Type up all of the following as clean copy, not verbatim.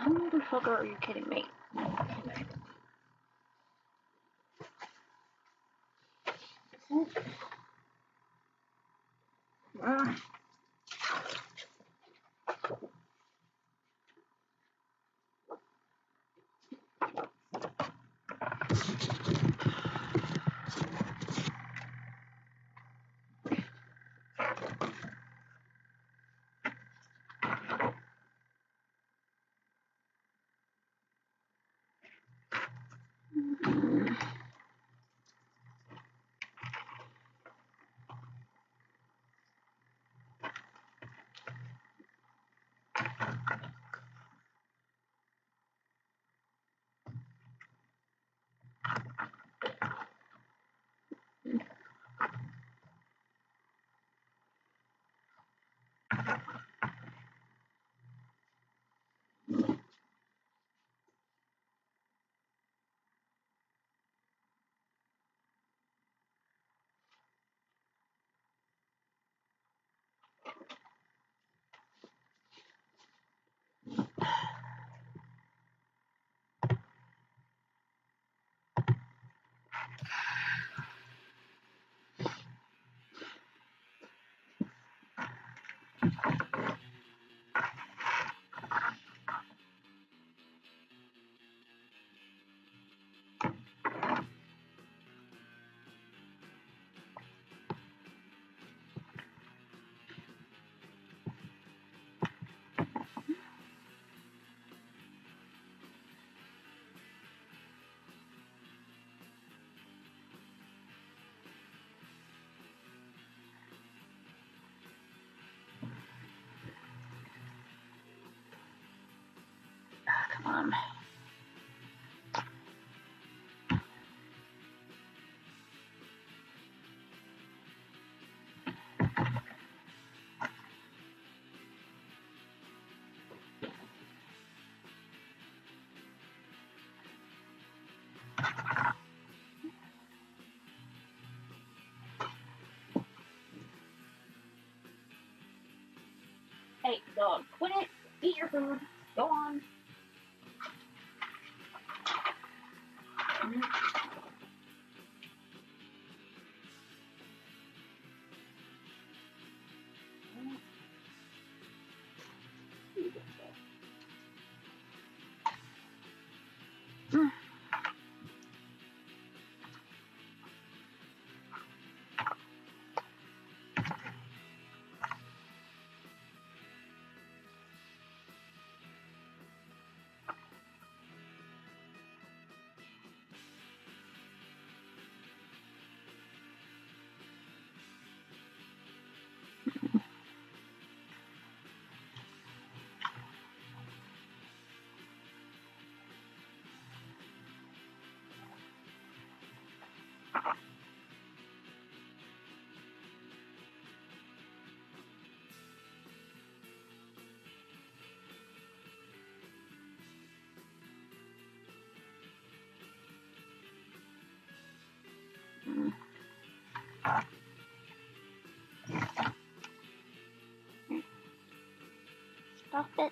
Motherfucker, are you kidding me? Come on. Hey, dog, quit it. Eat your food. Go on. Stop it.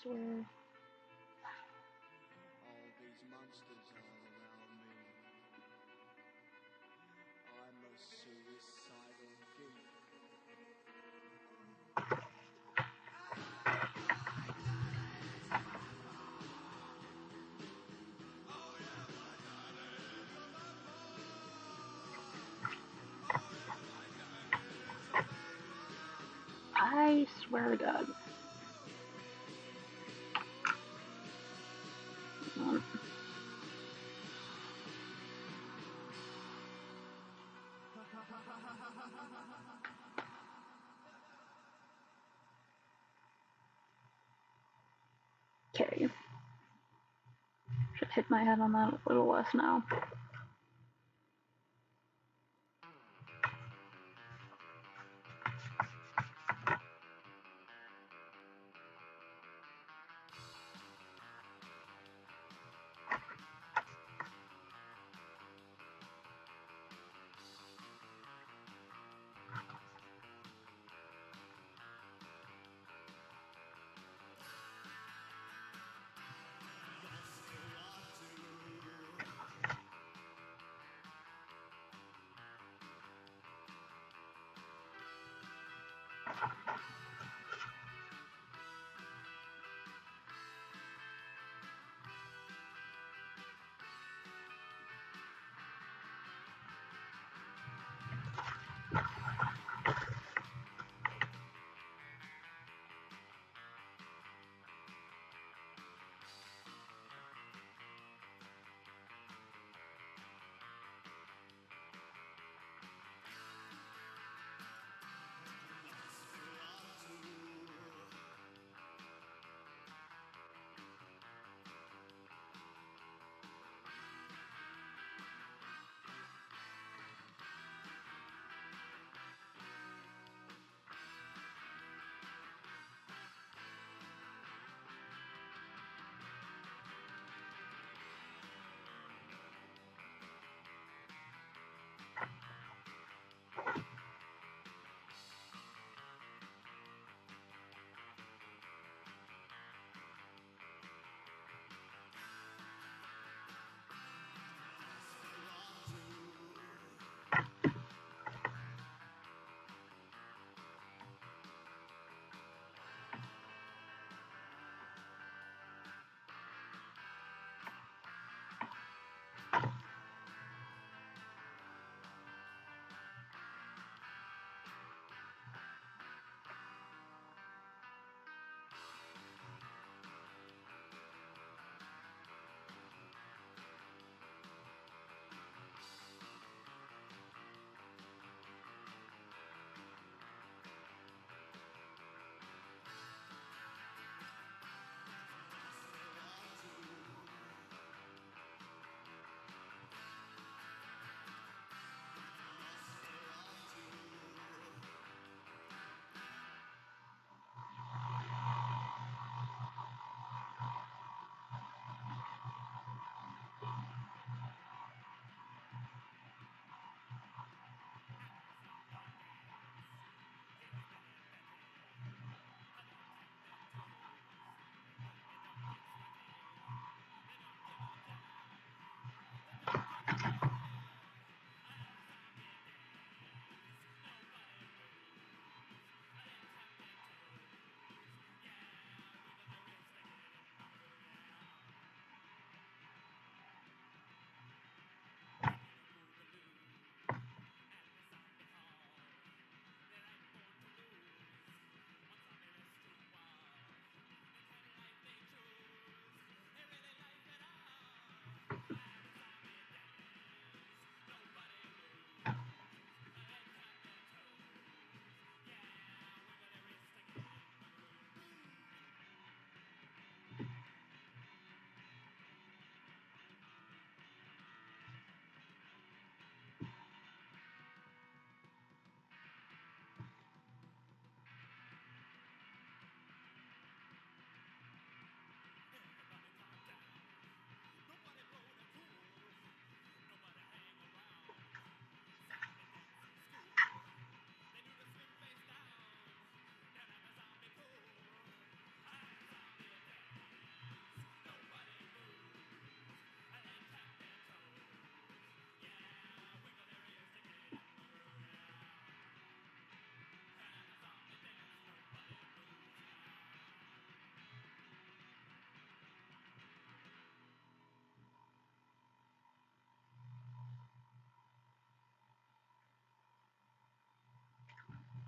swear. All these monsters all around me. I'm a suicidal geek. I swear to God. Okay. Should hit my head on that a little less now.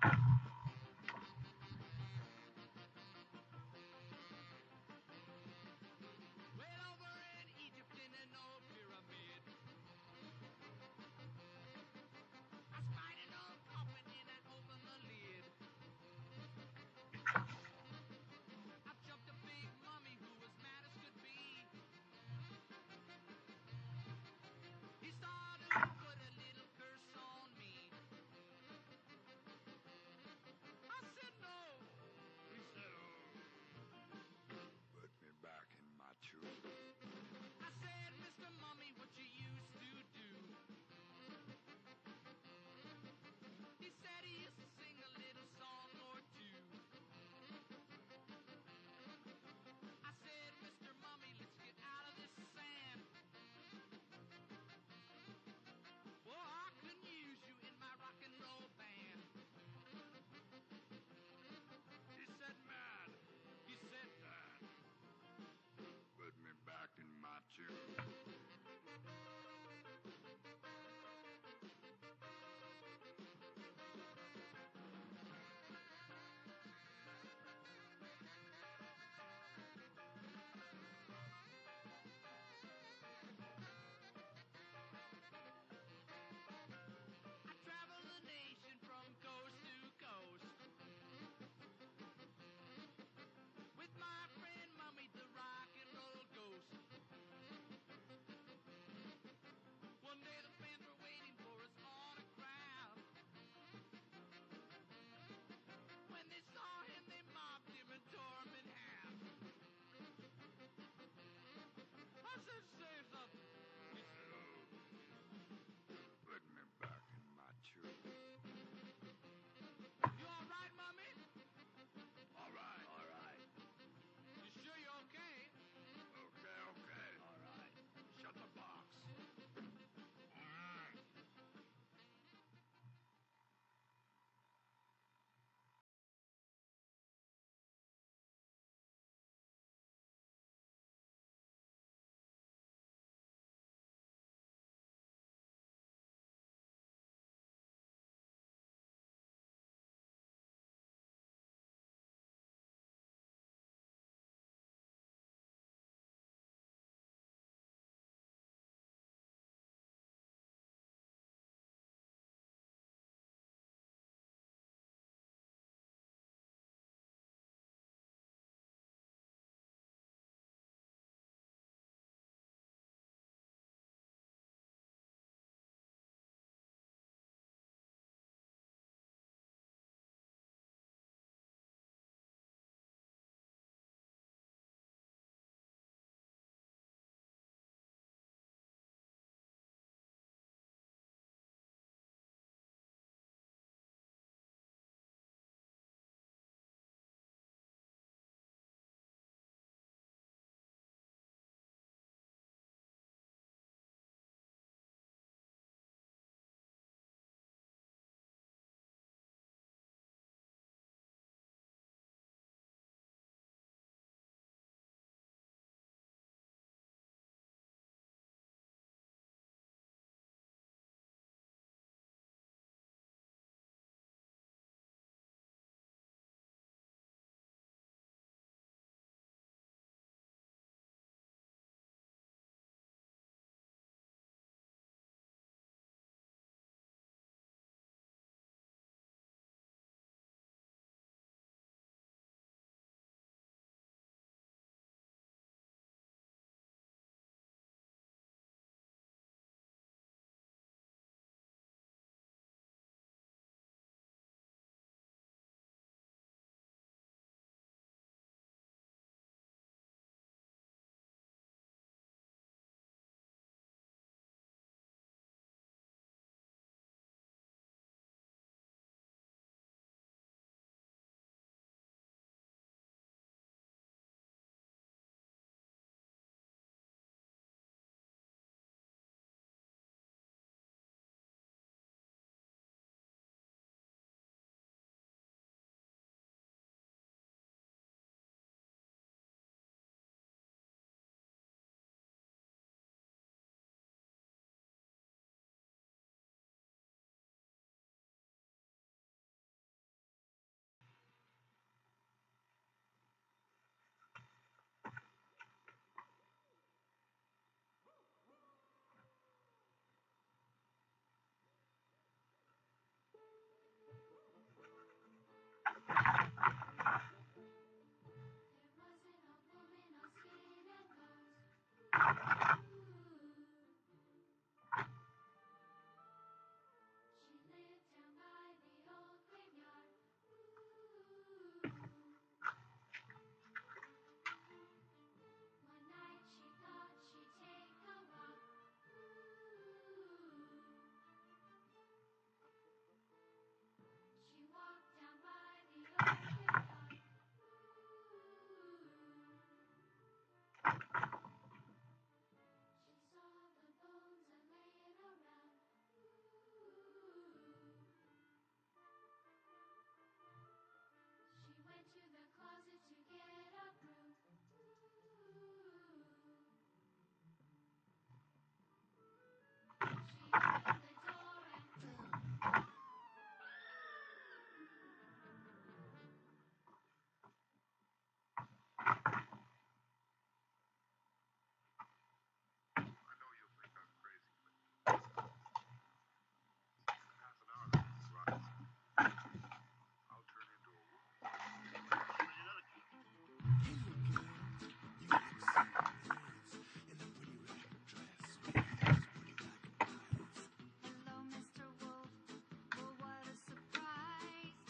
Well, over in Egypt in an old pyramid, I spied an old coffin and I opened the lid. I jumped a big mummy who was mad as could be. He started to put a little curse on me.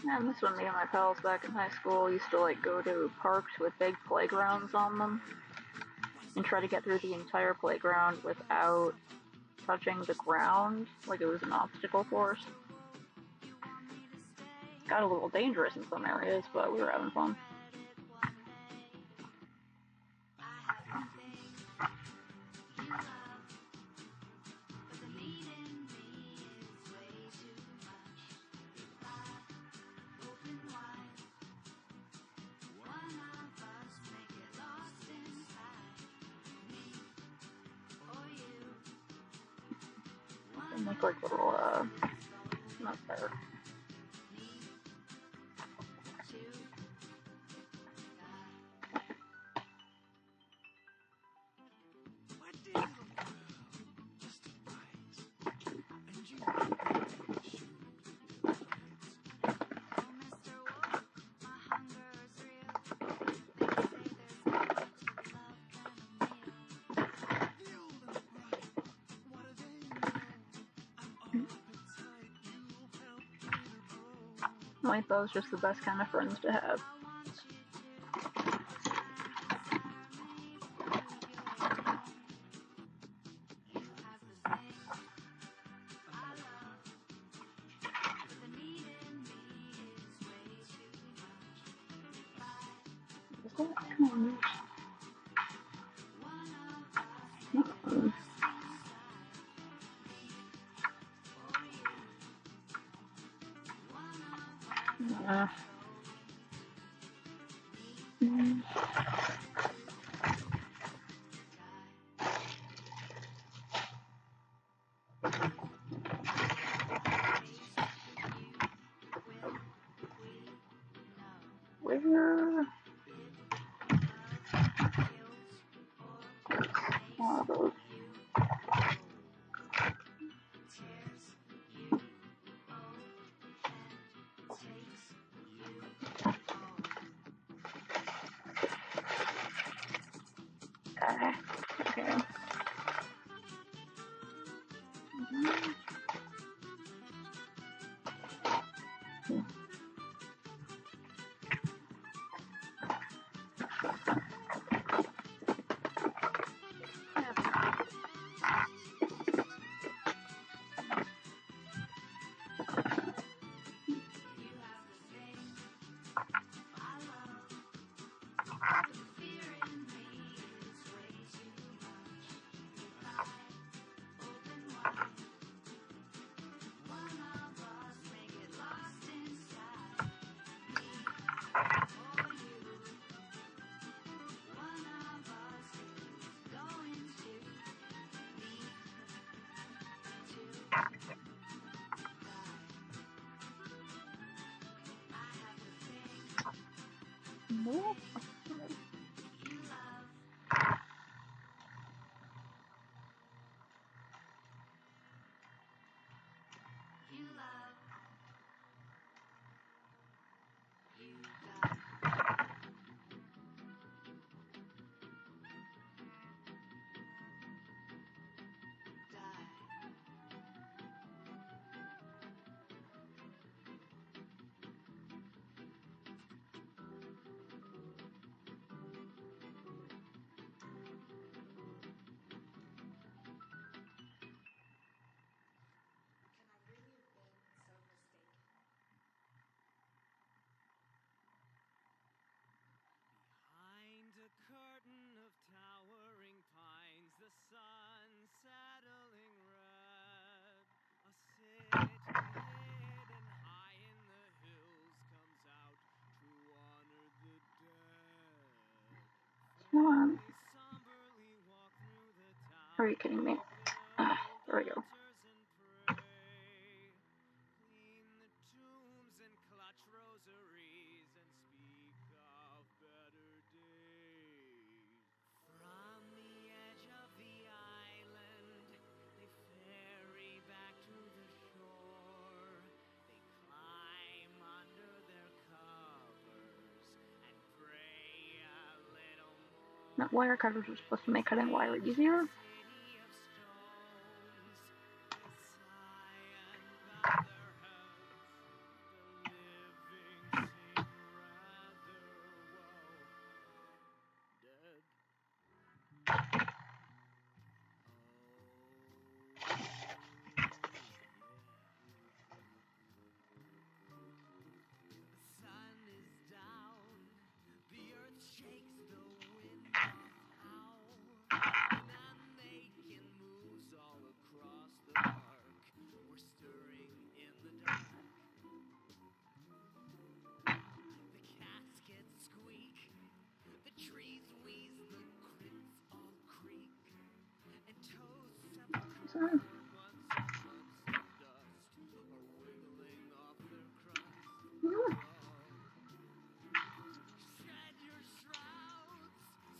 And this one, me and my pals back in high school used to like go to parks with big playgrounds on them and try to get through the entire playground without touching the ground, like it was an obstacle course. Got a little dangerous in some areas, but we were having fun. They make like little, not there. My dear little girl, just a bite, and you really should be right. Oh, Mr. Wolf, my hunger is real. They say there's more to love than a meal. The old and the bright, what do they know? I'm all appetite, you'll help later grow. Lithos just the best kind of friends to have. I want you to, 'cause our desire may prove your own. You have the thing I love, but the need in me is way too much. If I Is that kind one of us make it lost inside me or you, one of us mm, where are those? Okay. No. Can I really have been so mistaken? Behind a curtain of towering pines, the sun settling red. A city hidden high in the hills comes out to honor the dead. Come on. They somberly walk through the town. Are you kidding me? There we go. Altars and pray. Clean the tombs and clutch rosaries and speak of better days. From the edge of the island, they ferry back to the shore. They climb under their covers and pray a little more. That wire cutters are supposed to make cutting wire easier. City of stones, they sigh and bow their heads. The living Sorry. Mm. Shed your shrouds,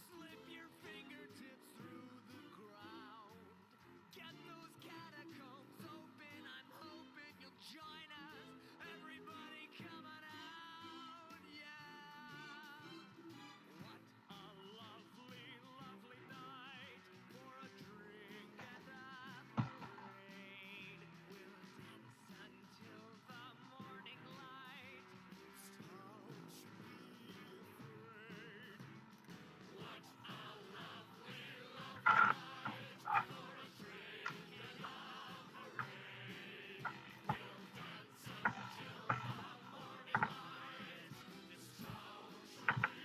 slip your fingertips through the ground. Get those catacombs open, I'm hoping you'll join us. Everybody coming out, yeah. What a lovely, lovely night for a drink and a parade. We'll dance until the morning light. Town should be afraid. What a lovely, lovely night for a drink and a parade. We'll dance until the morning light. This town should be afraid.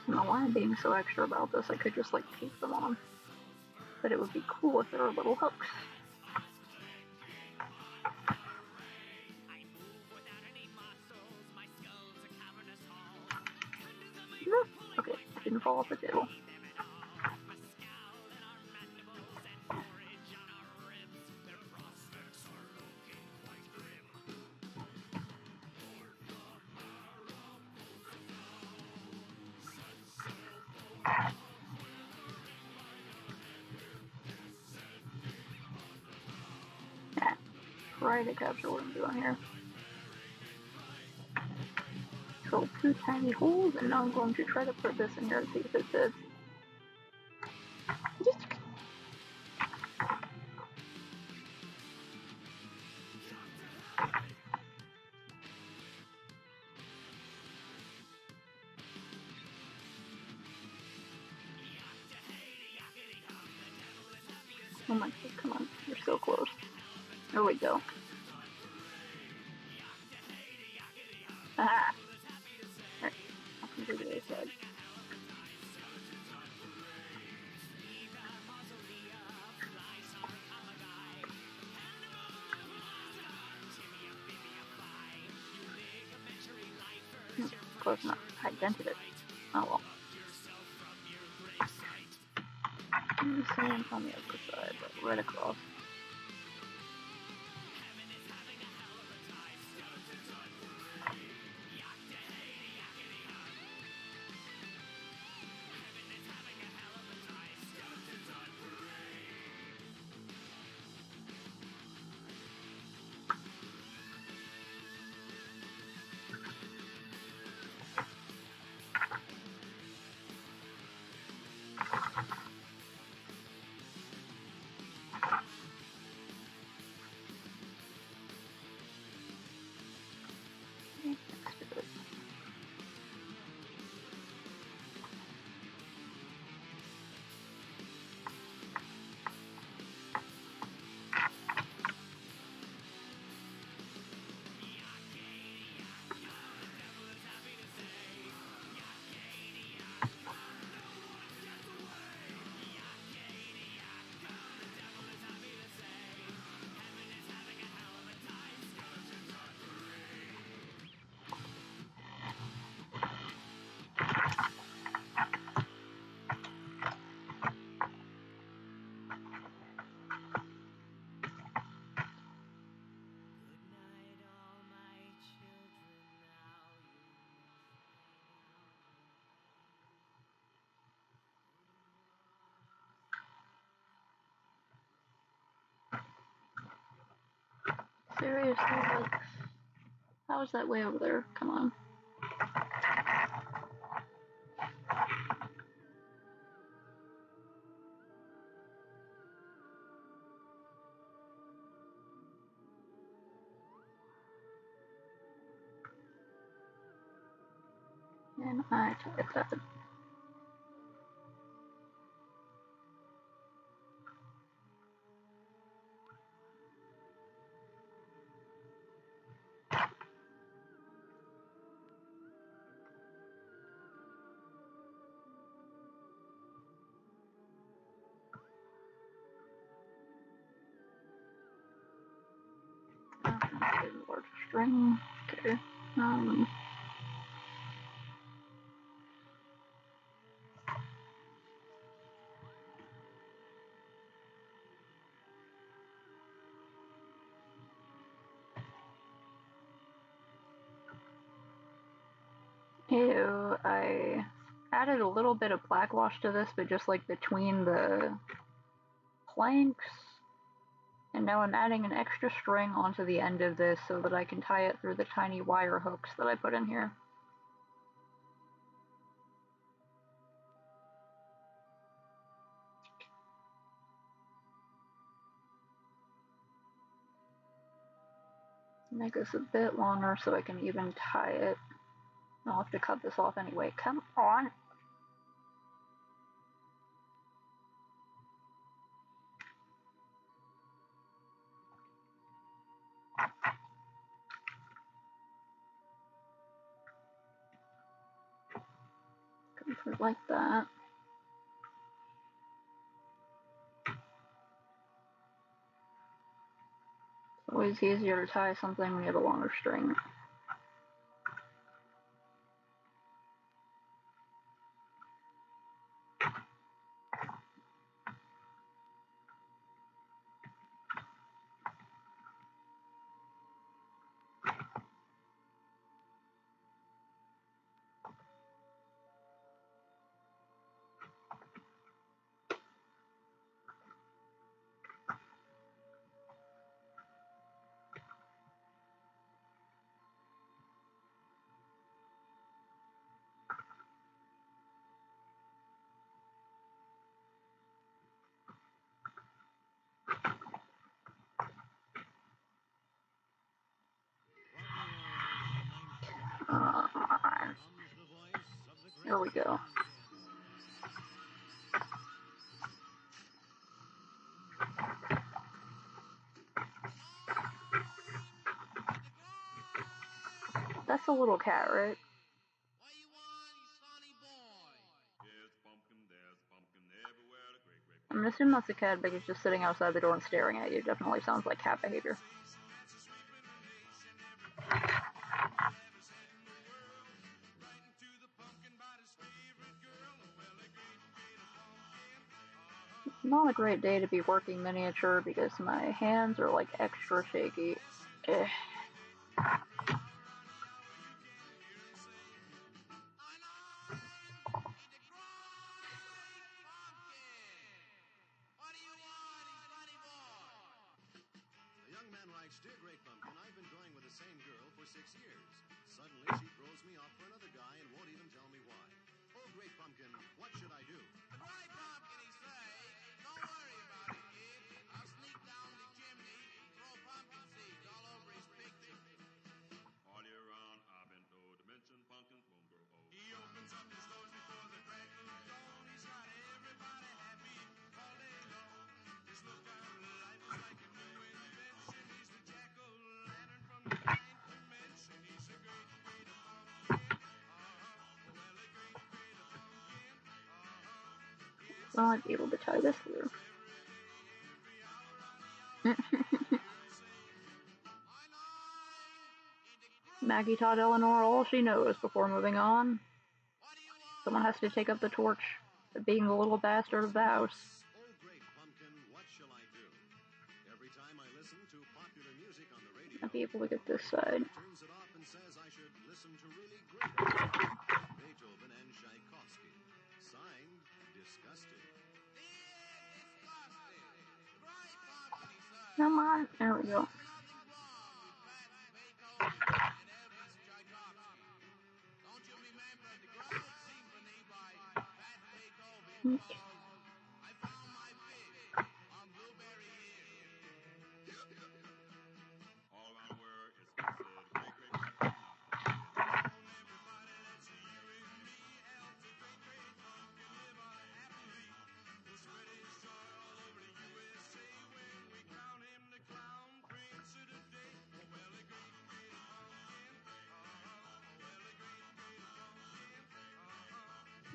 I don't know why I'm being so extra about this. I could just like tape them on. But it would be cool if there were little hooks. I move without any muscles, my skull's a cavernous hall. Tendons on my No. pulling Okay, my I didn't fall off the table. them at all. Mescal in our mandibles and porridge on our ribs. Their prospects are looking quite grim. Lord Camara set sail boat up, withering like a headwind descending underground. Yeah. Try to capture what I'm doing here. Drill 2 tiny holes, and now I'm going to try to put this in here and see if it fits. Oh my god, come on, you're so close. There we go. Aha! Alright, I'll come to the other side. Close enough. I dented it. Oh well. I'm saying on the other side, but right across. Good night, all my children. Now Seriously, like, how is that way over there? Come on. And I type that. Large string. Okay. Ew, I added a little bit of black wash to this, but just like between the planks. And now I'm adding an extra string onto the end of this so that I can tie it through the tiny wire hooks that I put in here. Make this a bit longer so I can even tie it. I'll have to cut this off anyway. Come on! Come through like that. It's always easier to tie something when you have a longer string. There we go. That's a little cat, right? I'm gonna assume that's a cat because just sitting outside the door and staring at you definitely sounds like cat behavior. Not a great day to be working miniature because my hands are like extra shaky. Eh. Writes, Dear Great Pumpkin, I've been going with the same girl for 6 years. Suddenly she throws me off for another guy and won't even tell me why. Oh, Great Pumpkin, what should I do? The Great Pumpkin, he say, don't worry about it, kid. I'll sneak down the chimney and throw pumpkin seeds all over his picture. All year round, I've been told to mention pumpkins won't grow old. He opens up his doors before the crack of dawn. He's got everybody happy all day long. His lookout life is like a new invention. He's the jack-o'-lantern from the ninth dimension. He's a great, great pumpkin. Well, a great, great pumpkin. Well, I'd be able to tie this through. Maggie taught Eleanor all she knows before moving on. Someone has to take up the torch of being the little bastard of the house. Oh, Great Pumpkin, what shall I do? Every time I listen to popular music on the radio, I'd be able to get this side. turns it off and says I should listen to really great music. Beethoven and Tchaikovsky. Signed, Disgusted. Come on, there we go. All around the world, it's been said, great, great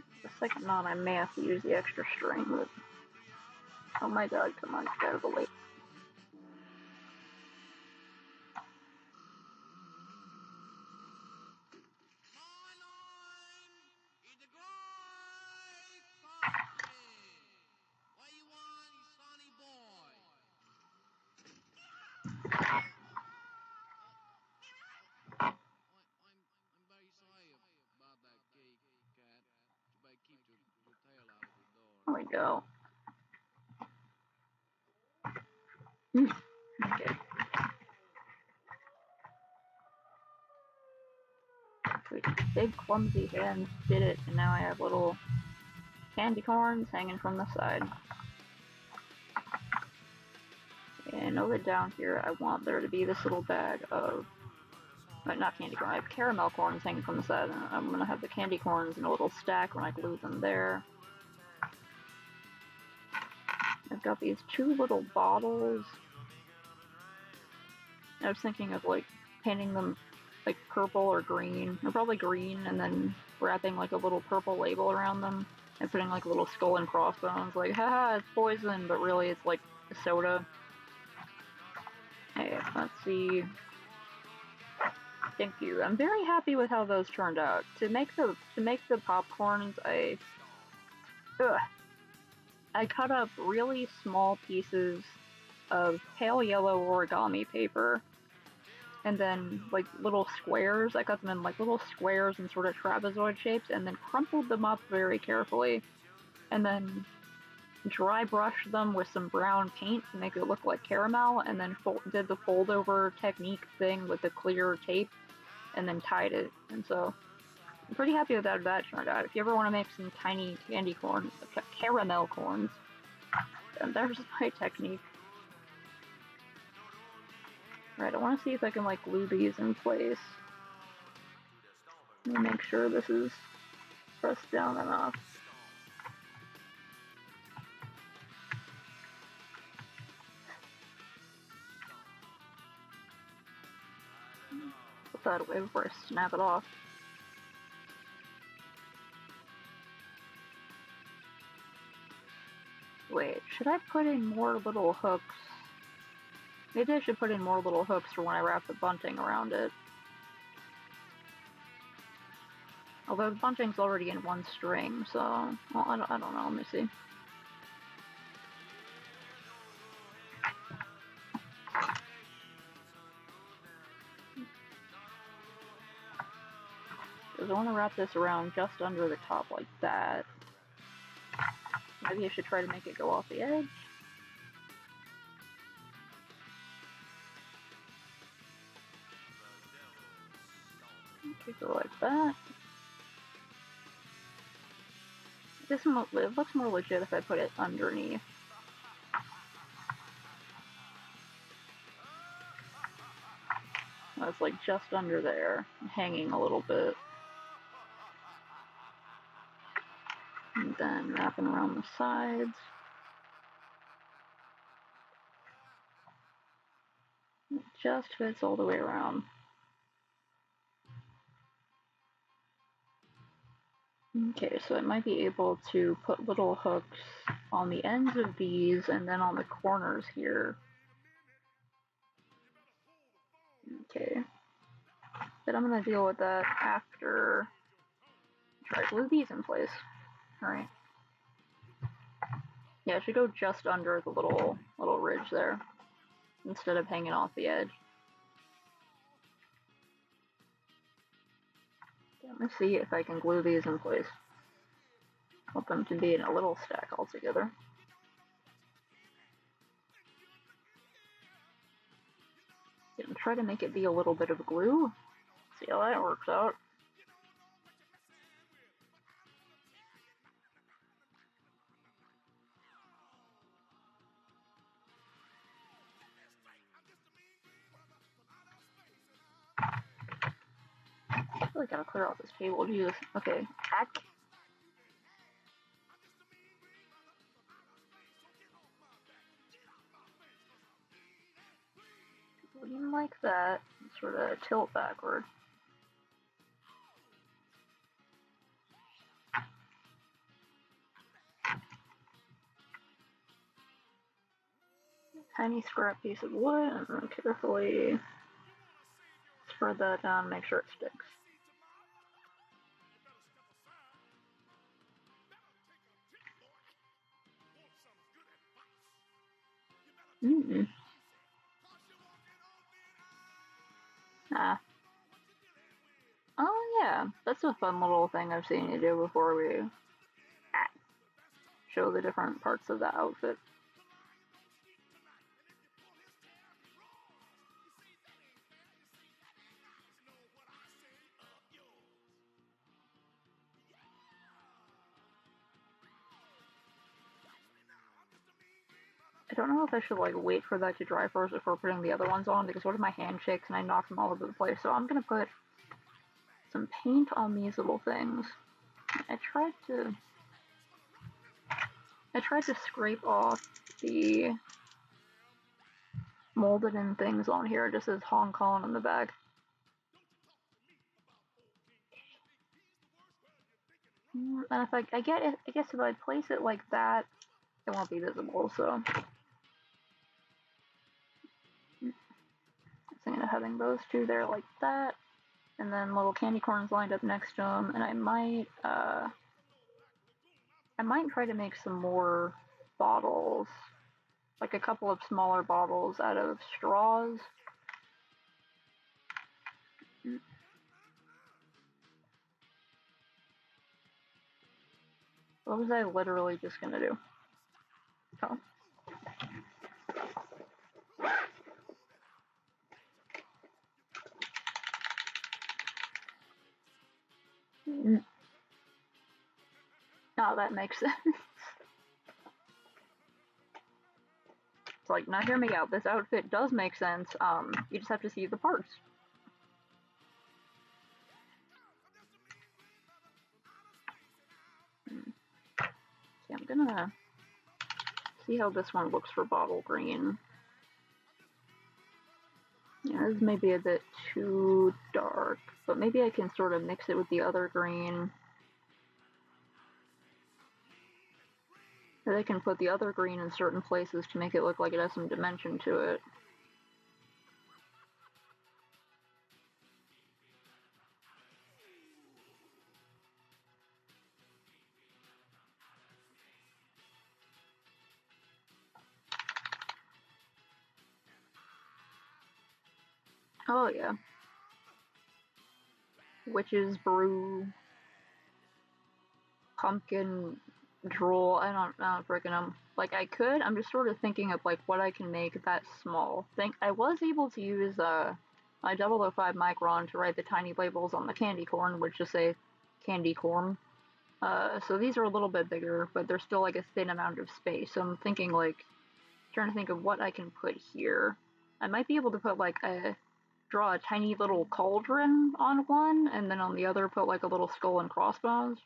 pumpkin. The second knot, I may have to use the extra string, but oh my god, come on, get out of the way. I'm very sorry about that, we go. Okay. Sweet. Big clumsy hands did it, and now I have little candy corns hanging from the side. And over down here, I want there to be this little bag of, not candy corn, I have caramel corns hanging from the side, and I'm gonna have the candy corns in a little stack when I glue them there. I've got these two little bottles. I was thinking of like painting them like purple or green, or probably green, and then wrapping like a little purple label around them and putting like little skull and crossbones, like, haha, it's poison, but really it's like soda. Hey, let's see. Thank you. I'm very happy with how those turned out. To make the popcorns, I cut up really small pieces of pale yellow origami paper, and then like little squares. I cut them in like little squares and sort of trapezoid shapes, and then crumpled them up very carefully, and then dry brushed them with some brown paint to make it look like caramel, and then did the fold over technique thing with the clear tape, and then tied it. And so I'm pretty happy with how that turned out. If you ever want to make some tiny candy corn, caramel corns, then there's my technique. Right, I want to see if I can like glue these in place. Let me make sure this is pressed down enough. Put that away before I snap it off. Wait, should I put in more little hooks? Maybe I should put in more little hooks for when I wrap the bunting around it. Although the bunting's already in one string, so, well, I don't know, let me see. Because I want to wrap this around just under the top like that. Maybe I should try to make it go off the edge. Go like that. It looks more legit if I put it underneath. That's like just under there, hanging a little bit. And then wrapping around the sides. It just fits all the way around. Okay, so I might be able to put little hooks on the ends of these and then on the corners here. Okay. But I'm gonna deal with that after I glue these in place. Alright. Yeah, it should go just under the little ridge there, instead of hanging off the edge. Let me see if I can glue these in place. Want them to be in a little stack altogether. And try to make it be a little bit of glue. See how that works out. I really gotta clear out this table. Jesus. Okay. Hack. Lean like that. Sort of tilt backward. Tiny scrap piece of wood, and then carefully spread that down, make sure it sticks. Ah. Oh yeah, that's a fun little thing I've seen you do before. show the different parts of the outfit. I don't know if I should like wait for that to dry first before putting the other ones on, because what if my hand shakes and I knock them all over the place? So I'm gonna put some paint on these little things. I tried to scrape off the molded in things on here. It just says Hong Kong on the back. And if I guess if I place it like that, it won't be visible, so thinking of having those two there like that, and then little candy corns lined up next to them, and I might try to make some more bottles, like a couple of smaller bottles out of straws. What was I literally just gonna do? Oh. Oh, that makes sense. It's like, now hear me out. This outfit does make sense. You just have to see the parts. See, I'm gonna see how this one looks for bottle green. Yeah, this may be a bit too dark, but maybe I can sort of mix it with the other green. Or they can put the other green in certain places to make it look like it has some dimension to it. Oh yeah. Witch's brew. Pumpkin drool. I don't freaking know. Like I could. I'm just sort of thinking of like what I can make that small. I was able to use my 005 micron to write the tiny labels on the candy corn, which just say candy corn. So these are a little bit bigger, but they're still like a thin amount of space. So I'm thinking like, trying to think of what I can put here. I might be able to put like draw a tiny little cauldron on one, and then on the other put like a little skull and crossbones.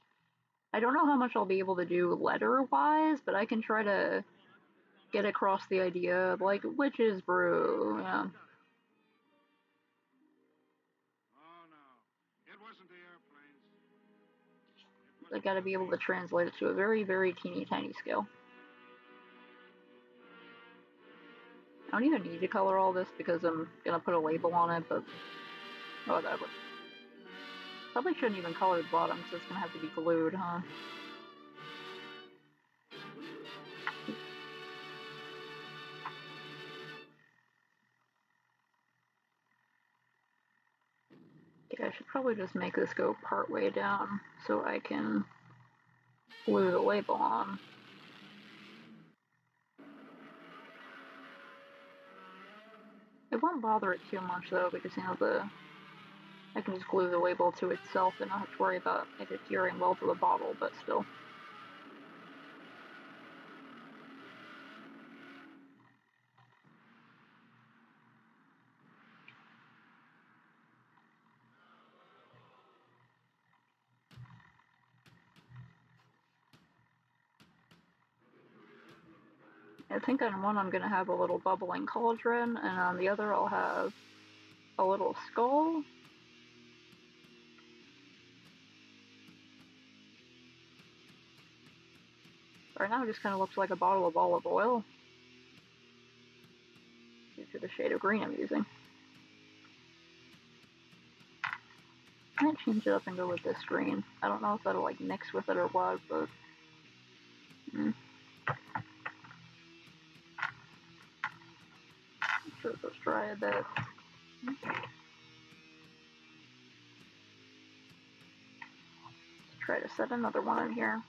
I don't know how much I'll be able to do letter-wise, but I can try to get across the idea of like witch's brew, yeah. Oh no, it wasn't the airplanes. I gotta be able to translate it to a very, very teeny tiny scale. I don't even need to color all this because I'm gonna put a label on it, but whatever. Probably shouldn't even color the bottom because it's gonna have to be glued, huh? Okay, I should probably just make this go part way down so I can glue the label on. It won't bother it too much though, because you know I can just glue the label to itself and not have to worry about it adhering well to the bottle, but still. I think on one I'm gonna have a little bubbling cauldron, and on the other I'll have a little skull. Right now it just kind of looks like a bottle of olive oil, due to the shade of green I'm using. I might change it up and go with this green. I don't know if that'll like mix with it or what, but sure let's try a bit. Try to set another one in here.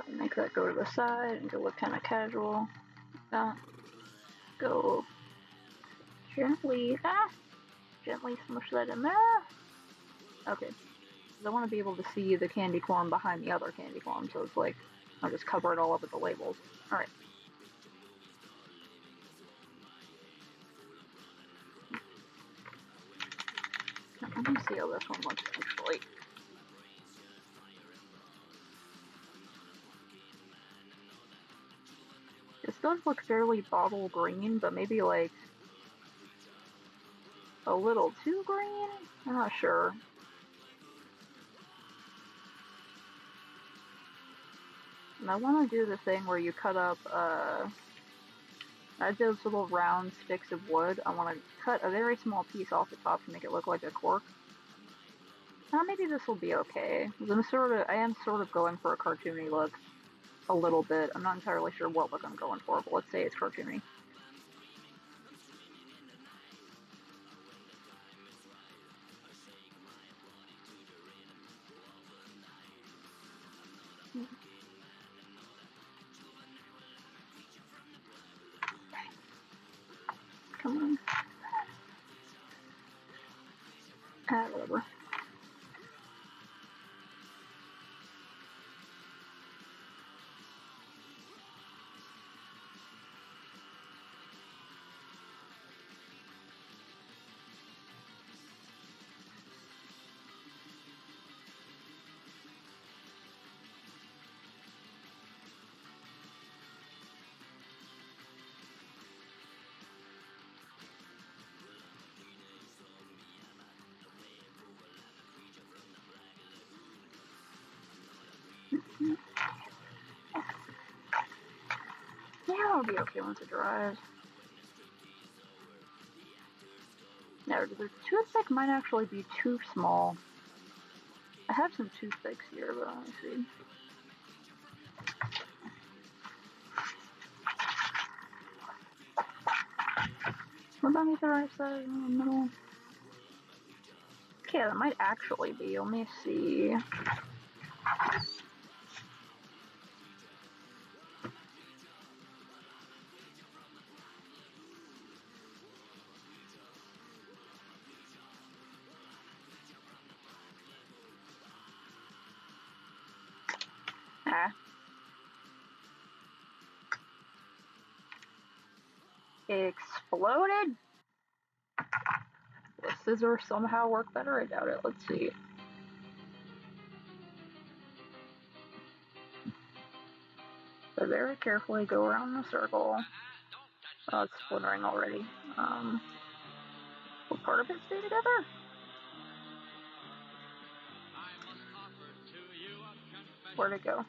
Make that go to the side and go look kind of casual. Go gently, gently smush that in there. Okay, I want to be able to see the candy corn behind the other candy corn, so it's like I'll just cover it all up with the labels. All right. Now, let me see how this one looks actually. This does look fairly bottle green, but maybe like a little too green? I'm not sure. And I want to do the thing where you cut up, I did those little round sticks of wood. I want to cut a very small piece off the top to make it look like a cork. Maybe this will be okay. I am sort of going for a cartoony look. A little bit. I'm not entirely sure what look I'm going for, but let's say it's cartoony. Come on. Whatever. Yeah, I'll be okay once it dries. Now, the toothpick might actually be too small. I have some toothpicks here, but let me see. What about me the right side in the middle? Okay, that might actually be. Let me see. Exploded? Will the scissors somehow work better? I doubt it. Let's see. So very carefully go around the circle. Oh, it's splintering already. Will part of it stay together? Where'd it go?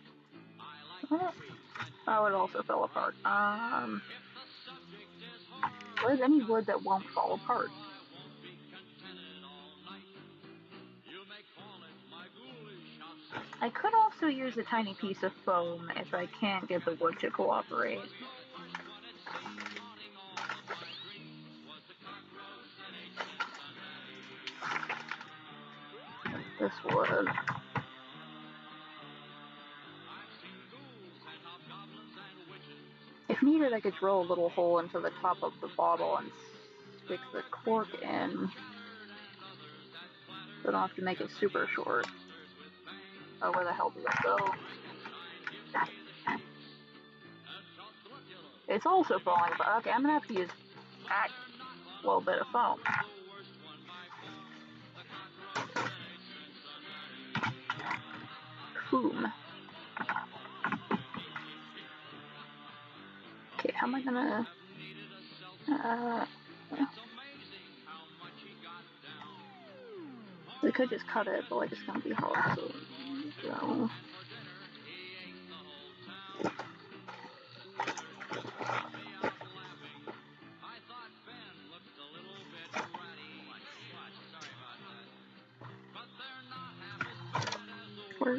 Oh, it also fell apart. What is any wood that won't fall apart? I could also use a tiny piece of foam if I can't get the wood to cooperate. This wood. If needed, I could drill a little hole into the top of the bottle and stick the cork in. So I don't have to make it super short. Oh, where the hell did it go? It's also falling, but okay, I'm gonna have to use a little bit of foam. Foom. Okay, how am I gonna... we could just cut it, but like it's gonna be hard, so... Where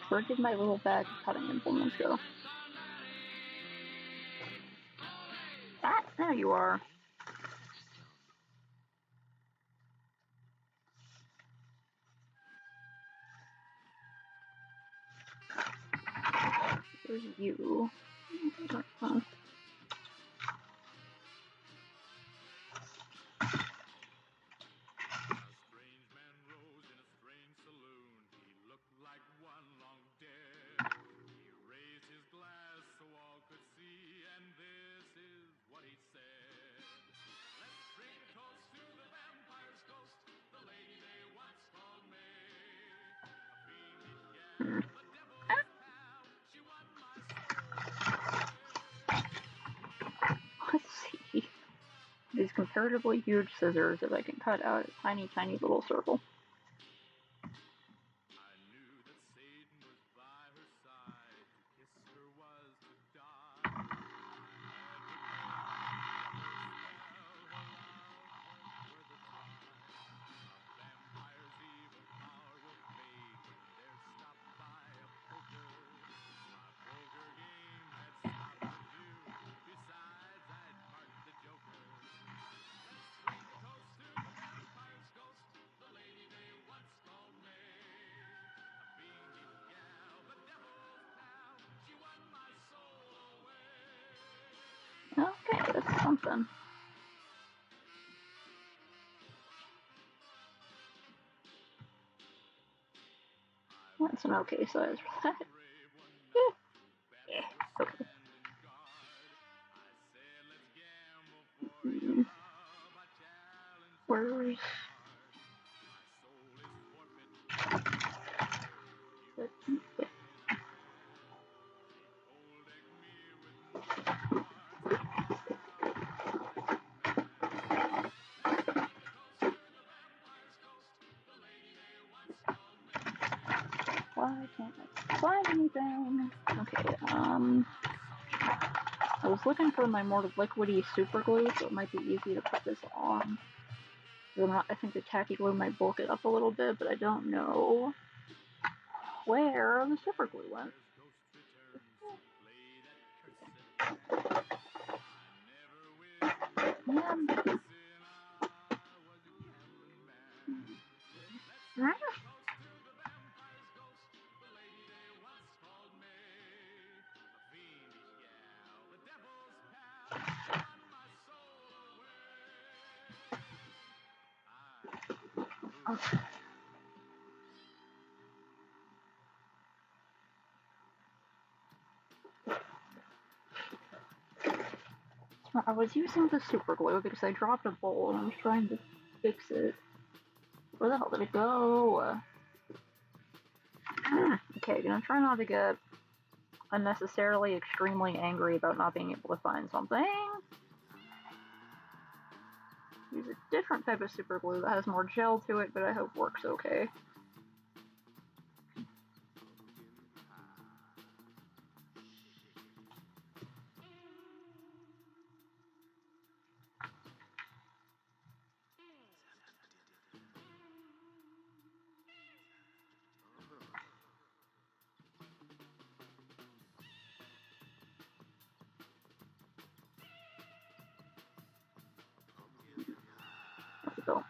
Where did my little bag of cutting implements go? There you are. is you. A strange man rose in a strange saloon. He looked like one long dead. He raised his glass so all could see, and this is what he said. Let's drink a toast to the vampire's ghost, the lady they once called May. A fiendish gal, the devil's pal, she won my soul. Let's see. These comparatively huge scissors if I can cut out a tiny, tiny little circle. I knew that Satan was by her side. To kiss her was to die. I had to break the devil's spell. Her love was worth a try. A vampire's evil power will fade when they're stopped by a poker. My poker game had stopped at noon. Besides, I'd marked the joker. Let's drink a toast to the vampire's ghost, the lady they once called May. A fiendish gal, the devil's pal, she won my soul away. Okay, that's something. That's an okay size for that. Brave one night, two Yeah, bats were okay. standing guard. I said, let's gamble for your love. I challenge Where's my soul is forfeit. You the win away. She cold decked me with more cards than Gallagher man. Let's drink a toast to the vampire's ghost, the lady they once called May. why can't I find anything? Okay, I was looking for my more liquidy super glue, so it might be easy to put this on. I think the tacky glue might bulk it up a little bit, but I don't know where the super glue went. Man. I was using the super glue because I dropped a bowl and I was trying to fix it. Where the hell did it go? Okay, gonna try not to get unnecessarily extremely angry about not being able to find something. Use a different type of super glue that has more gel to it, but I hope works okay. Let's go.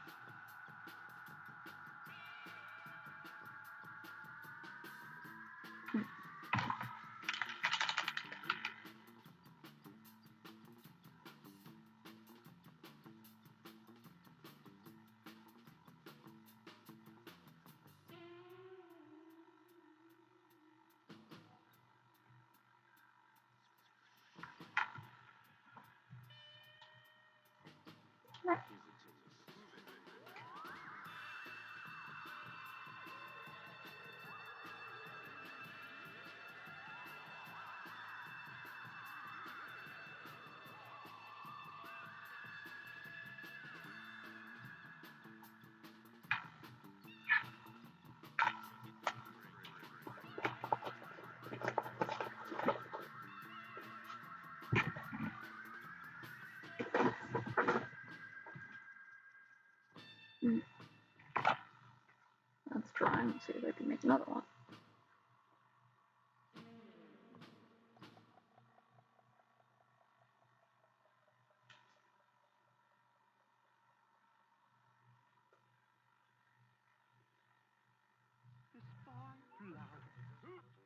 Let's try and see if I can make another one.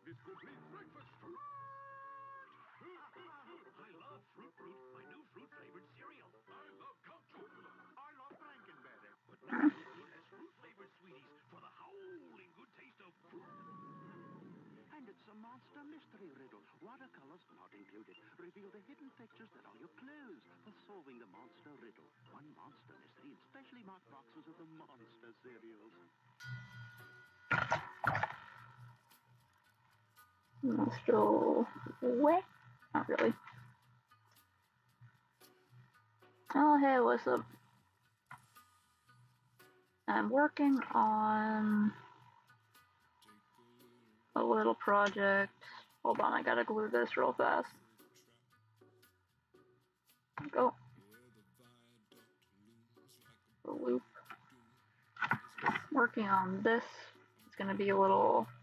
This complete breakfast. I love Fruit Fruit, my new fruit-flavored cereal. I love Count Chocula. I love Frankenberry. But now it has fruit-flavored sweeties for the howling good taste of fruit. And it's a monster mystery riddle. Watercolors not included. Reveal the hidden pictures that are your clues for solving the monster riddle. One monster mystery in specially marked boxes of the monster cereals. I'm still wet. Not really. Oh, hey, what's up? I'm working on a little project. Hold on, I gotta glue this real fast. Go. The loop. Working on this. It's gonna be a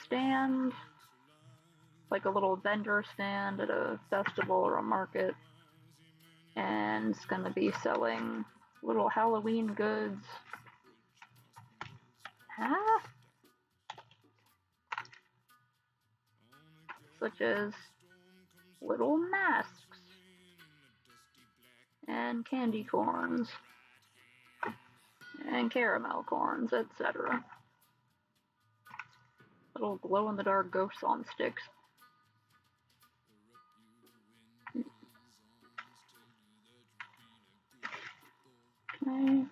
stand, like a little vendor stand at a festival or a market. And it's gonna be selling little Halloween goods. Huh? Such as little masks and candy corns and caramel corns, etc. Little glow-in-the-dark ghosts on sticks. Okay.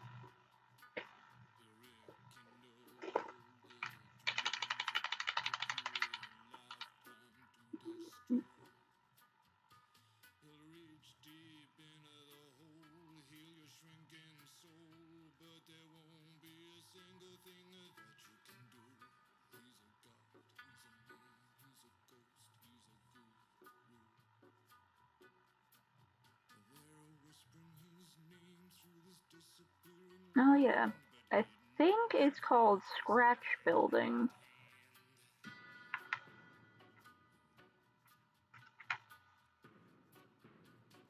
Oh yeah, I think it's called scratch building.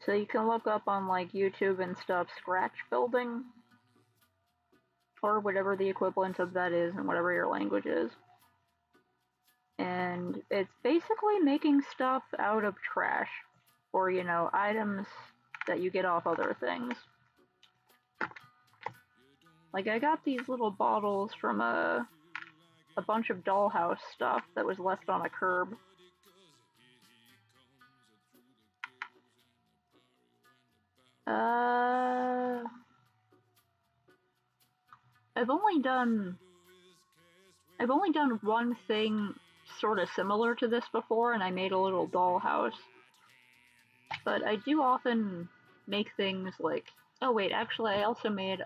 So you can look up on like YouTube and stuff, scratch building, or whatever the equivalent of that is in whatever your language is. And it's basically making stuff out of trash, or items that you get off other things. Like I got these little bottles from a bunch of dollhouse stuff that was left on a curb. I've only done one thing sort of similar to this before, and I made a little dollhouse. But I do often make things like, oh wait, actually I also made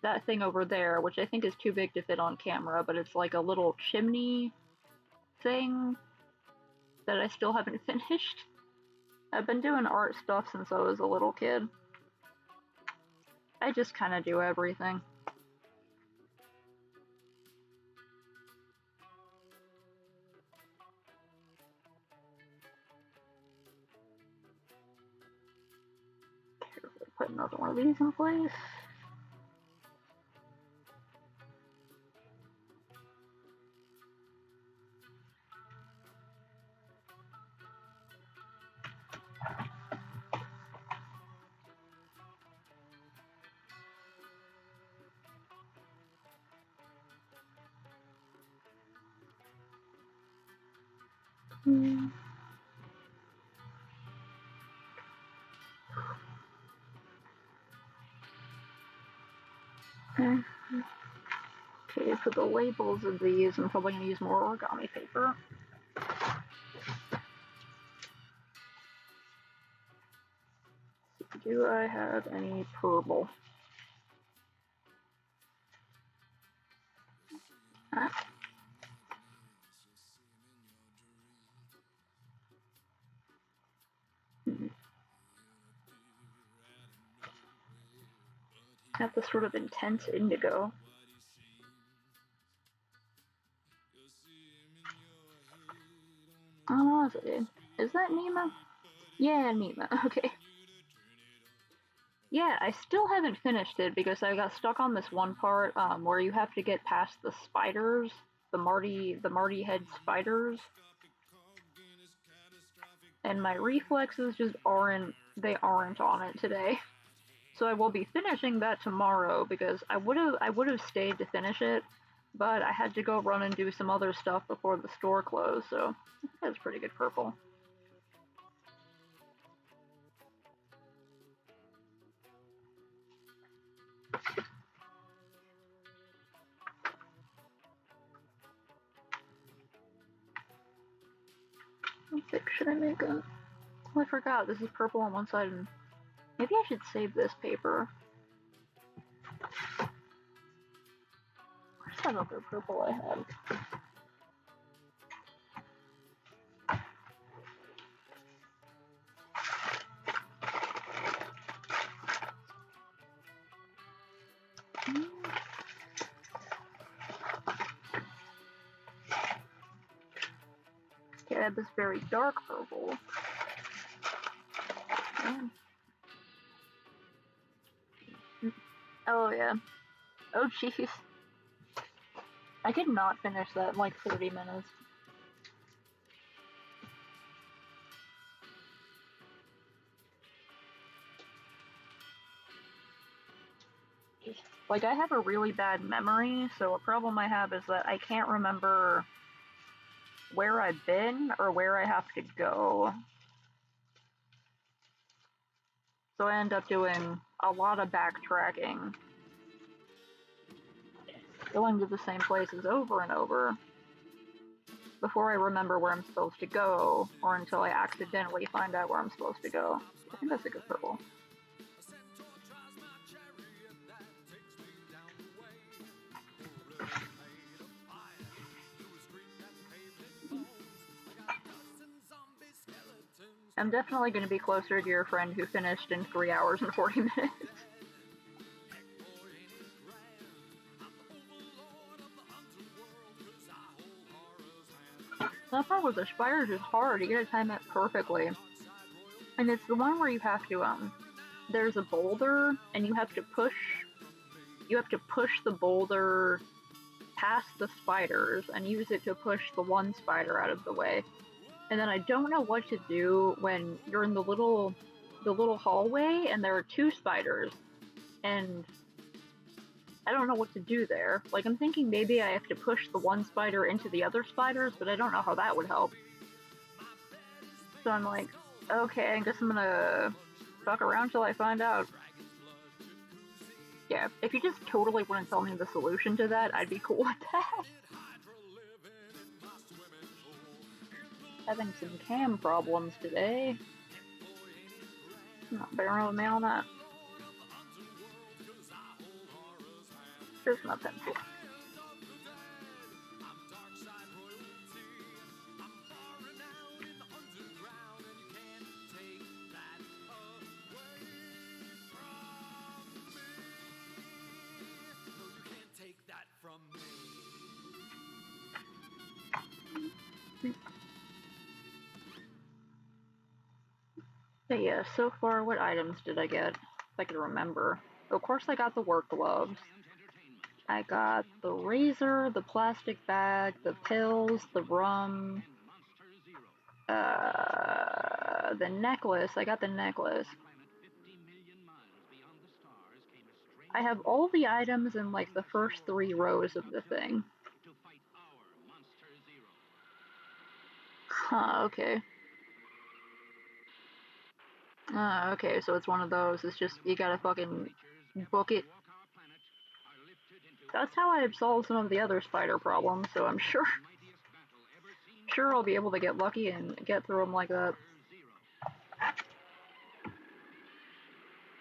that thing over there, which I think is too big to fit on camera, but it's like a little chimney thing that I still haven't finished. I've been doing art stuff since I was a little kid. I just kind of do everything. Carefully put another one of these in place. Okay, for the labels of these, I'm probably going to use more origami paper. Do I have any purple? Ah. Have this sort of intense indigo. Oh, what was it? Is that Nima? Yeah, Nima. Okay. Yeah, I still haven't finished it because I got stuck on this one part where you have to get past the spiders, the Marty head spiders. and my reflexes just aren't on it today. So I will be finishing that tomorrow because I would have stayed to finish it, but I had to go run and do some other stuff before the store closed. So that's pretty good purple. Should I make a? Oh, I forgot. This is purple on one side, and maybe I should save this paper. Where's that other purple I had? Okay, I have this very dark purple. Oh yeah. Oh jeez. I could not finish that in like 30 minutes. Like, I have a really bad memory, so a problem I have is that I can't remember where I've been or where I have to go. So I end up doing a lot of backtracking, going to the same places over and over before I remember where I'm supposed to go, or until I accidentally find out where I'm supposed to go. I think that's a good purple. I'm definitely going to be closer to your friend who finished in 3 hours and 40 minutes. That part with the spiders is hard. You gotta time it perfectly. And it's the one where you have to, there's a boulder, and you have to push the boulder past the spiders and use it to push the one spider out of the way. And then I don't know what to do when you're in the little hallway and there are 2 spiders, and I don't know what to do there. Like, I'm thinking maybe I have to push the one spider into the other spiders, but I don't know how that would help. So I'm like, okay, I guess I'm gonna fuck around till I find out. Yeah, if you just totally wouldn't tell me the solution to that, I'd be cool with that. Having some cam problems today. Not bearing with me on that. Here's my pencil. But yeah, so far, what items did I get? If I can remember. Of course, I got the work gloves. I got the razor, the plastic bag, the pills, the rum, the necklace. I got the necklace. I have all the items in like the first 3 rows of the thing. Huh, okay. Okay, so it's one of those. It's just, you gotta fucking book it. That's how I've solved some of the other spider problems, so I'm sure I'll be able to get lucky and get through them like that.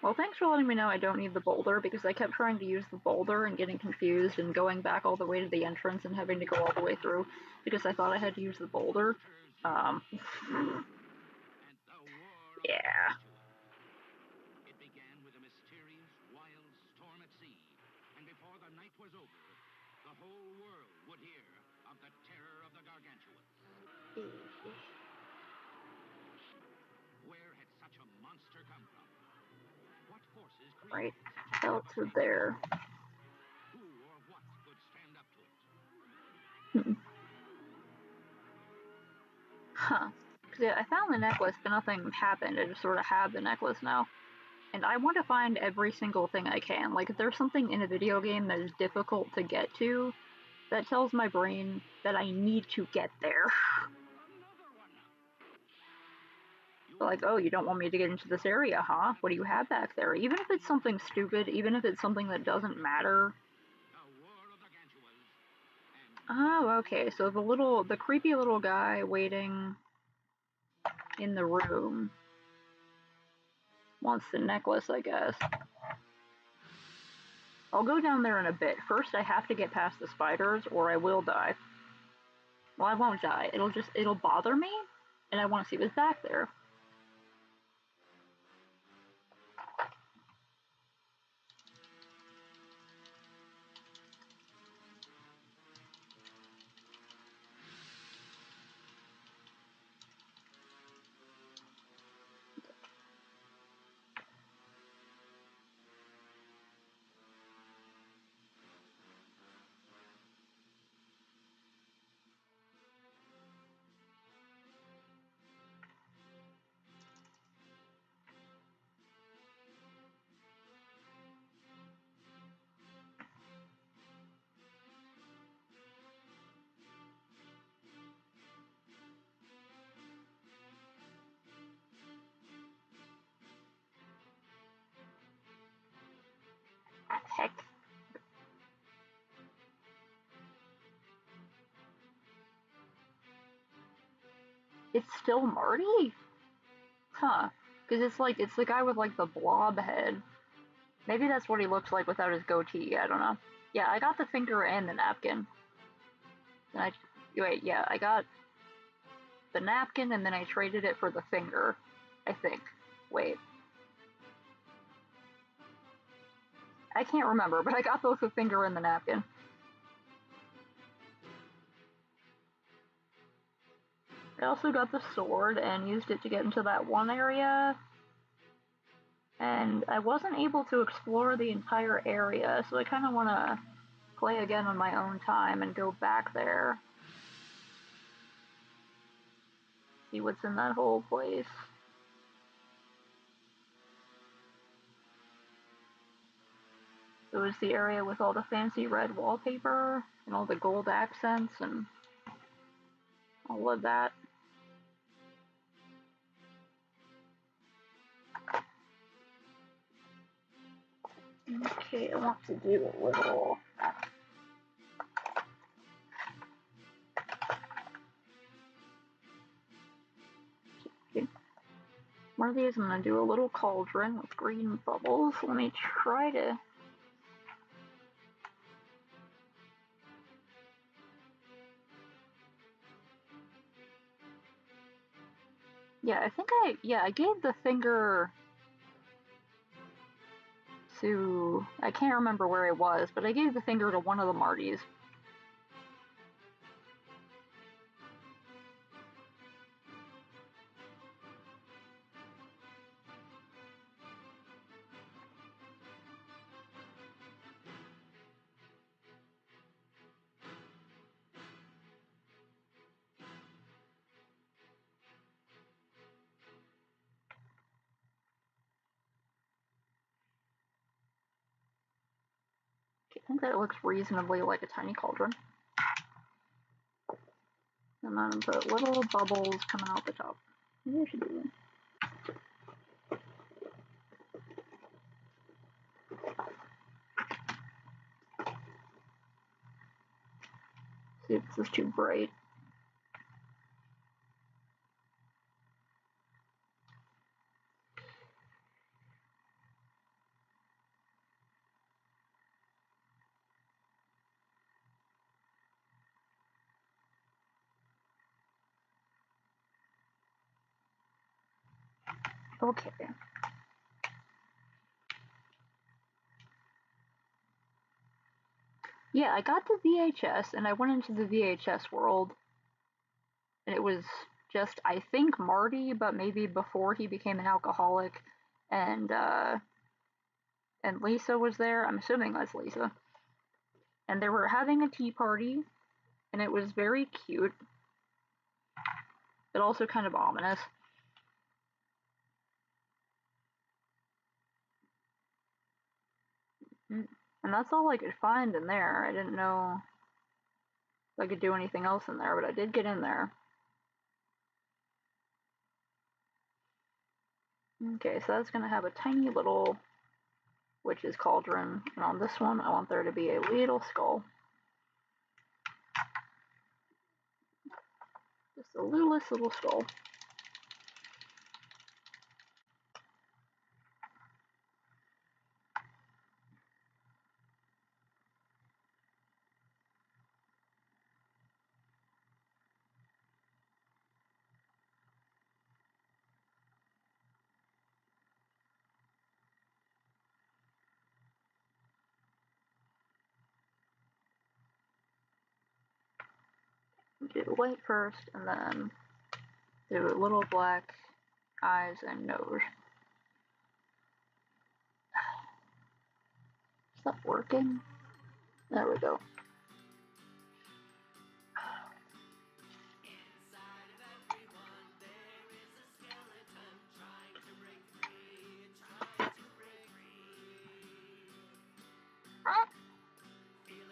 Well, thanks for letting me know I don't need the boulder, because I kept trying to use the boulder and getting confused and going back all the way to the entrance and having to go all the way through because I thought I had to use the boulder. Yeah. It began with a mysterious, wild storm at sea, and before the night was over, the whole world would hear of the terror of the Gargantuan. Where had such a monster come from? What forces Right. created Fell to there. who or what could stand up to it? Huh. Yeah, I found the necklace, but nothing happened. I just sort of have the necklace now. And I want to find every single thing I can. Like, if there's something in a video game that is difficult to get to, that tells my brain that I need to get there. Like, oh, you don't want me to get into this area, huh? What do you have back there? Even if it's something stupid, even if it's something that doesn't matter. Oh, okay, so the creepy little guy waiting in the room wants the necklace, I guess. I'll go down there in a bit. First, I have to get past the spiders, or I will die. Well, I won't die. It'll bother me, and I want to see what's back there. Heck. It's still Marty? Huh. Because it's the guy with, like, the blob head. Maybe that's what he looks like without his goatee, I don't know. Yeah, I got the finger and the napkin. And I got the napkin and then I traded it for the finger, I think. Wait. I can't remember, but I got both the finger and the napkin. I also got the sword and used it to get into that one area. And I wasn't able to explore the entire area, so I kind of want to play again on my own time and go back there. See what's in that whole place. It was the area with all the fancy red wallpaper and all the gold accents and all of that. Okay, I want to do a little... Okay. One of these I'm going to do a little cauldron with green bubbles. Let me try to... Yeah, I gave the finger to... I can't remember where it was, but I gave the finger to one of the Martys. I think that looks reasonably like a tiny cauldron. And then put little bubbles coming out the top. Maybe I should do that. See if this is too bright. Okay. Yeah, I got the VHS and I went into the VHS world. And it was just, I think, Marty, but maybe before he became an alcoholic. And Lisa was there. I'm assuming that's Lisa. And they were having a tea party. And it was very cute. but also kind of ominous. And that's all I could find in there. I didn't know if I could do anything else in there, but I did get in there. Okay, so that's going to have a tiny little witch's cauldron, and on this one I want there to be a little skull. Just the littlest little skull. Do white first, and then do little black eyes and nose. Is that working? There we go.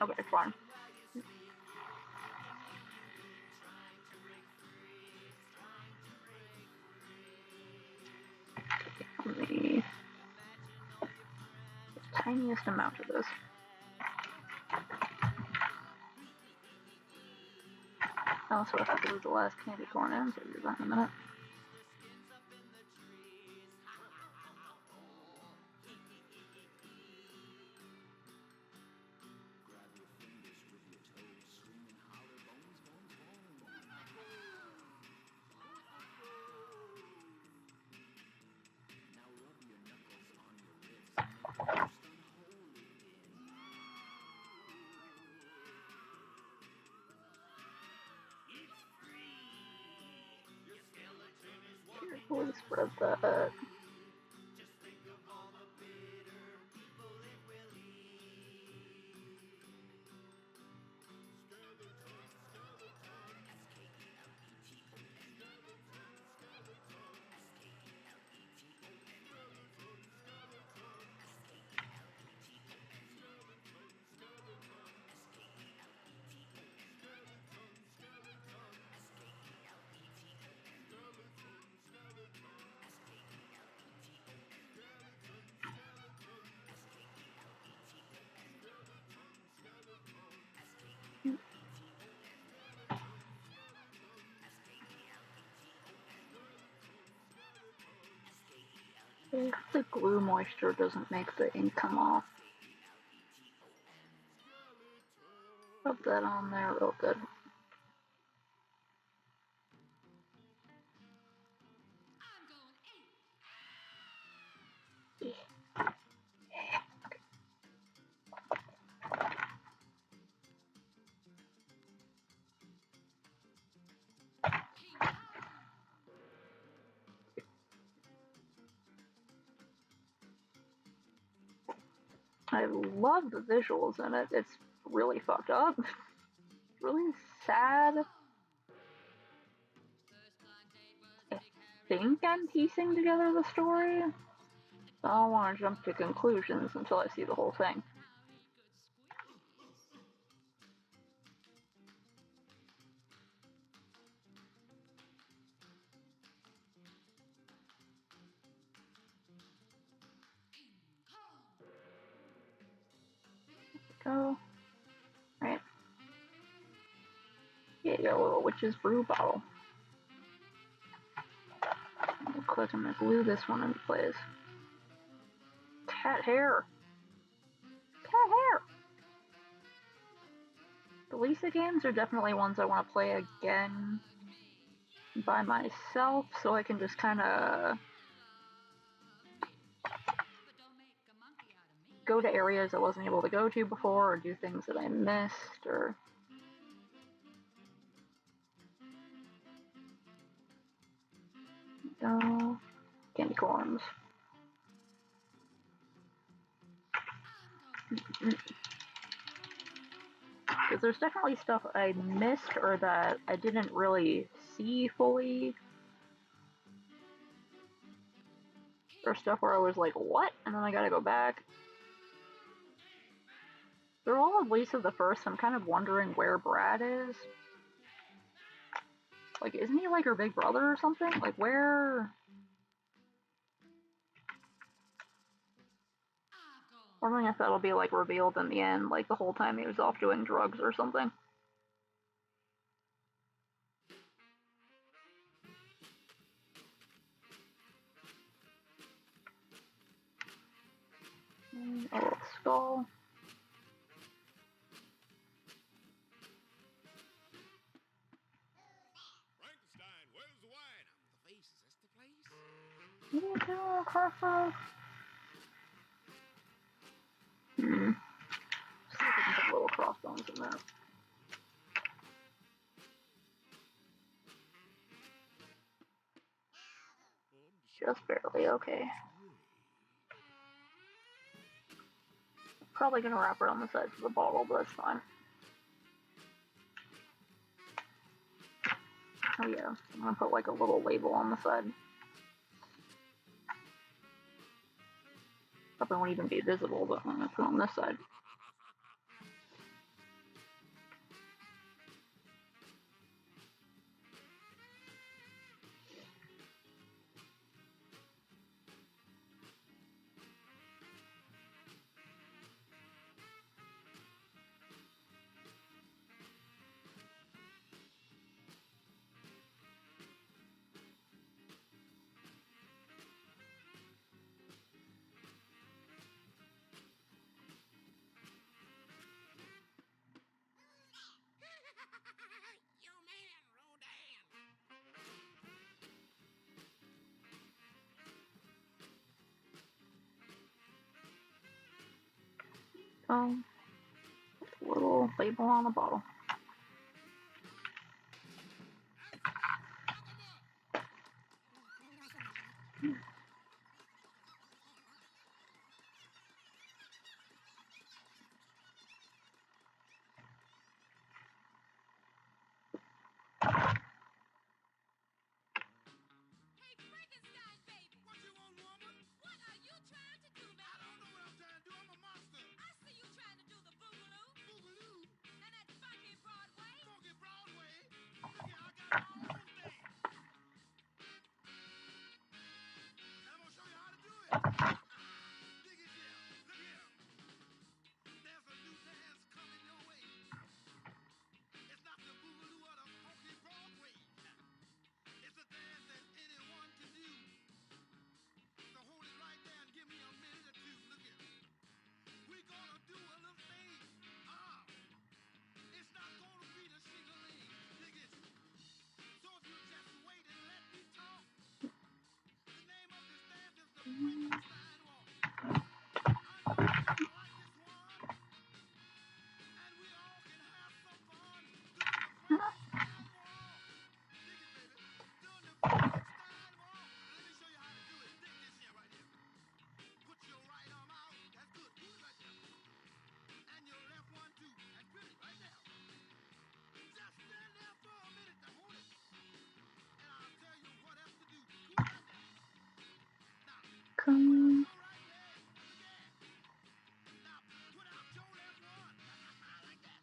Okay, fine. The tiniest amount of this. I also have to leave the last candy corn in, so I'll do that in a minute. Carefully spread that. If the glue moisture doesn't make the ink come off. Rub that on there real good. I love the visuals in it. It's really fucked up. Really sad. I think I'm piecing together the story. I don't want to jump to conclusions until I see the whole thing. Go. Right. Yeah, you got a little witch's brew bottle. Real quick, I'm gonna glue this one into place. Cat hair. Cat hair! The Lisa games are definitely ones I want to play again by myself, so I can just kind of go to areas I wasn't able to go to before, or do things that I missed, or... Go. Candy corns. Because there's definitely stuff I missed or that I didn't really see fully. There's stuff where I was like, what? And then I gotta go back. They're all at least of the first. I'm kind of wondering where Brad is. Like, isn't he like her big brother or something? Like, where? Wondering if that'll be like revealed in the end, like the whole time he was off doing drugs or something. A little skull. Frankenstein, where's the wine? The face, is this the place? You do a little crossbow. See if we can put little crossbones in there. Just barely, okay. Probably gonna wrap it on the sides of the bottle, but that's fine. Oh yeah, I'm gonna put like a little label on the side. Probably won't even be visible, but I'm gonna put it on this side. Your man, Rodan. Little label on the bottle. Hey, Frankenstein, baby! What you want, woman? What are you trying to do, I man? don't know what I'm trying to do. I'm a monster. I see you trying to do the boogaloo Boogaloo. and that funky Broadway. Funky Broadway. Look here, I got my own thing. And I'm gonna show you how to do it. Dig it here. Look here. There's a new dance coming your way. It's not the boogaloo or the funky Broadway. It's a dance that anyone can do. So hold it right there and give me a minute or two. Look here. We're gonna do a little thing. It's not gonna be the sing-a-ling. Dig it. So if you just wait and let me talk. The name of this dance is the Frankenstein Walk. I know you're gonna like this one. And we all can have some fun doing the Frankenstein Walk. Dig it, baby. Doing the Frankenstein Walk. Let me show you how to do it. Dig this here right here. Put your right arm out. That's good. Do it right there. And your left one too. That's pretty right there. Just stand there for a minute to hold it. And I'll tell you what else to do. Do it right there. Now, put out Come. your right leg. Again. Now, put out your left one. Like that.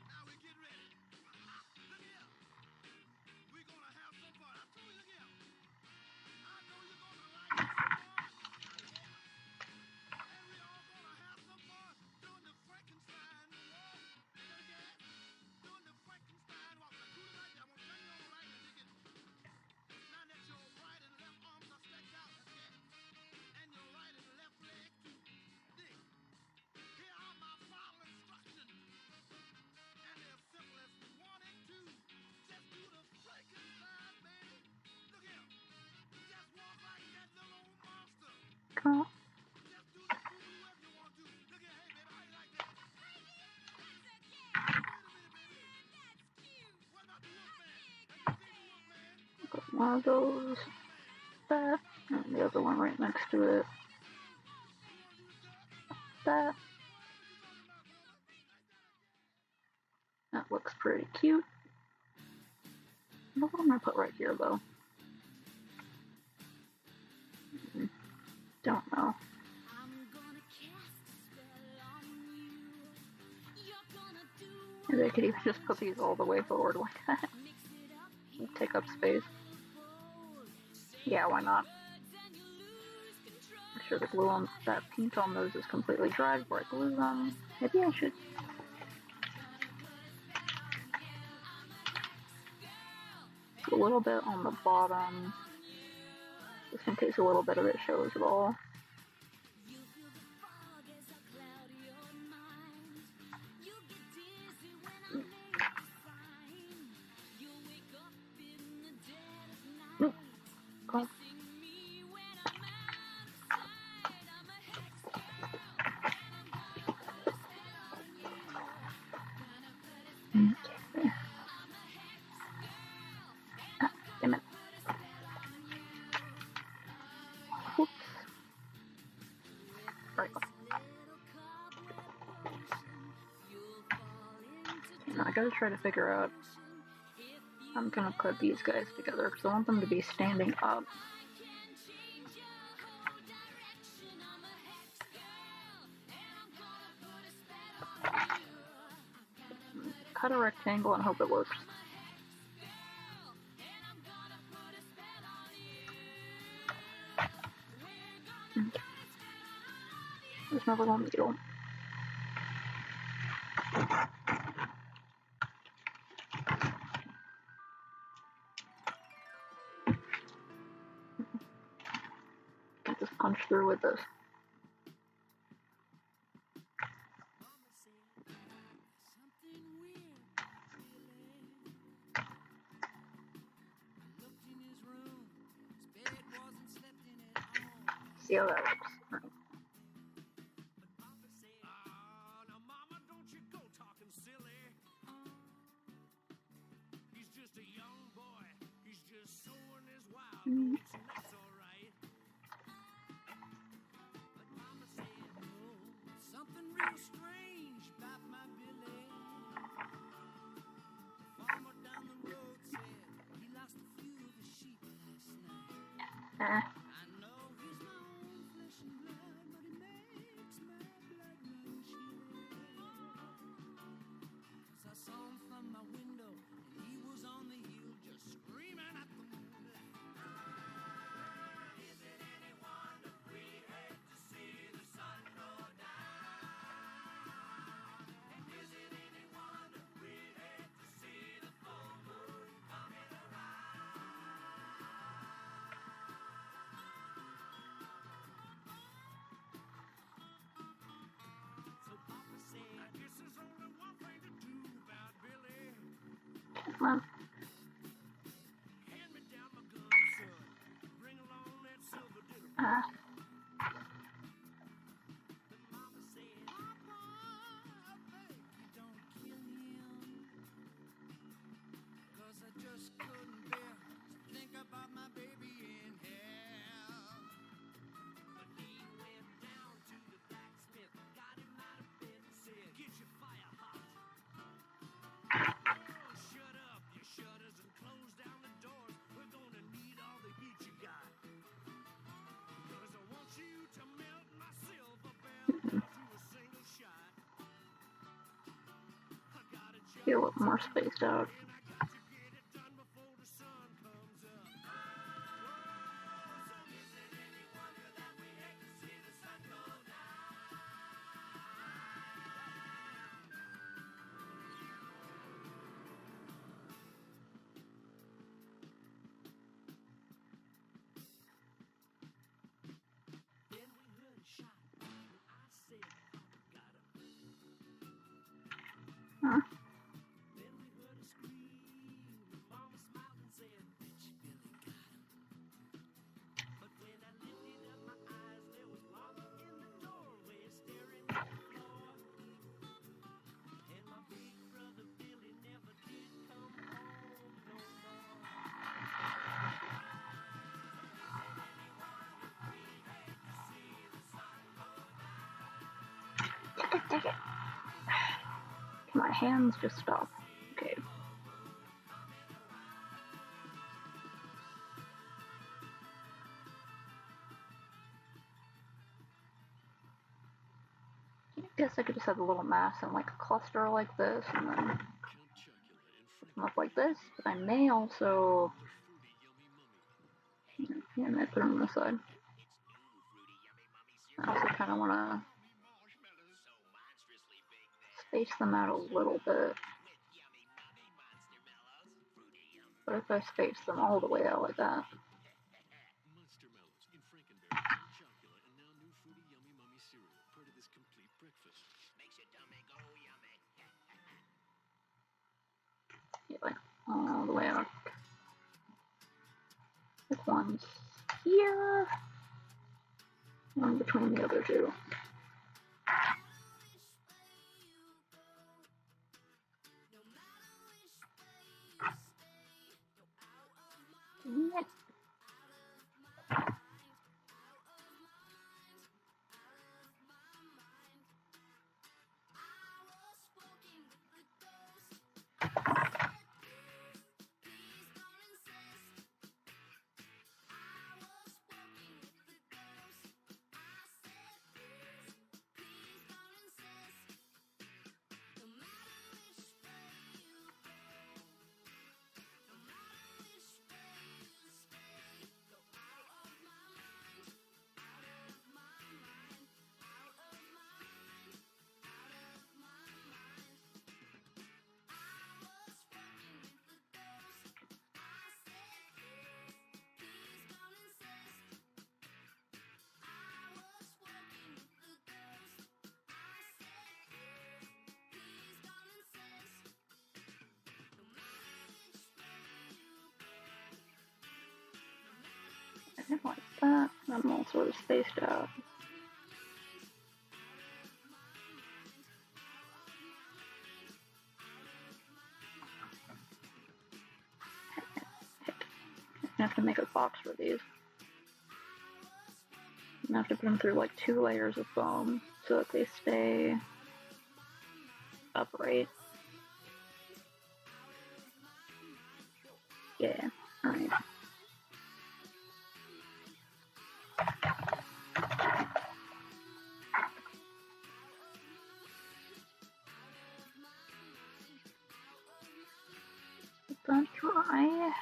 Now we get ready. Look here. We're gonna have some fun. I told you, look here. I know you're gonna like this one. Yeah. And we all gonna have some fun doing the Frankenstein walk. Again. Doing the Frankenstein walk. Now do it right there. I'm gonna turn you on the right and dig it. Now that your right and left arms are stretched out. Again. And your right and left leg too. Dig. Here are my final instructions. And they're as simple as 1 and 2. Just do the Frankenstein, baby. Look here. Just walk like that little old monster. Come. Just do the boogaloo if you want to. Look here, hey, baby, how you like that? That's a kid. Now, wait a minute, baby. That's cute. What about the Wolfman? Have you seen the Wolfman? Put one of those there, and the other one right next to it. There. That looks pretty cute. What am I gonna put right here though? Don't know. Maybe I could even just put these all the way forward like that. Take up space. Yeah, why not? Make sure the glue on that paint on those is completely dry before I glue them. Maybe I should. A little bit on the bottom, just in case a little bit of it shows at all. Cool. Okay. Ah, damn it. Oops. Right. Now I gotta try to figure out. I'm gonna put these guys together because I want them to be standing up. Cut a rectangle and hope it works. There's another one needle. Can just punch through with this. See how that looks. Right. Now, Mama, don't you go talking silly. He's just a young boy. He's just sowing his wild oats, and that's all right. But Mama said, no, something real strange about my Billy. The farmer down the road said he lost a few of his sheep last night. I know he's my own flesh and blood, but he makes my blood run chilly. 'Cause I saw him from my window, and he was on the hill just screaming at the moonlight. Is it any wonder we hate to see the sun go down? And is it any wonder we hate to see the full moon coming around? So Papa said, I guess there's only one thing to do about Billy. Come on. Hand me down my gun, son. Bring along that silver dinner. Ah. But Mama said, Papa, I beg you don't kill him. 'Cause I just couldn't bear to think about my baby in hell. But he went down to the blacksmith, got him out of bed and said, get your fire hot. Oh, shut up, you shutters, and close down the doors. We're gonna need all the heat you got. 'Cause I want you to melt my silver bell down to a single shot. I got a job Be a little more spaced out. and I got to get it done before the sun comes up. Oh, so is it any wonder that we hate to see the sun go down? Then we heard a shot, and I said, Papa got him. Huh? Then we heard a scream, and Mama smiled and said, bitch, Billy got him. But when I lifted up my eyes, there was Mama in the doorway staring at the floor. And my big brother Billy never did come home no more. My hands just stop. Okay. guess I could just have a little mass in like a cluster like this, and then Count Chocula and put them up like this. But I may also, the fruity yummy mummy. yeah, I might put them on the side. I also kind of want to space them out a little bit. But if I space them all the way out like that, Monster Mellows in Frankenberry, Count Chocula, and now new fruity yummy mummy cereal. Part of this complete breakfast. Makes your tummy go yummy. yeah, like all the way out. Pick one's here, one between the other two. Yeah. I didn't like that. I'm all sort of spaced out. I have to make a box for these. I have to put them through like 2 layers of foam so that they stay upright. Yeah, alright. Let that dry.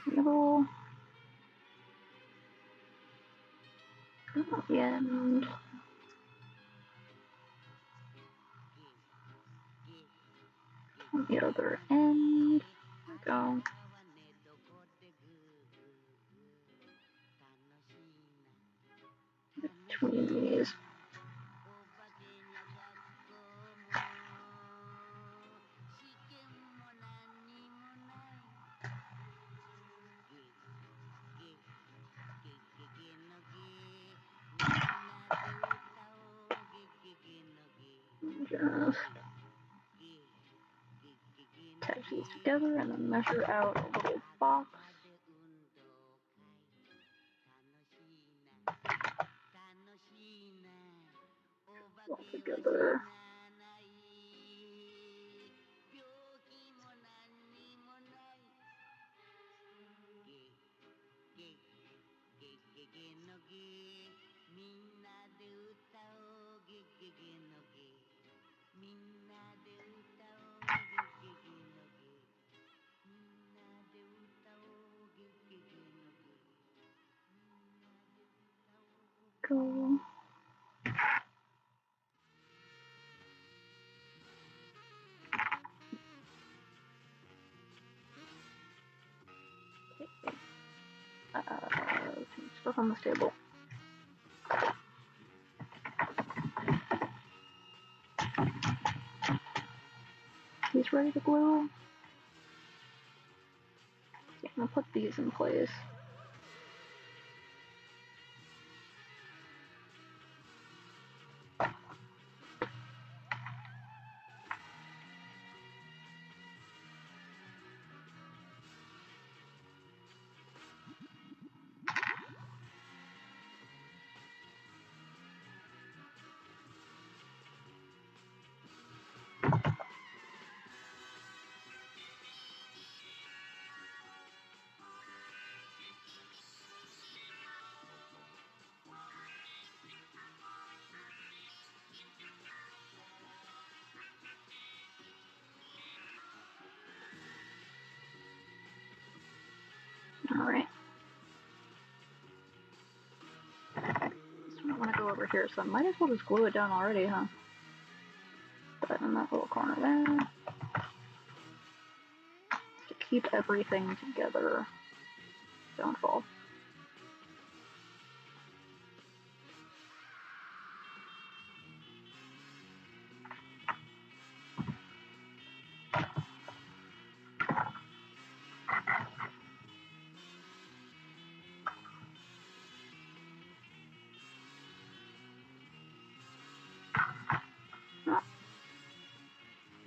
Middle. The end. On the other end. There we go. Between these. Just attach these together and then measure out a little box. All together. Go. Stuff on this table. He's ready to glue. I'm gonna put these in place. Alright. So I want to go over here, so I might as well just glue it down already, huh? Put that in that little corner there. To keep everything together. Don't fall.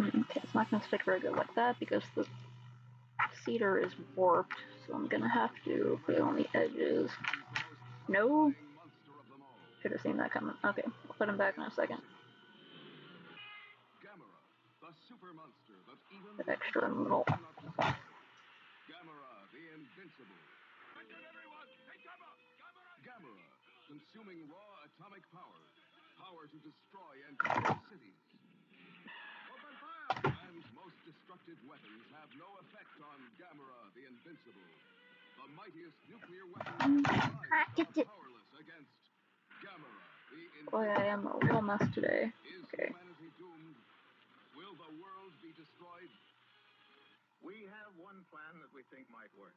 Okay, it's not going to stick very good like that because the cedar is warped, so I'm going to have to put it on the edges. No? Should have seen that coming. Okay, I'll put him back in a second. Gamera, the super monster that even The extra in the middle. cannot destroy. Gamera, the invincible. Attention everyone! Take cover! Gamera, consuming raw atomic power. Power to destroy entire cities. Open fire! And most destructive weapons have no effect on Gamera, the invincible. The mightiest nuclear weapons are powerless against Gamera, the invincible. Boy, I am a real mess today. Is Okay. humanity doomed? Will the world be destroyed? We have one plan that we think might work.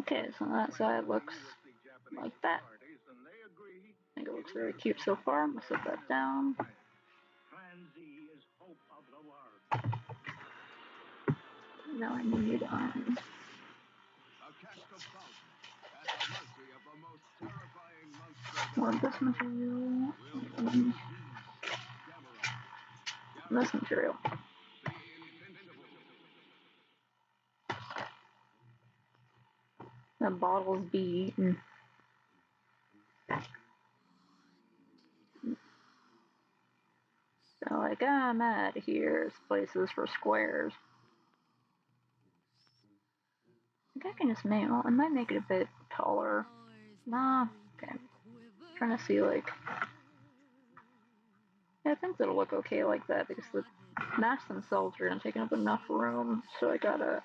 Okay, so that side looks like that. I think it looks very cute so far. I'm gonna set that down. Plan Z is hope of the world. Now I need A cast of thousands at the mercy of the most terrifying monster. more of this material. Will the world be Gamera? This material. The invincible. The bottles be eaten. So like, I'm out of here. This place is for squares. I think I can just make, well, I might make it a bit taller. Nah, okay. Trying to see like, yeah, I think that'll look okay like that because the masks themselves are gonna take up enough room. So I gotta.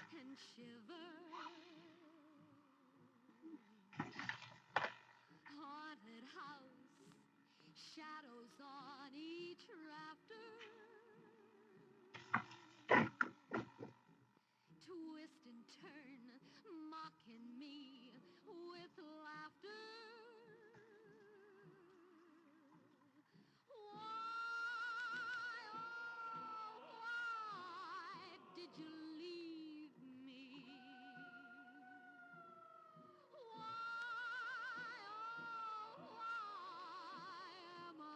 Haunted house, shadows on each rafter. Twist and turn, mocking me with laughter. Why, oh, why did you leave me? Why, oh, why am I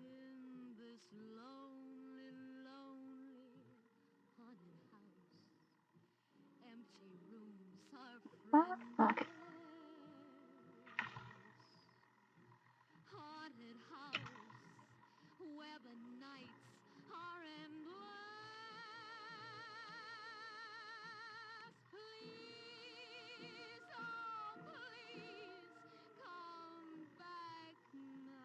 in this lonely, lonely haunted house? Empty rooms are Okay. friendless. Haunted house where the nights are endless. Please, oh please, come back now.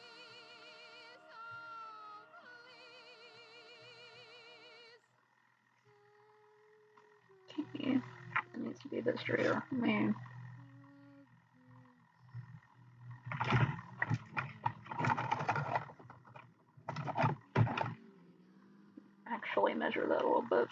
Please, oh please. Okay. It needs to be a bit straighter. Man. Actually measure that a little bit.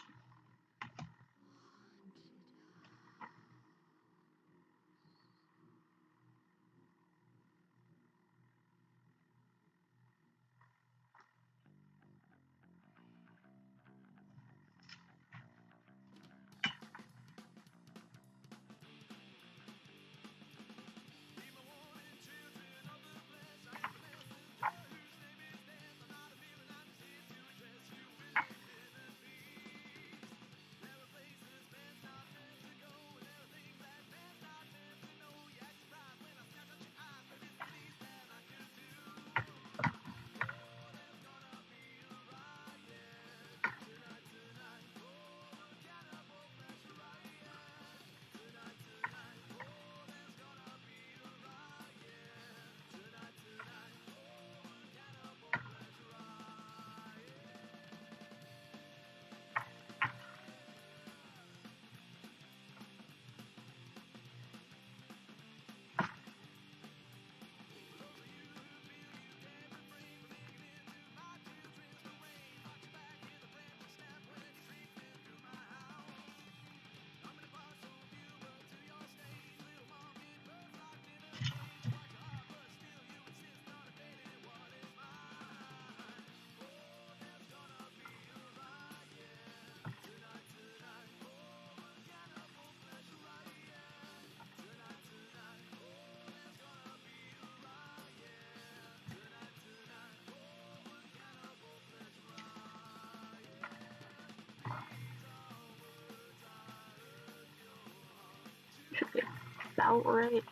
about right.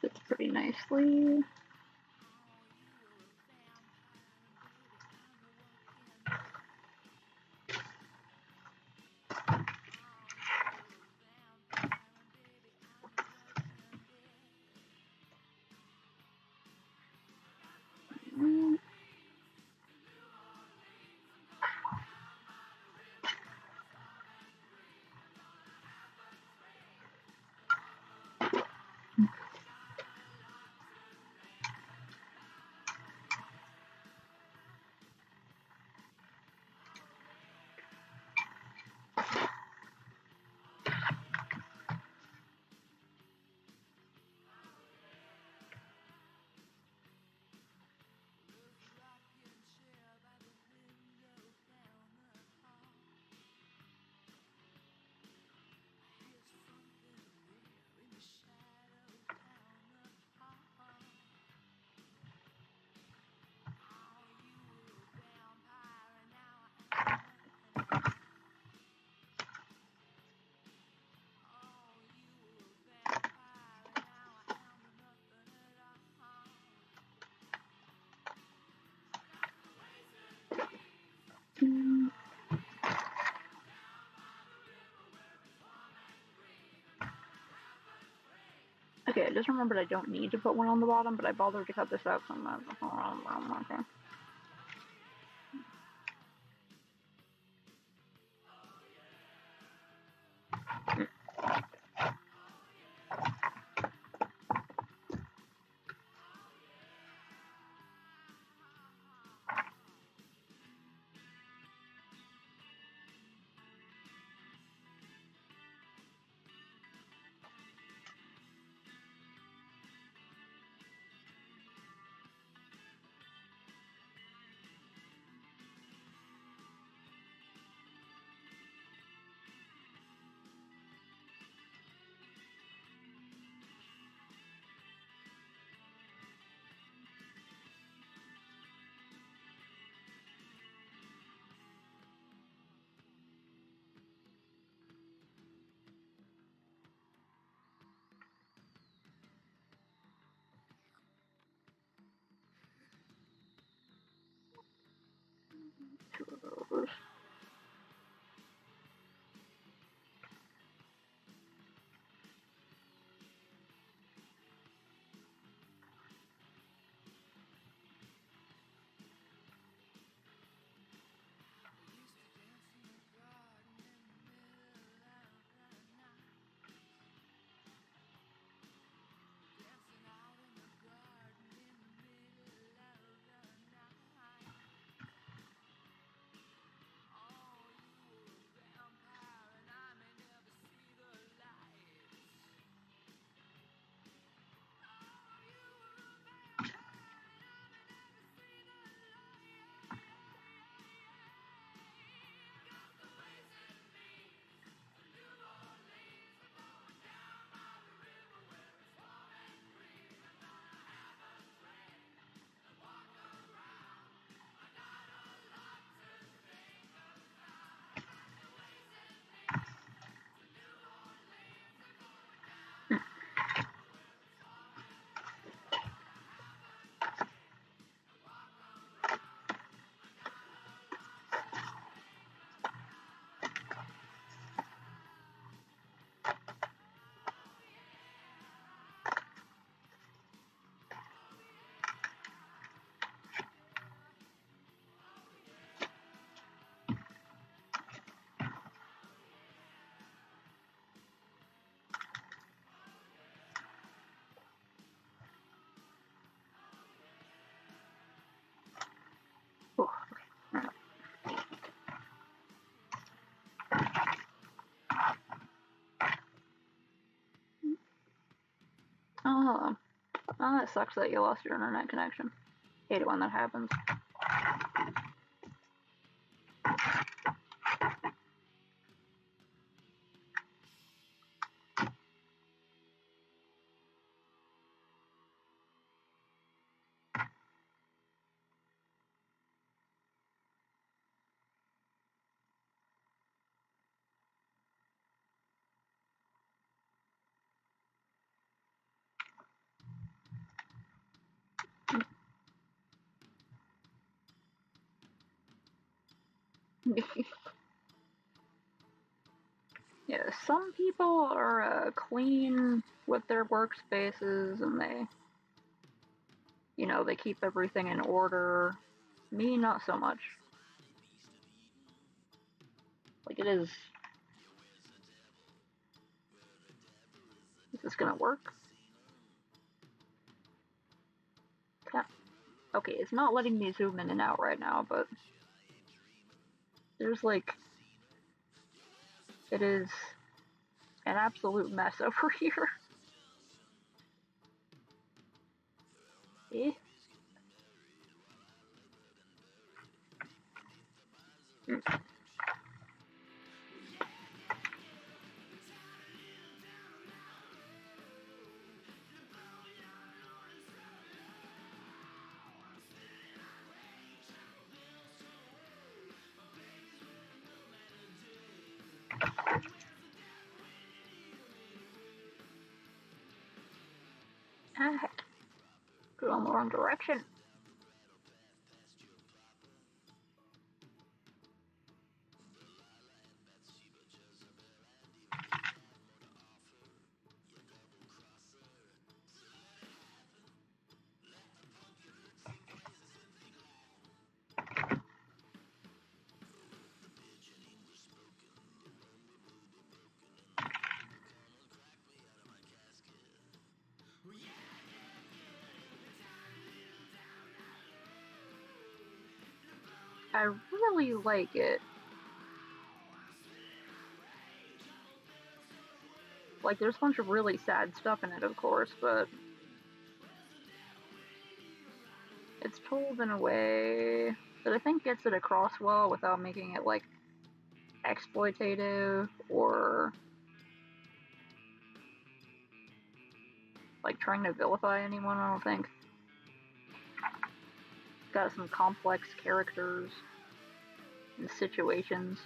Fits pretty nicely. Mm, mm. Okay, I just remembered I don't need to put one on the bottom, but I bothered to cut this out, so I'm not. Okay. Two of those. Oh, oh, that sucks that you lost your internet connection. Hate it when that happens. Yeah, some people are clean with their workspaces and they, you know, they keep everything in order. Me, not so much. Like, it is. Is this gonna work? Okay, it's not letting me zoom in and out right now, but there's like, it is an absolute mess over here. Eh? Ah, heck. Going the wrong direction. I really like it. Like, there's a bunch of really sad stuff in it, of course, but it's told in a way that I think gets it across well without making it, like, exploitative or, like, trying to vilify anyone, I don't think. It's got some complex characters and situations.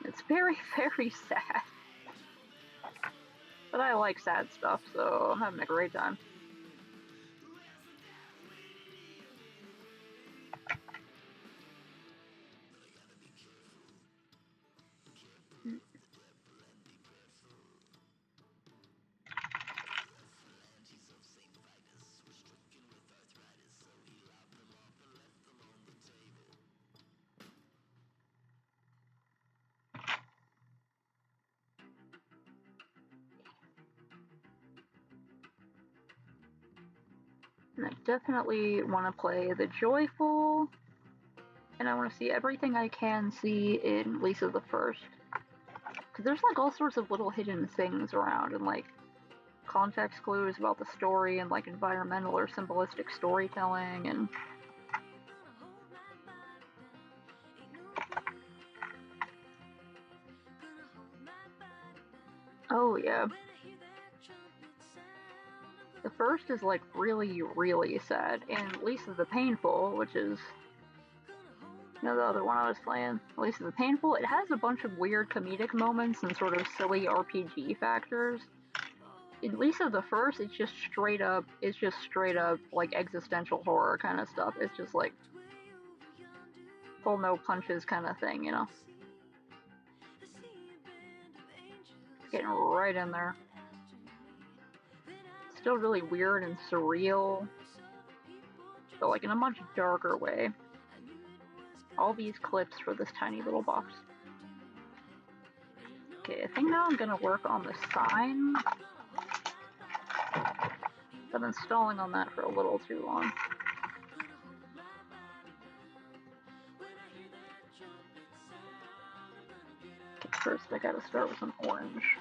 It's very, very sad. But I like sad stuff, so I'm having a great time. And I definitely want to play the Joyful, and I want to see everything I can see in Lisa the First. Because there's like all sorts of little hidden things around, and like context clues about the story, and like environmental or symbolistic storytelling, and oh yeah. The first is like really, really sad, and Lisa the Painful, which is, you know, the other one I was playing, Lisa the Painful, it has a bunch of weird comedic moments and sort of silly RPG factors. In Lisa the First, it's just straight up like existential horror kind of stuff. It's just like pull no punches kind of thing, you know. It's getting right in there. Still really weird and surreal, but like in a much darker way. All these clips for this tiny little box. Okay, I think now I'm gonna work on the sign. I've been stalling on that for a little too long. Okay, first I gotta start with some orange.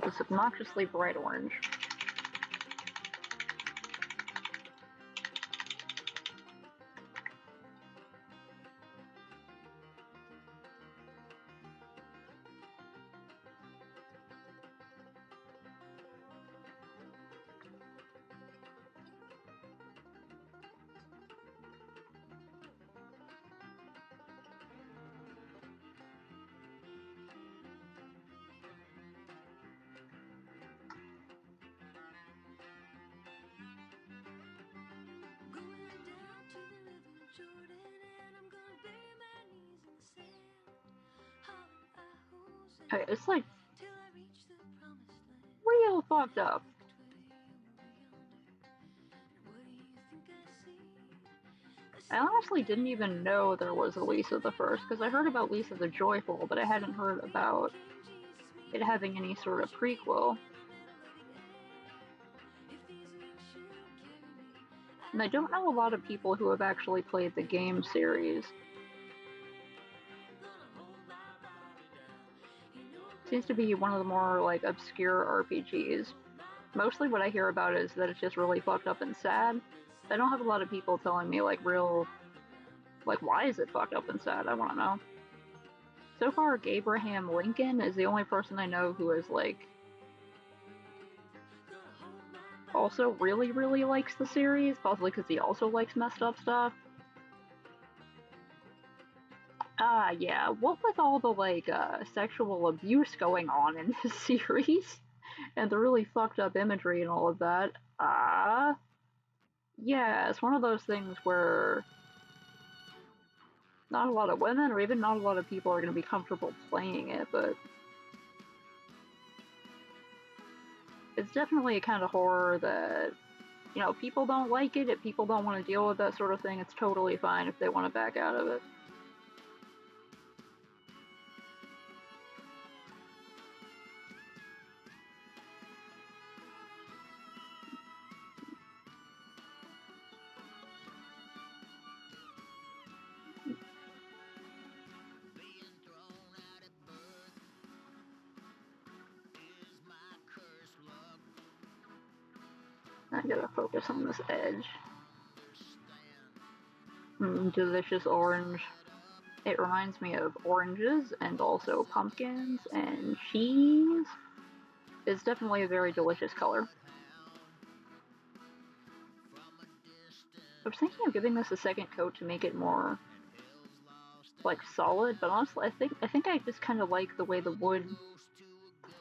This obnoxiously bright orange. Going down to the river Jordan, and I'm gonna bury my knees in the sand. Hollering ah-hoos and Okay, it's like till I reach the promised land. real fucked up. Looked way over yonder, and what do you think I see? I honestly didn't even know there was a Lisa the First, because I heard about Lisa the Joyful, but I hadn't heard about it having any sort of prequel. And I don't know a lot of people who have actually played the game series. Seems to be one of the more, like, obscure RPGs. Mostly what I hear about is that it's just really fucked up and sad. I don't have a lot of people telling me, like, real... Like, why is it fucked up and sad? I want to know. So far, Abraham Lincoln is the only person I know who is, like... also really, really likes the series, possibly because he also likes messed up stuff. Yeah, what with all the, like, sexual abuse going on in this series, and the really fucked up imagery and all of that, yeah, it's one of those things where not a lot of women, or even not a lot of people are going to be comfortable playing it, but it's definitely a kind of horror that, you know, people don't like it, if people don't want to deal with that sort of thing, it's totally fine if they want to back out of it. Being thrown out at birth is my cursed luck. I gotta focus on this edge. Understand. Delicious orange. It reminds me of oranges and also pumpkins and cheese. It's definitely a very delicious color. I was thinking of giving this a second coat to make it more, like, solid, but honestly, I think I just kind of like the way the wood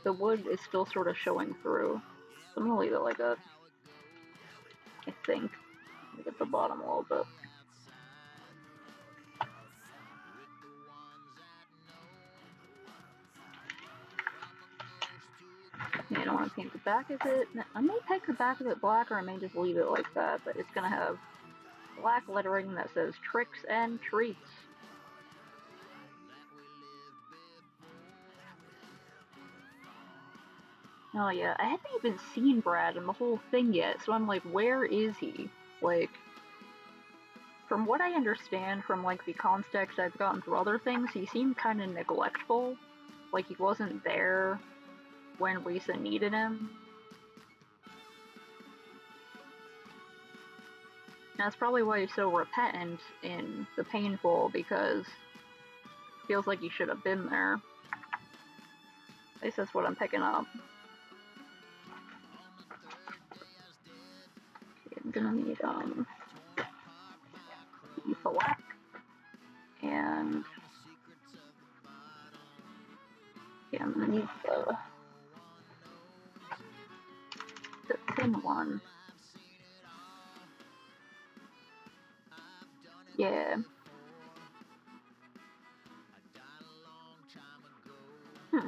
is still sort of showing through. So I'm gonna leave it like that. I think. Let me get the bottom a little bit. Yeah, I don't want to paint the back of it. I may paint the back of it black, or I may just leave it like that, but it's gonna have black lettering that says Tricks and Treats. Oh yeah, I haven't even seen Brad in the whole thing yet, so I'm like, where is he? Like, from what I understand from, like, the context I've gotten through other things, he seemed kind of neglectful. Like, he wasn't there when Lisa needed him. That's probably why he's so repentant in The Painful, because it feels like he should have been there. At least that's what I'm picking up. Okay, I'm gonna need, black and yeah, I'm gonna need the thin one. Yeah. Hmm.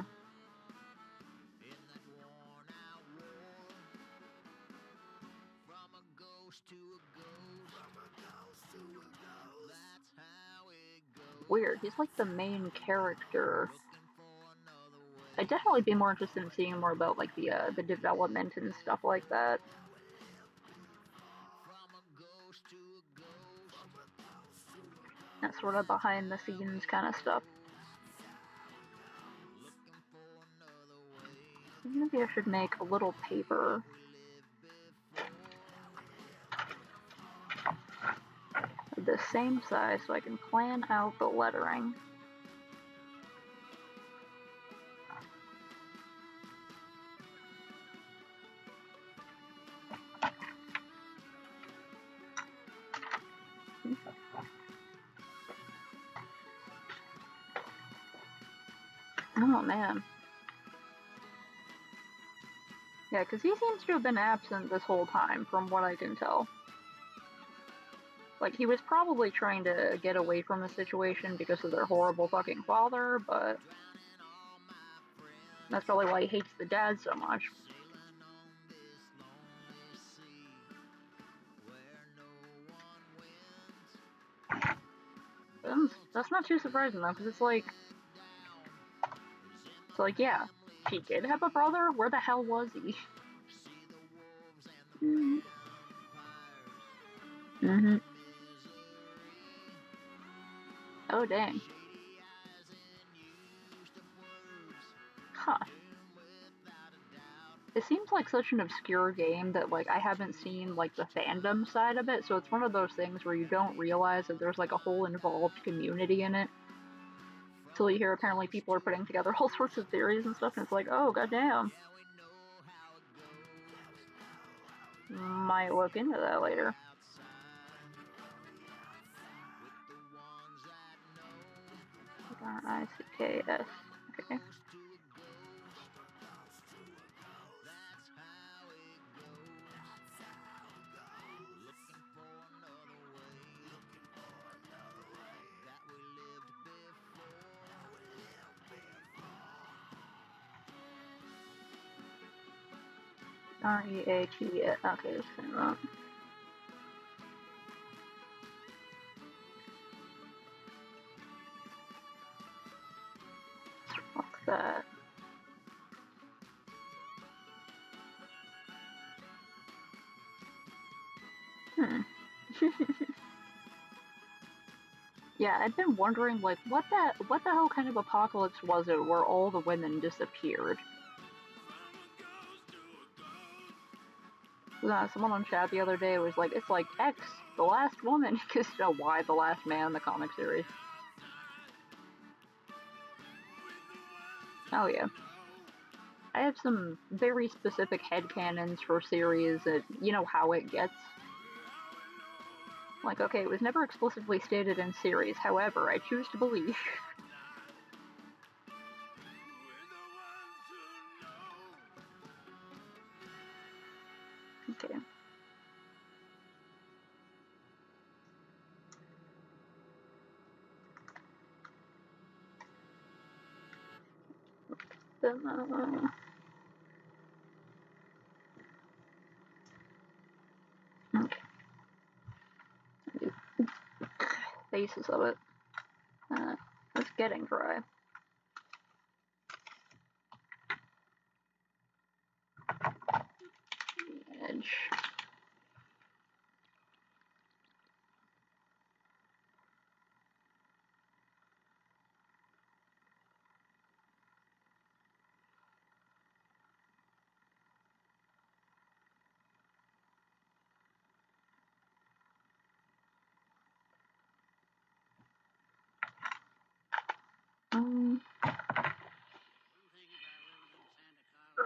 Weird. He's like the main character. I'd definitely be more interested in seeing more about, like, the development and stuff like that. That sort of behind the scenes kind of stuff. Maybe I should make a little paper. The same size so I can plan out the lettering. Oh man. Yeah, because he seems to have been absent this whole time, from what I can tell. Like, he was probably trying to get away from the situation because of their horrible fucking father, but that's probably why he hates the dad so much. That's not too surprising though, because it's like, yeah, she did have a brother? Where the hell was he? Mm-hmm. Oh, dang. Huh. It seems like such an obscure game that, like, I haven't seen, like, the fandom side of it, so it's one of those things where you don't realize that there's, like, a whole involved community in it. Till you hear apparently people are putting together all sorts of theories and stuff, and it's like, oh, goddamn. Might look into that later. R-I-C-K-S. Okay. R-E-A-T-S. Okay, let's say that. Fuck that. Yeah, I've been wondering, like, what the hell kind of apocalypse was it where all the women disappeared? Someone on chat the other day was like, it's like X, the last woman, because you know why the last man in the comic series. Oh yeah. I have some very specific headcanons for series that, you know how it gets. Like, okay, it was never explicitly stated in series, however, I choose to believe. Okay. Then, okay. Basis of it. It's getting dry. Edge.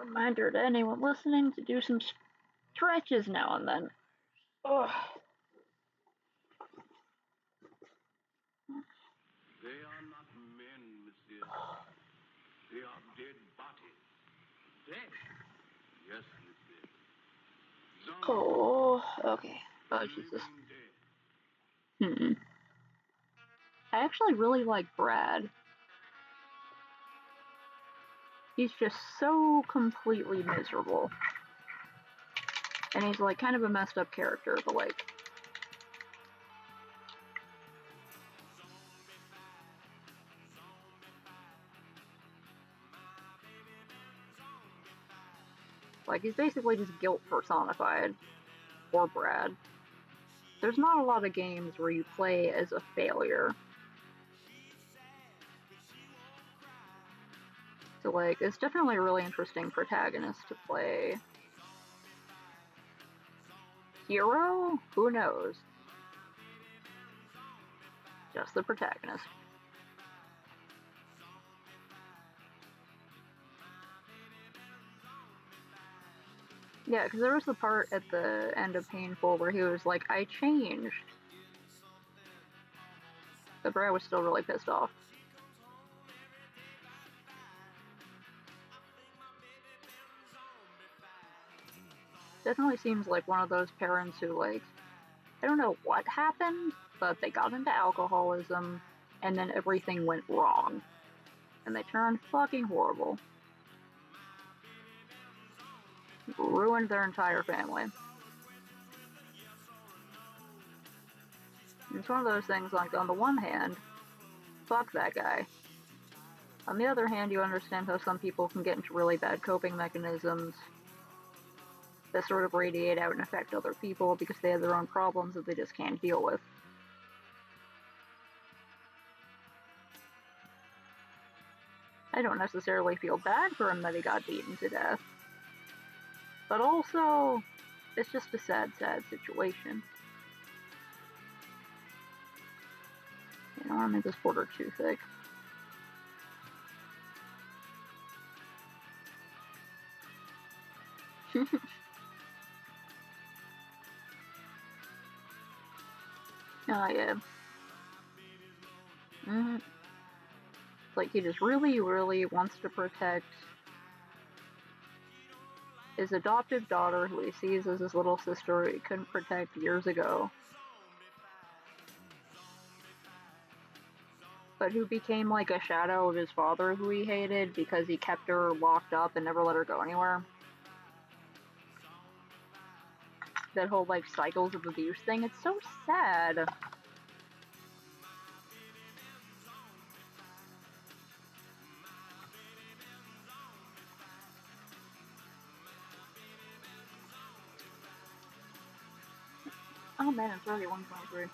Reminder to anyone listening to do some stretches now and then. Ugh. They are not men, monsieur. They are dead bodies. Dead? Yes, monsieur. Zombies. Oh, okay. Oh, Jesus. Living dead. I actually really like Brad. He's just so completely miserable. And he's like kind of a messed up character, but like he's basically just guilt personified. Or Brad. There's not a lot of games where you play as a failure. So, like, it's definitely a really interesting protagonist to play. Hero? Who knows? Just the protagonist. Yeah, because there was the part at the end of Painful where he was like, I changed. But Brad was still really pissed off. Definitely seems like one of those parents who, like, I don't know what happened, but they got into alcoholism, and then everything went wrong. And they turned fucking horrible. Ruined their entire family. It's one of those things, like, on the one hand, fuck that guy. On the other hand, you understand how some people can get into really bad coping mechanisms that sort of radiate out and affect other people because they have their own problems that they just can't deal with. I don't necessarily feel bad for him that he got beaten to death. But also, it's just a sad, sad situation. You know, I made this border too thick. Oh, yeah. Like, he just really, really wants to protect his adopted daughter, who he sees as his little sister he couldn't protect years ago. But who became like a shadow of his father, who he hated because he kept her locked up and never let her go anywhere. That whole, like, cycles of abuse thing, it's so sad. Oh man, it's already 1:23.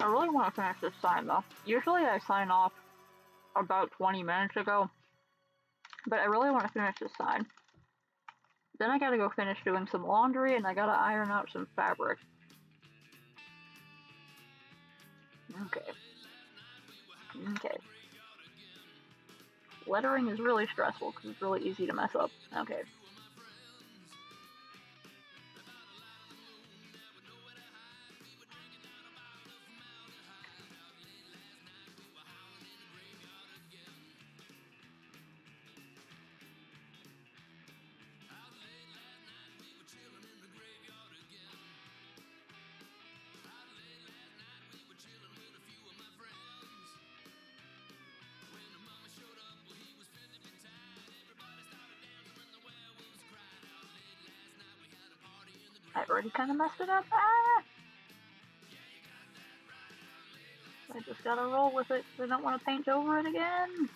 I really want to finish this sign though. Usually I sign off about 20 minutes ago, but I really want to finish this sign. Then I gotta go finish doing some laundry and I gotta iron out some fabric. Okay. Lettering is really stressful because it's really easy to mess up. Okay. I already kind of messed it up. Ah! I just gotta roll with it because I don't want to paint over it again.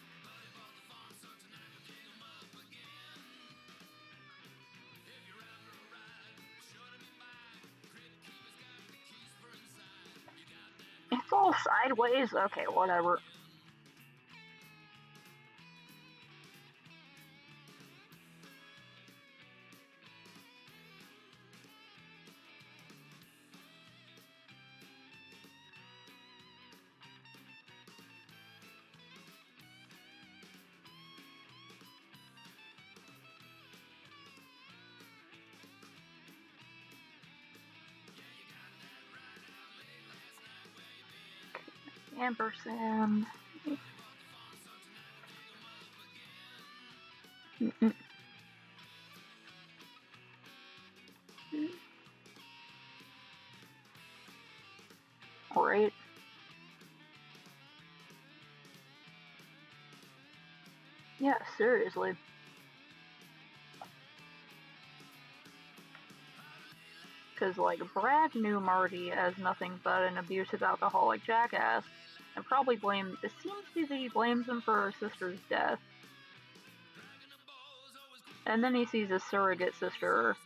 It's all sideways. Okay, whatever. Ampersand. Right. Yeah, seriously. Because, like, Brad knew Marty as nothing but an abusive alcoholic jackass, and probably it seems to be that he blames him for her sister's death. And then he sees his surrogate sister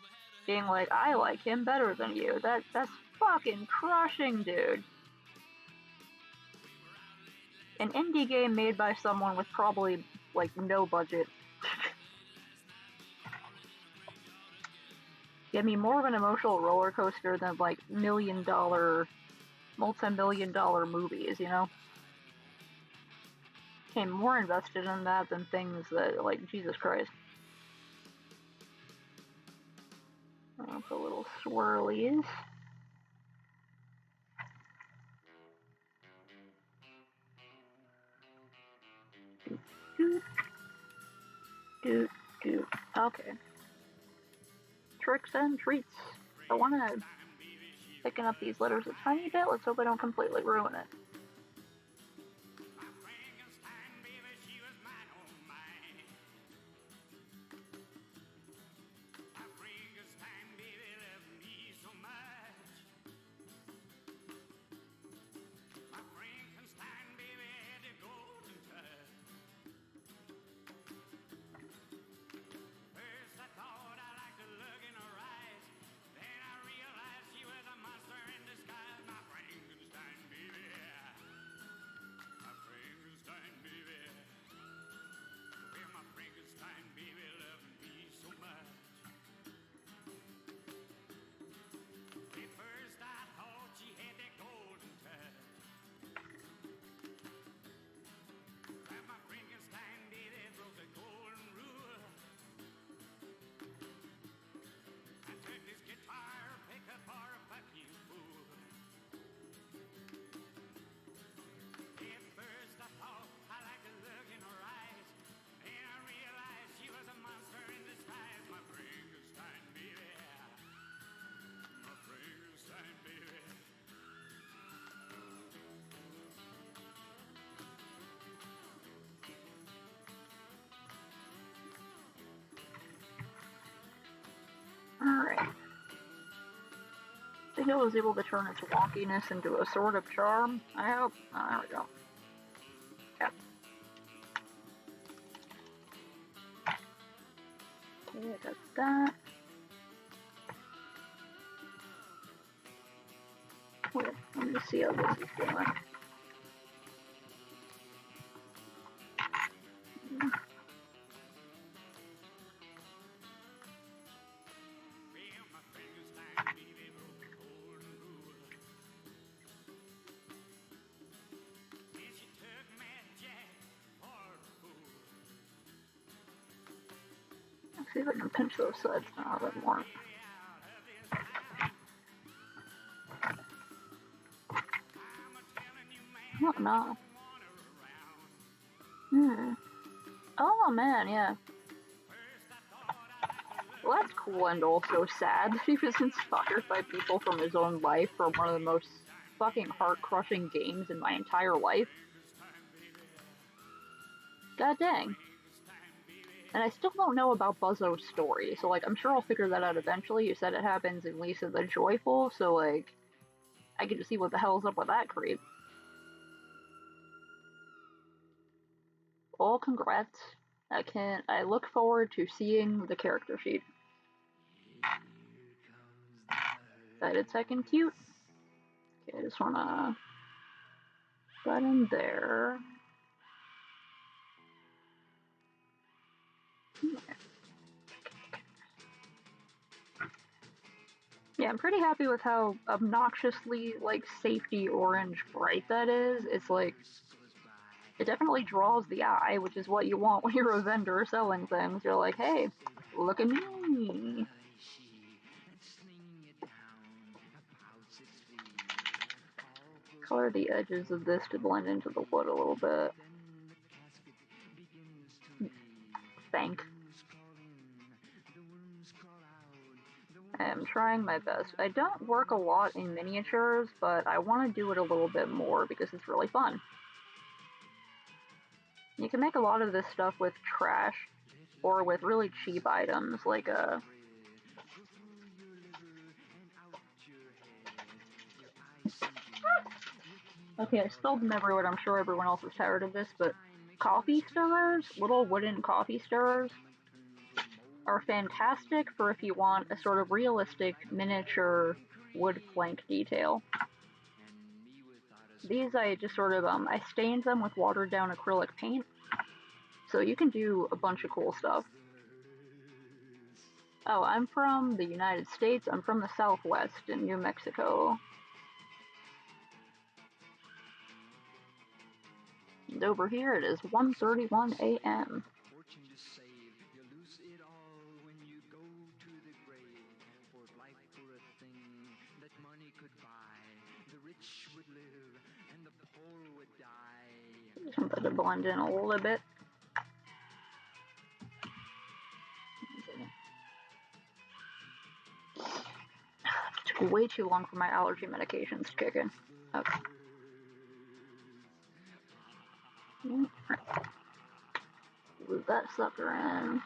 being like, I like him better than you. That's fucking crushing, dude. An indie game made by someone with probably, like, no budget. Give me more of an emotional roller coaster than, like, multi-million-dollar movies, you know? Became more invested in that than things that, like, Jesus Christ. The little swirlies. Doot, doot. Okay. Tricks and treats. I wanna picking up these letters a tiny bit. Let's hope I don't completely ruin it. Alright. I think I was able to turn its wonkiness into a sort of charm. I hope. Oh, there we go. Yep. Okay, I got that. Wait, let me see how this is doing. Let's see if I can pinch those sides now a bit more. Oh no. Oh man, yeah. Well, that's cool and also sad that he was inspired by people from his own life for one of the most fucking heart-crushing games in my entire life. God dang. And I still don't know about Buzzo's story, so, like, I'm sure I'll figure that out eventually. You said it happens in Lisa the Joyful, so, like, I get to see what the hell's up with that creep. All congrats. I look forward to seeing the character sheet. Excited second cute. Okay, I just wanna put in there. Yeah, I'm pretty happy with how obnoxiously, like, safety orange bright that is. It's like, it definitely draws the eye, which is what you want when you're a vendor selling things. You're like, hey, look at me. Color the edges of this to blend into the wood a little bit. Thank. I'm trying my best. I don't work a lot in miniatures, but I want to do it a little bit more because it's really fun. You can make a lot of this stuff with trash or with really cheap items like Okay, I spelled them everywhere. I'm sure everyone else is tired of this, but coffee stirrers, little wooden coffee stirrers, are fantastic for if you want a sort of realistic miniature wood plank detail. These I just sort of, I stained them with watered down acrylic paint. So you can do a bunch of cool stuff. Oh, I'm from the United States. I'm from the Southwest in New Mexico. And over here it is 1:31 a.m. Fortune to save, you lose it all when you go to the grave. For life were a thing that money could buy, the rich would live and the poor would die. Just want that to blend in a little bit. It took way too long for my allergy medications to kick in. Okay. Move that sucker in.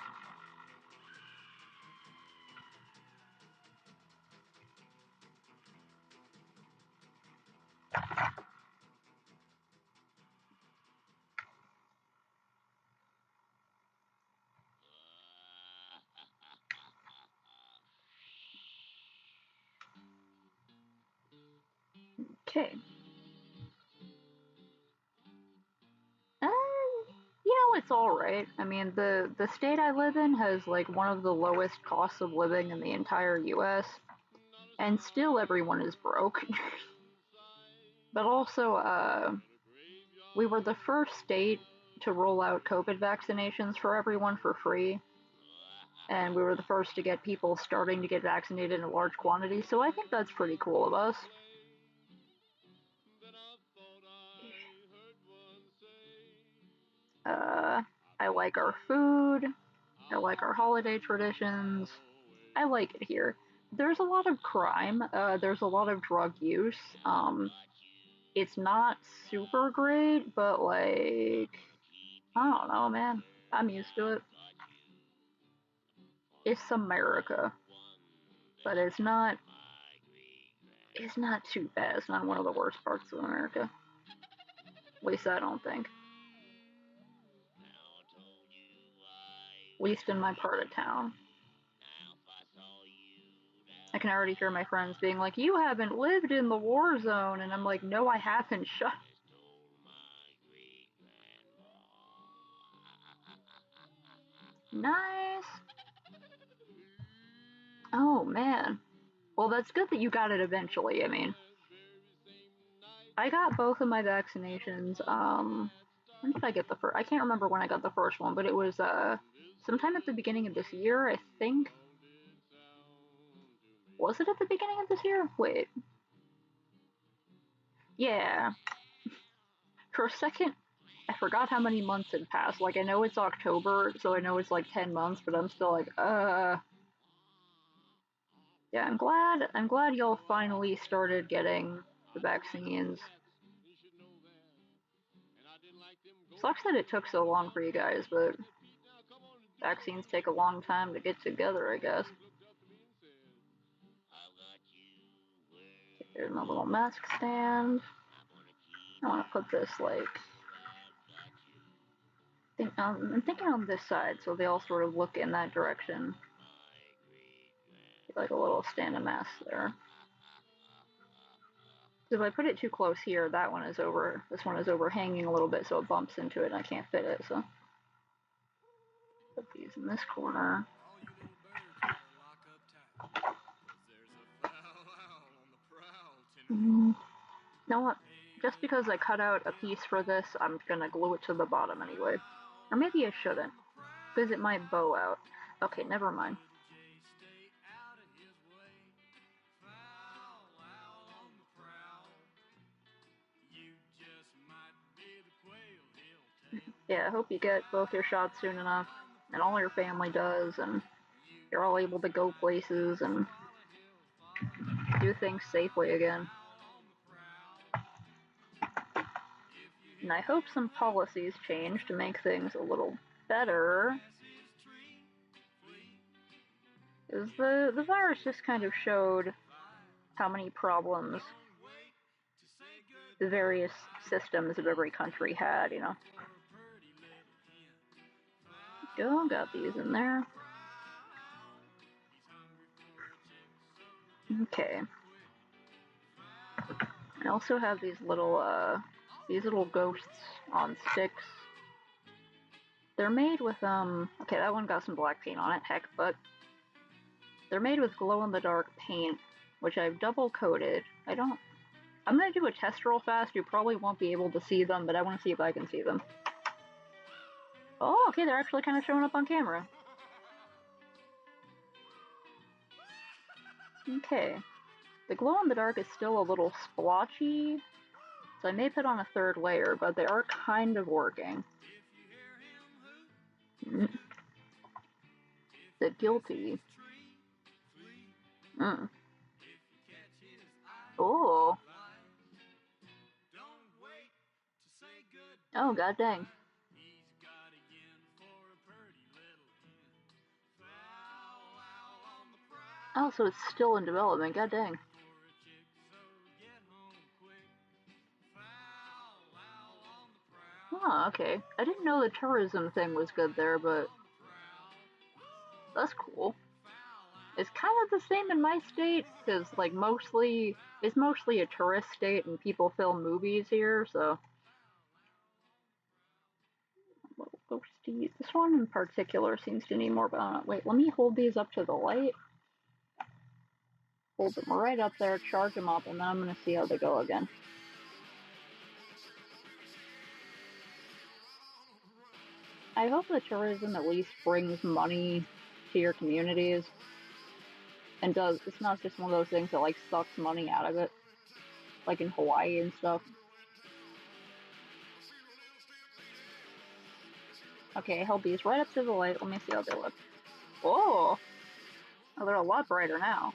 Okay. It's alright. I mean, the state I live in has like one of the lowest costs of living in the entire US, and still everyone is broke. But also, we were the first state to roll out COVID vaccinations for everyone for free, and we were the first to get people starting to get vaccinated in large quantities, so I think that's pretty cool of us. I like our food, I like our holiday traditions, I like it here. There's a lot of crime, there's a lot of drug use, it's not super great, but like, I don't know, man, I'm used to it. It's America, but it's not too bad, it's not one of the worst parts of America. At least I don't think. At least in my part of town. I can already hear my friends being like, you haven't lived in the war zone, and I'm like, no I haven't, shut. Nice. Oh man. Well, that's good that you got it eventually. I mean, I got both of my vaccinations, when did I get the first? I can't remember when I got the first one, but it was, sometime at the beginning of this year, I think. Was it at the beginning of this year? Wait. Yeah. For a second, I forgot how many months had passed. Like, I know it's October, so I know it's like 10 months, but I'm still like, Yeah, I'm glad y'all finally started getting the vaccines. Sucks that it took so long for you guys, but vaccines take a long time to get together, I guess. Here's my little mask stand. I want to put this, like, I'm thinking on this side, so they all sort of look in that direction. Like a little stand of masks there. If I put it too close here, that one is over, this one is overhanging a little bit, so it bumps into it and I can't fit it, so. Put these in this corner. All you little birds better lock up tight, 'cause there's a foul owl on the prowl tonight. You know what? Just because I cut out a piece for this, I'm gonna glue it to the bottom anyway. Or maybe I shouldn't, because it might bow out. Okay, never mind. Stay out of his way. Foul owl on the prowl. You just might be the quail he'll tell. Yeah, I hope you get both your shots soon enough, and all your family does, and you're all able to go places and do things safely again. And I hope some policies change to make things a little better. Because the virus just kind of showed how many problems the various systems of every country had, you know. Go, got these in there. Okay. I also have these little ghosts on sticks. They're made with, okay, that one got some black paint on it, heck, but they're made with glow-in-the-dark paint, which I've double-coated. I'm gonna do a test real fast. You probably won't be able to see them, but I want to see if I can see them. Oh, okay, they're actually kind of showing up on camera. Okay. The glow-in-the-dark is still a little splotchy, so I may put on a third layer, but they are kind of working. The guilty. Oh. Oh, god dang. Oh, so it's still in development, god dang. Oh, okay. I didn't know the tourism thing was good there, but that's cool. It's kind of the same in my state, because, like, it's mostly a tourist state and people film movies here, so. Little ghosties. This one in particular seems to need more, but wait, let me hold these up to the light. Hold them right up there, charge them up, and then I'm going to see how they go again. I hope the tourism at least brings money to your communities and it's not just one of those things that like sucks money out of it, like in Hawaii and stuff. Okay, I held these right up to the light. Let me see how they look. Oh, they're a lot brighter now.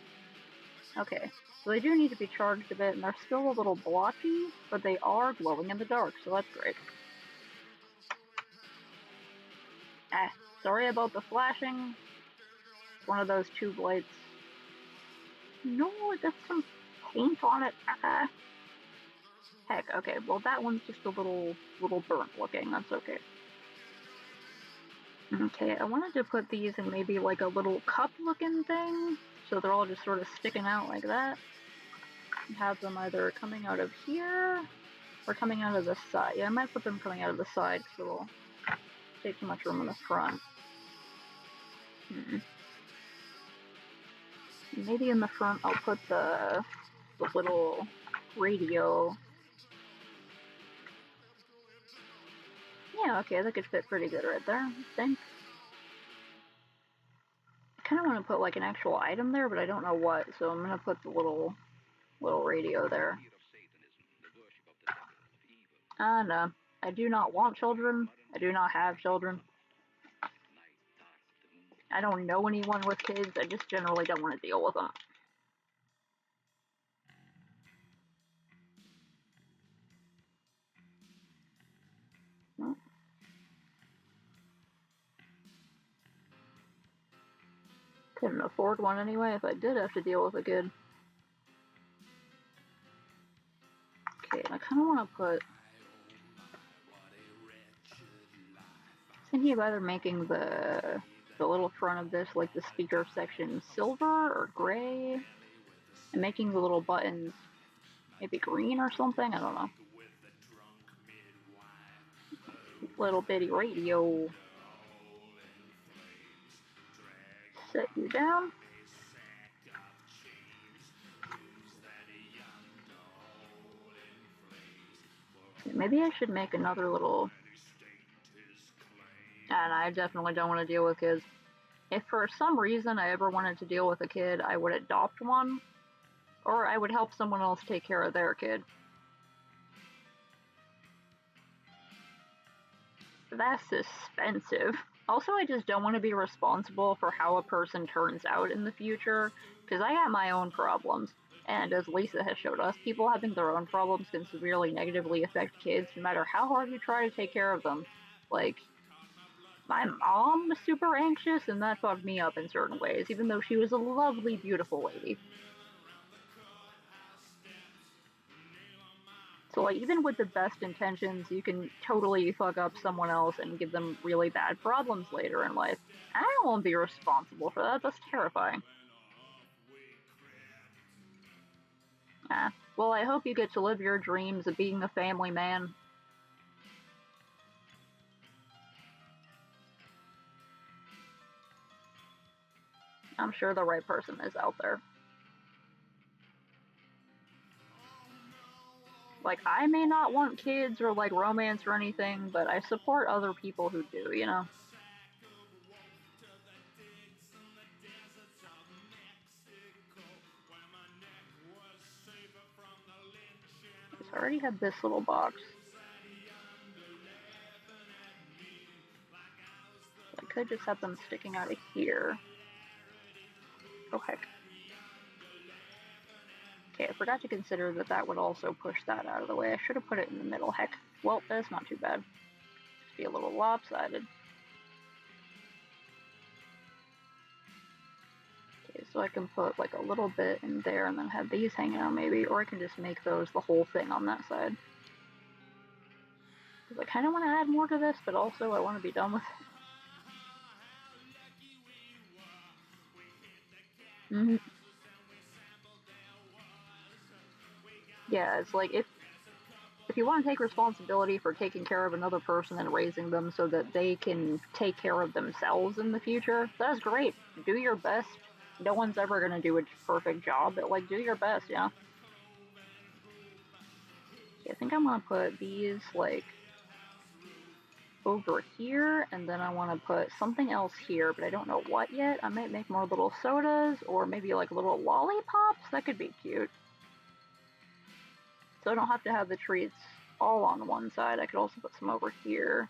Okay, so they do need to be charged a bit, and they're still a little blotchy, but they are glowing in the dark, so that's great. Sorry about the flashing. It's one of those tube lights. No, it got some paint on it. Heck, okay, well that one's just a little burnt looking, that's okay. Okay, I wanted to put these in maybe like a little cup looking thing, so they're all just sort of sticking out like that. Have them either coming out of here, or coming out of the side. Yeah, I might put them coming out of the side, because it'll take too much room in the front. Maybe in the front I'll put the little radio. Yeah, okay, that could fit pretty good right there, I think. I kind of want to put like an actual item there, but I don't know what, so I'm going to put the little radio there. And I do not want children. I do not have children. I don't know anyone with kids. I just generally don't want to deal with them. Couldn't afford one anyway if I did have to deal with a kid. Okay, I kind of want to put... Thinking of either making the little front of this, like the speaker section, silver or gray, and making the little buttons maybe green or something, I don't know. Little bitty radio. Set you down. Maybe I should make another little... And I definitely don't want to deal with kids. If for some reason I ever wanted to deal with a kid, I would adopt one, or I would help someone else take care of their kid. That's expensive. Also, I just don't want to be responsible for how a person turns out in the future, because I got my own problems. And as Lisa has showed us, people having their own problems can severely negatively affect kids, no matter how hard you try to take care of them. Like, my mom was super anxious, and that fucked me up in certain ways, even though she was a lovely, beautiful lady. So, like, even with the best intentions, you can totally fuck up someone else and give them really bad problems later in life. I don't want to be responsible for that. That's terrifying. Well, I hope you get to live your dreams of being a family man. I'm sure the right person is out there. Like, I may not want kids or, like, romance or anything, but I support other people who do, you know? I already have this little box. I could just have them sticking out of here. Oh, heck. Okay, I forgot to consider that that would also push that out of the way. I should have put it in the middle. Heck. Well, that's not too bad. Just be a little lopsided. Okay, so I can put like a little bit in there and then have these hanging out maybe, or I can just make those the whole thing on that side. Because I kind of want to add more to this, but also I want to be done with it. Mm-hmm. Yeah, it's like if you want to take responsibility for taking care of another person and raising them so that they can take care of themselves in the future, that's great. Do your best. No one's ever going to do a perfect job, but like do your best, yeah. Okay, I think I'm going to put these like over here, and then I want to put something else here, but I don't know what yet. I might make more little sodas, or maybe like little lollipops. That could be cute. So I don't have to have the treats all on one side. I could also put some over here.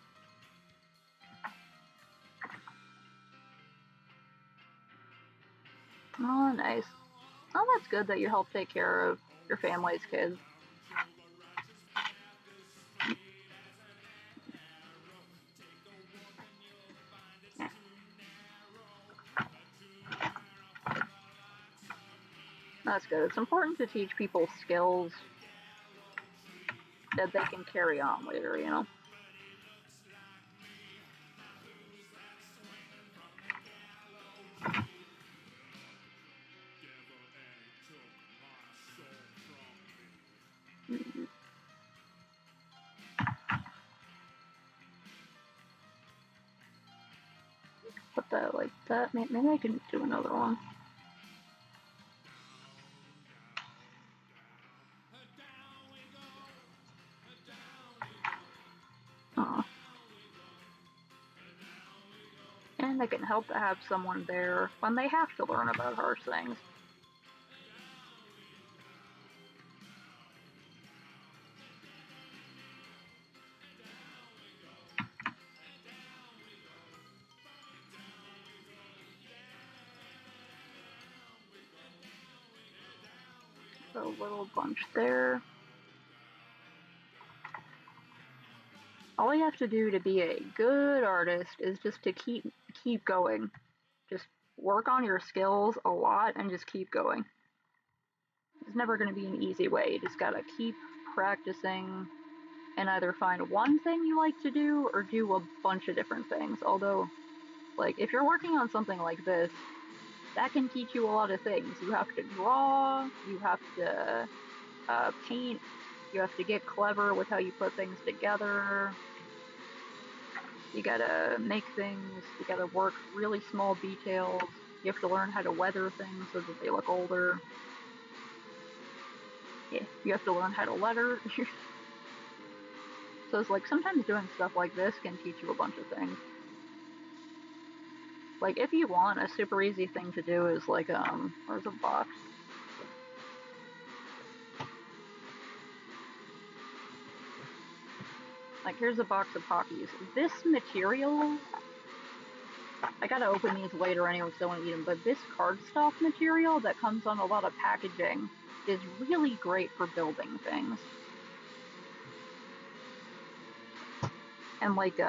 Oh, nice. Oh, that's good that you help take care of your family's kids. That's good. It's important to teach people skills that they can carry on later, you know? Put that like that. Maybe I can do another one. And it can help to have someone there when they have to learn about harsh things. So a little bunch there. All you have to do to be a good artist is just to keep going. Just work on your skills a lot and just keep going. It's never going to be an easy way. You just gotta keep practicing and either find one thing you like to do or do a bunch of different things. Although, like, if you're working on something like this, that can teach you a lot of things. You have to draw, you have to paint, you have to get clever with how you put things together. You gotta make things, you gotta work really small details. You have to learn how to weather things so that they look older. Yeah, you have to learn how to letter. So it's like sometimes doing stuff like this can teach you a bunch of things. Like if you want, a super easy thing to do is like, where's a box? Like here's a box of Pockies. This material, I gotta open these later anyway because I want to eat them, but this cardstock material that comes on a lot of packaging is really great for building things. And like,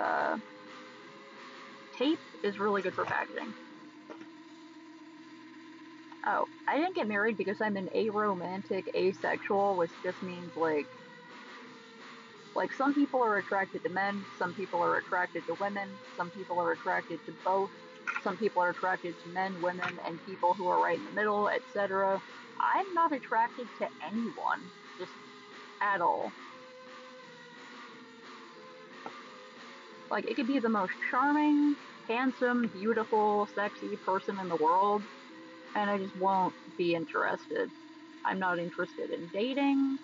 tape is really good for packaging. Oh, I didn't get married because I'm an aromantic asexual, which just means like some people are attracted to men, some people are attracted to women, some people are attracted to both, some people are attracted to men, women, and people who are right in the middle, etc. I'm not attracted to anyone, just at all. Like, it could be the most charming, handsome, beautiful, sexy person in the world, and I just won't be interested. I'm not interested in dating.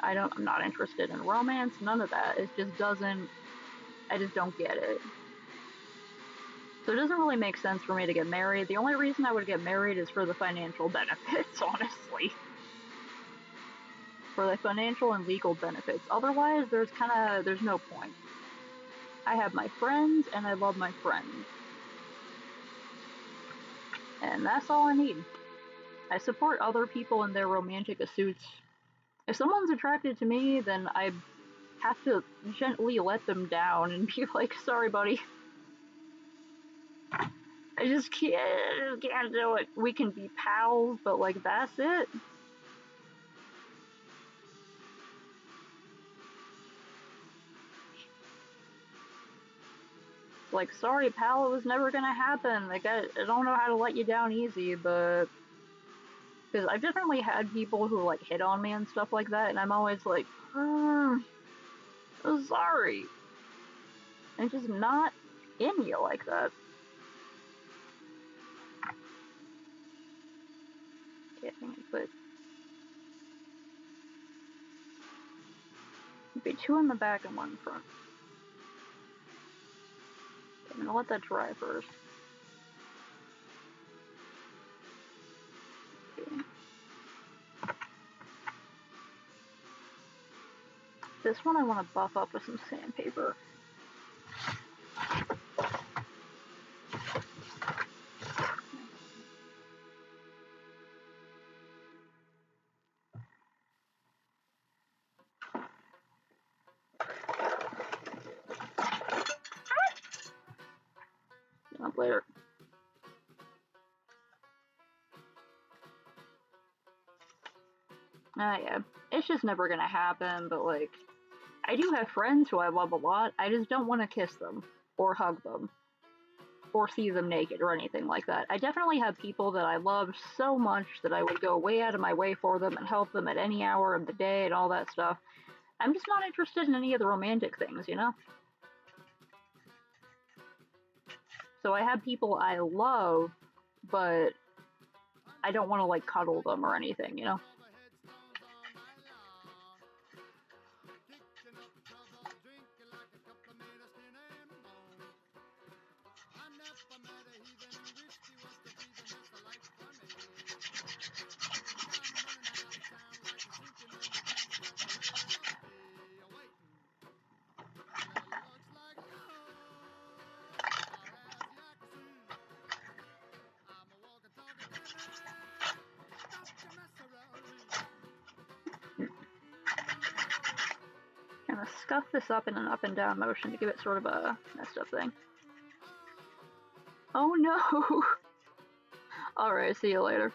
I'm not interested in romance, none of that. It just doesn't, I just don't get it. So it doesn't really make sense for me to get married. The only reason I would get married is for the financial benefits, honestly. For the financial and legal benefits. Otherwise, there's no point. I have my friends, and I love my friends. And that's all I need. I support other people in their romantic pursuits. If someone's attracted to me, then I have to gently let them down and be like, sorry, buddy. I just can't do it. We can be pals, but like, that's it. Like, sorry, pal, it was never gonna happen. Like, I don't know how to let you down easy, but... Because I've definitely had people who, like, hit on me and stuff like that, and I'm always like, I'm sorry. I'm just not in you like that. Okay, I think I put... Be 2 in the back and 1 in front. Okay, I'm gonna let that dry first. Okay. This one I want to buff up with some sandpaper. Up later. Yeah, it's just never gonna happen, but like, I do have friends who I love a lot, I just don't want to kiss them, or hug them, or see them naked, or anything like that. I definitely have people that I love so much that I would go way out of my way for them and help them at any hour of the day and all that stuff. I'm just not interested in any of the romantic things, you know? So I have people I love, but I don't want to like cuddle them or anything, you know? Kind of scuff this up in an up and down motion to give it sort of a messed up thing. Oh no! Alright, see you later.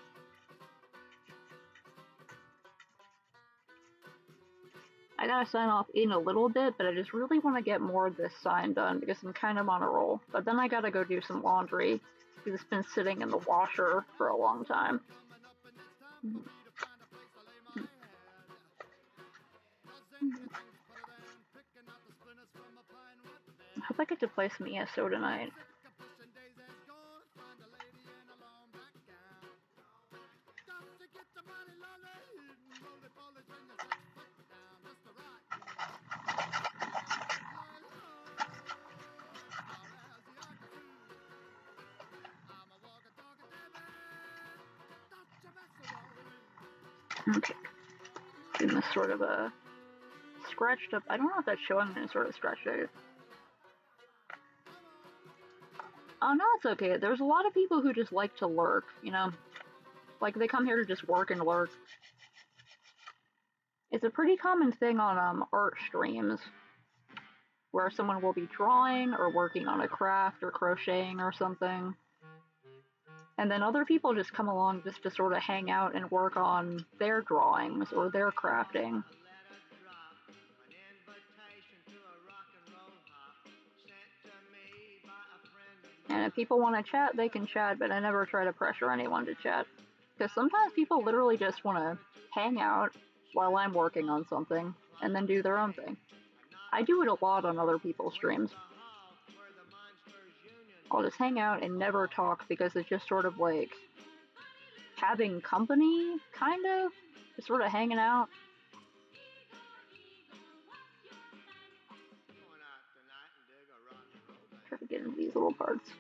I gotta sign off in a little bit, but I just really want to get more of this sign done because I'm kind of on a roll. But then I gotta go do some laundry because it's been sitting in the washer for a long time. I hope I get to play some ESO tonight. Okay. Doing this sort of a scratched up. I don't know if that's showing any sort of scratched out. Oh no, it's okay. There's a lot of people who just like to lurk, you know? Like, they come here to just work and lurk. It's a pretty common thing on art streams, where someone will be drawing or working on a craft or crocheting or something. And then other people just come along just to sort of hang out and work on their drawings or their crafting. And if people want to chat, they can chat, but I never try to pressure anyone to chat. Because sometimes people literally just want to hang out while I'm working on something and then do their own thing. I do it a lot on other people's streams. I'll just hang out and never talk because it's just sort of like having company, kind of. Just sort of hanging out. Try to get into these little parts.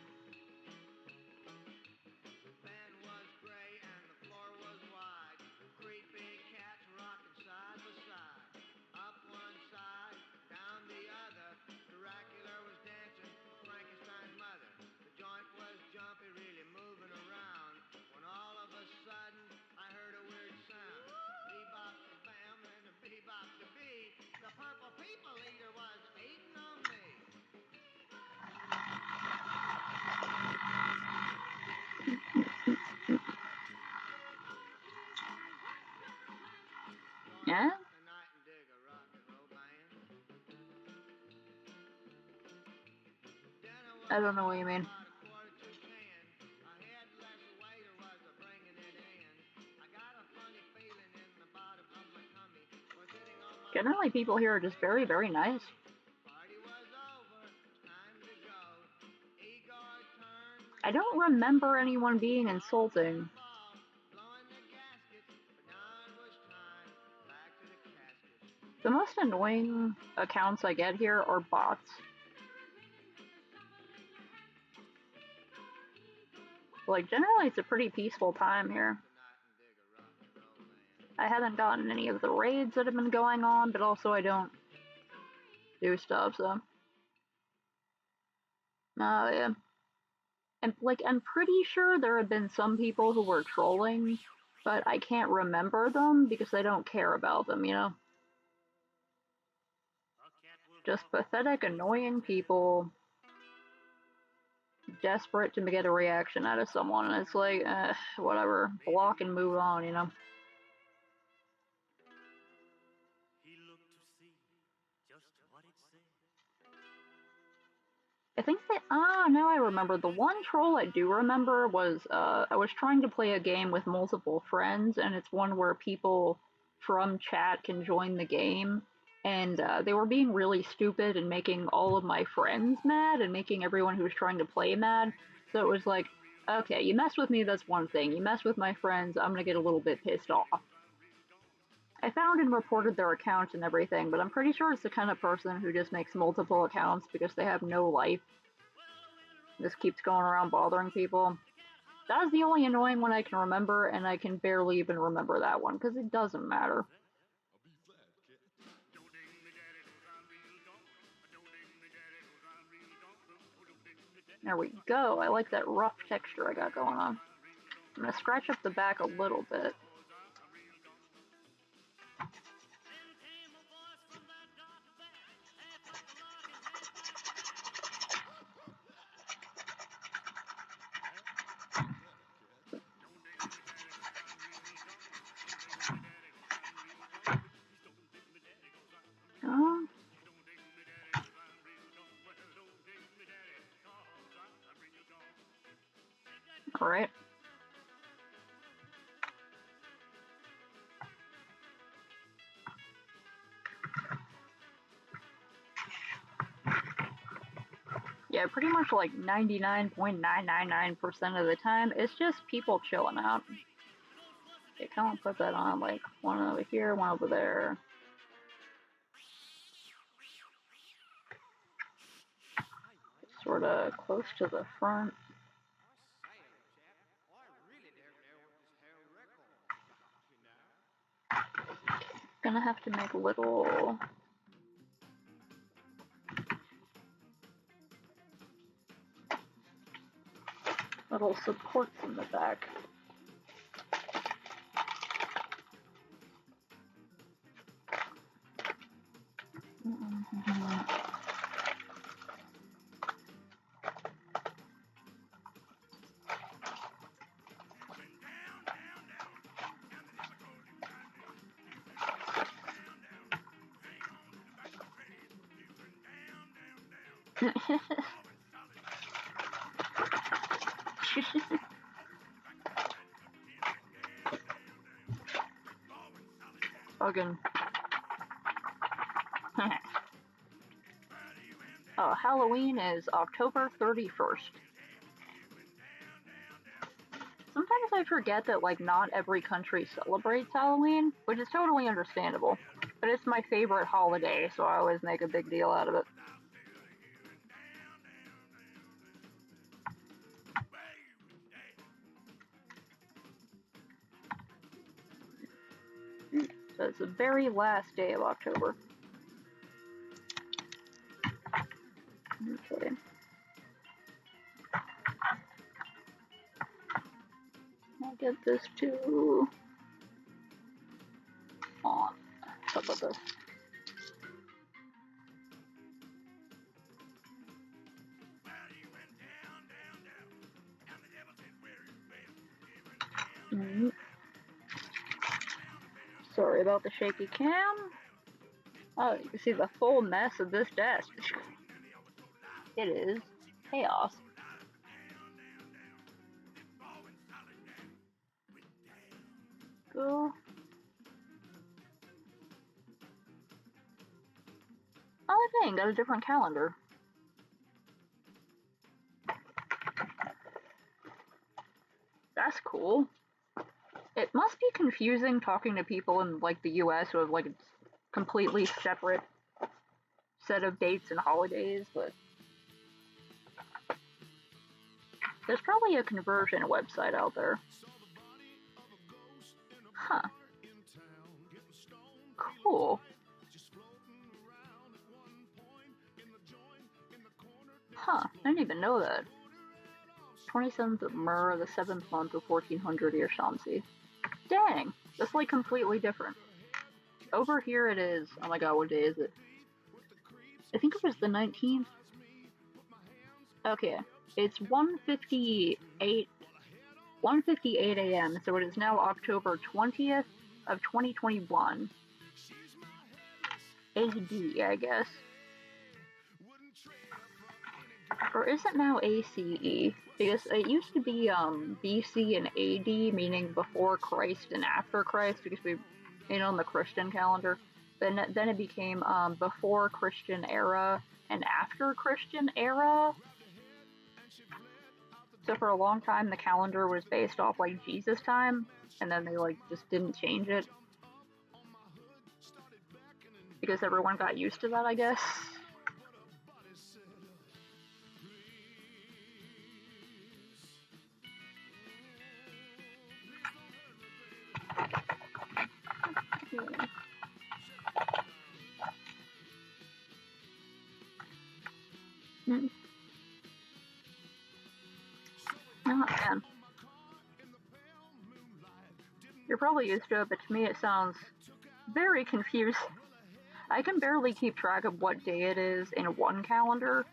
Yeah? I don't know what you mean. Generally, people here are just very, very nice. I don't remember anyone being insulting. The most annoying accounts I get here are bots. Like, generally it's a pretty peaceful time here. I haven't gotten any of the raids that have been going on, but also I don't do stuff, so. Yeah. And, like, I'm pretty sure there have been some people who were trolling, but I can't remember them because I don't care about them, you know? Just pathetic, annoying people desperate to get a reaction out of someone, and it's like, whatever, block and move on, you know? He looked to see just what it said. I think that, now I remember. The one troll I do remember was, I was trying to play a game with multiple friends, and it's one where people from chat can join the game, and they were being really stupid and making all of my friends mad and making everyone who was trying to play mad. So it was like, okay, you mess with me, that's one thing. You mess with my friends, I'm gonna get a little bit pissed off. I found and reported their accounts and everything, but I'm pretty sure it's the kind of person who just makes multiple accounts because they have no life. Just keeps going around bothering people. That is the only annoying one I can remember, and I can barely even remember that one, because it doesn't matter. There we go. I like that rough texture I got going on. I'm going to scratch up the back a little bit. Oh. All right. Yeah, pretty much like 99.999% of the time, it's just people chilling out. Okay, come on, put that on, like, one over here, one over there. Sort of close to the front. Gonna have to make little supports in the back. Fucking. Oh, Halloween is October 31st. Sometimes I forget that, like, not every country celebrates Halloween, which is totally understandable. But it's my favorite holiday, so I always make a big deal out of it. So it's the very last day of October. Okay. I'll get this to on. How about this? Sorry about the shaky cam. Oh, you can see the full mess of this desk. It is chaos. Go. Oh, dang, got a different calendar. That's cool. It must be confusing talking to people in, like, the US who have, like, a completely separate set of dates and holidays, but there's probably a conversion website out there. Huh. Cool. Huh, I didn't even know that. 27th of Myrrh, the 7th month of 1400 year Shamsi. Dang, that's like completely different. Over here it is, oh my god, what day is it? I think it was the 19th. Okay, it's 1:58 a.m., so it is now October 20th of 2021. AD, I guess. Or is it now ACE? Because it used to be BC and AD, meaning before Christ and after Christ, because we, on the Christian calendar. Then it became before Christian era and after Christian era. So for a long time, the calendar was based off like Jesus time, and then they like just didn't change it because everyone got used to that, I guess. Oh man. You're probably used to it, but to me it sounds very confusing. I can barely keep track of what day it is in one calendar,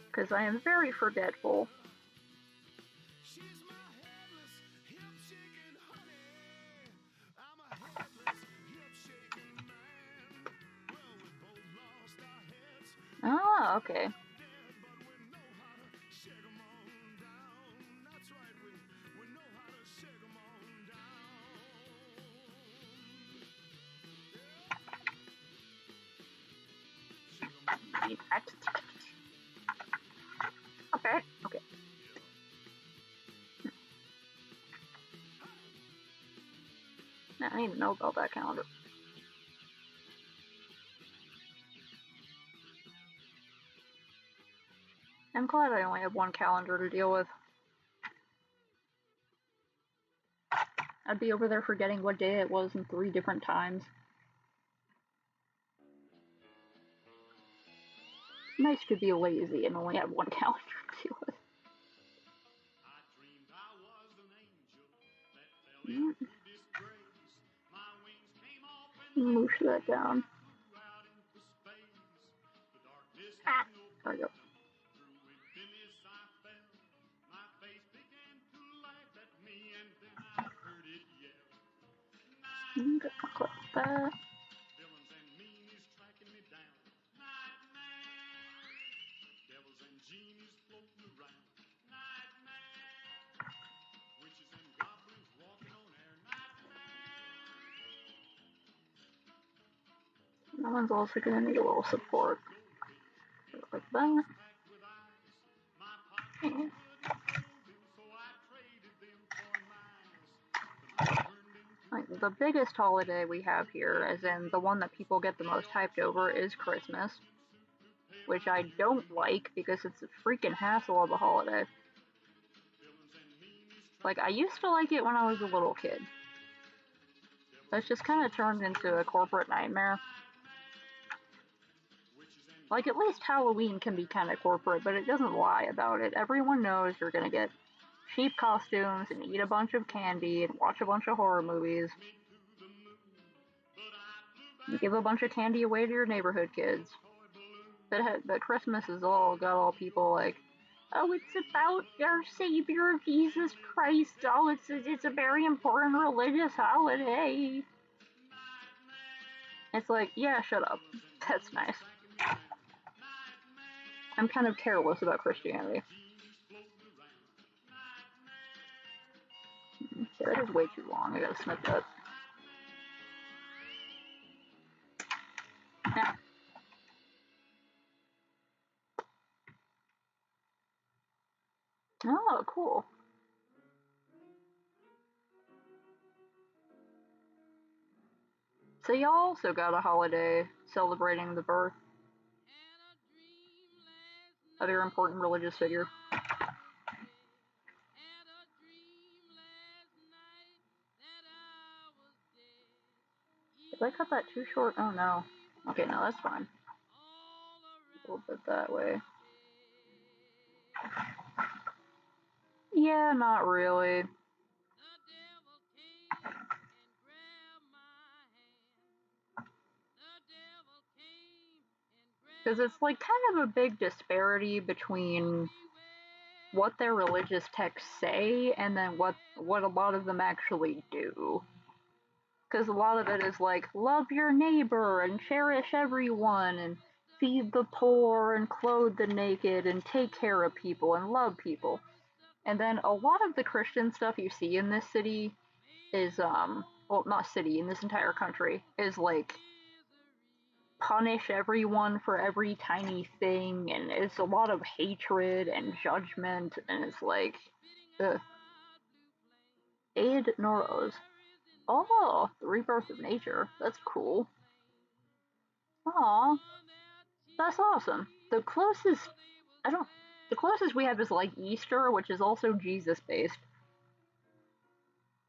because I am very forgetful. Ah, okay. Okay, okay. I didn't even know about that calendar. I'm glad I only have one calendar to deal with. I'd be over there forgetting what day it was in 3 different times. Nice to be lazy and only have one calendar to deal with. I dreamed I was an angel that fell into disgrace. My wings came off and Moosh that down. flew out into space. The darkness Ah, had no there we go. through emptiness I fell. My face began to laugh at me, and then I heard it yell. Click that. Villains and meanies tracking me down. Nightmare. Devils and genies floating around. Nightmare. Witches and goblins walking on air. Nightmare. Someone's also gonna need a little support. Like that. Yeah. Like, the biggest holiday we have here, as in the one that people get the most hyped over, is Christmas. Which I don't like because it's a freaking hassle of a holiday. Like, I used to like it when I was a little kid. That's just kind of turned into a corporate nightmare. Like, at least Halloween can be kind of corporate, but it doesn't lie about it. Everyone knows you're gonna get cheap costumes and eat a bunch of candy and watch a bunch of horror movies. You give a bunch of candy away to your neighborhood kids. But Christmas is got all people like, oh, it's about our Savior Jesus Christ. Oh, it's a very important religious holiday. It's like, yeah, shut up. That's nice. I'm kind of careless about Christianity. Okay, that is way too long. I gotta snip that. Yeah. Oh, cool. So y'all also got a holiday celebrating the birth of your important religious figure. Did I cut that too short? Oh no. Okay, no, that's fine. A little bit that way. Yeah, not really. Because it's like kind of a big disparity between what their religious texts say and then what a lot of them actually do. Because a lot of it is like, love your neighbor and cherish everyone and feed the poor and clothe the naked and take care of people and love people. And then a lot of the Christian stuff you see in this city is, well, not city, in this entire country, is like, punish everyone for every tiny thing, and it's a lot of hatred and judgment, and it's like, ugh. Aid Noros. Oh, the rebirth of nature. That's cool. Aw, that's awesome. The closest we have is like Easter, which is also Jesus based.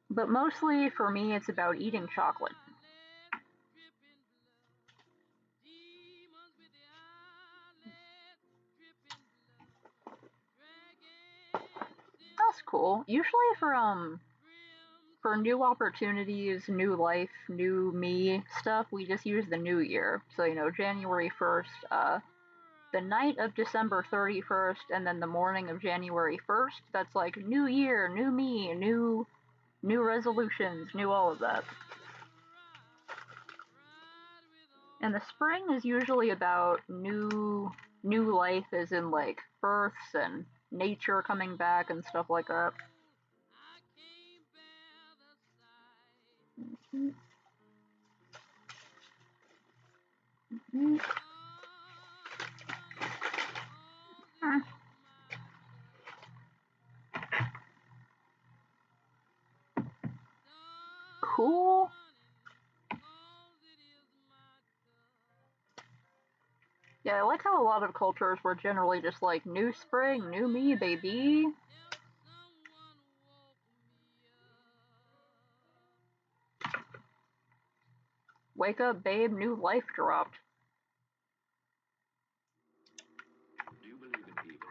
But mostly for me, it's about eating chocolate. That's cool. Usually for new opportunities, new life, new me stuff, we just use the new year. So, January 1st, the night of December 31st, and then the morning of January 1st, that's like new year, new me, new resolutions, new all of that. And the spring is usually about new life, as in like births and nature coming back and stuff like that. Cool. Yeah, I like how a lot of cultures were generally just like, new spring, new me, baby. Wake up, babe, new life dropped. Do you believe in evil?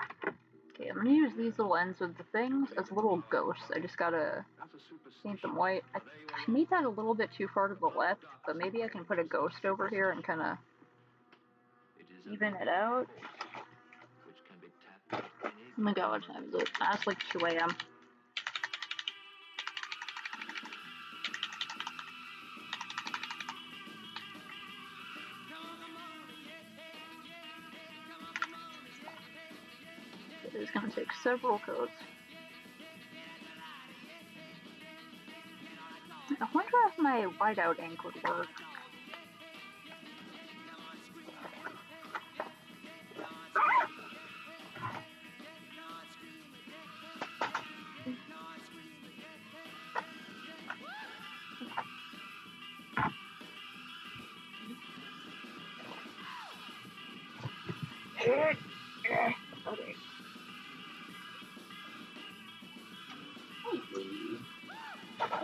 Okay, I'm gonna use these little ends of the things as little ghosts. I just gotta That's a superstition. paint them white. I made that a little bit too far to the left, but maybe I can put a ghost over here and kind of even it out. Which can be tapped at any Oh my god, what time is it? It's like 2 a.m. It is gonna take several coats. I wonder if my whiteout ink would work.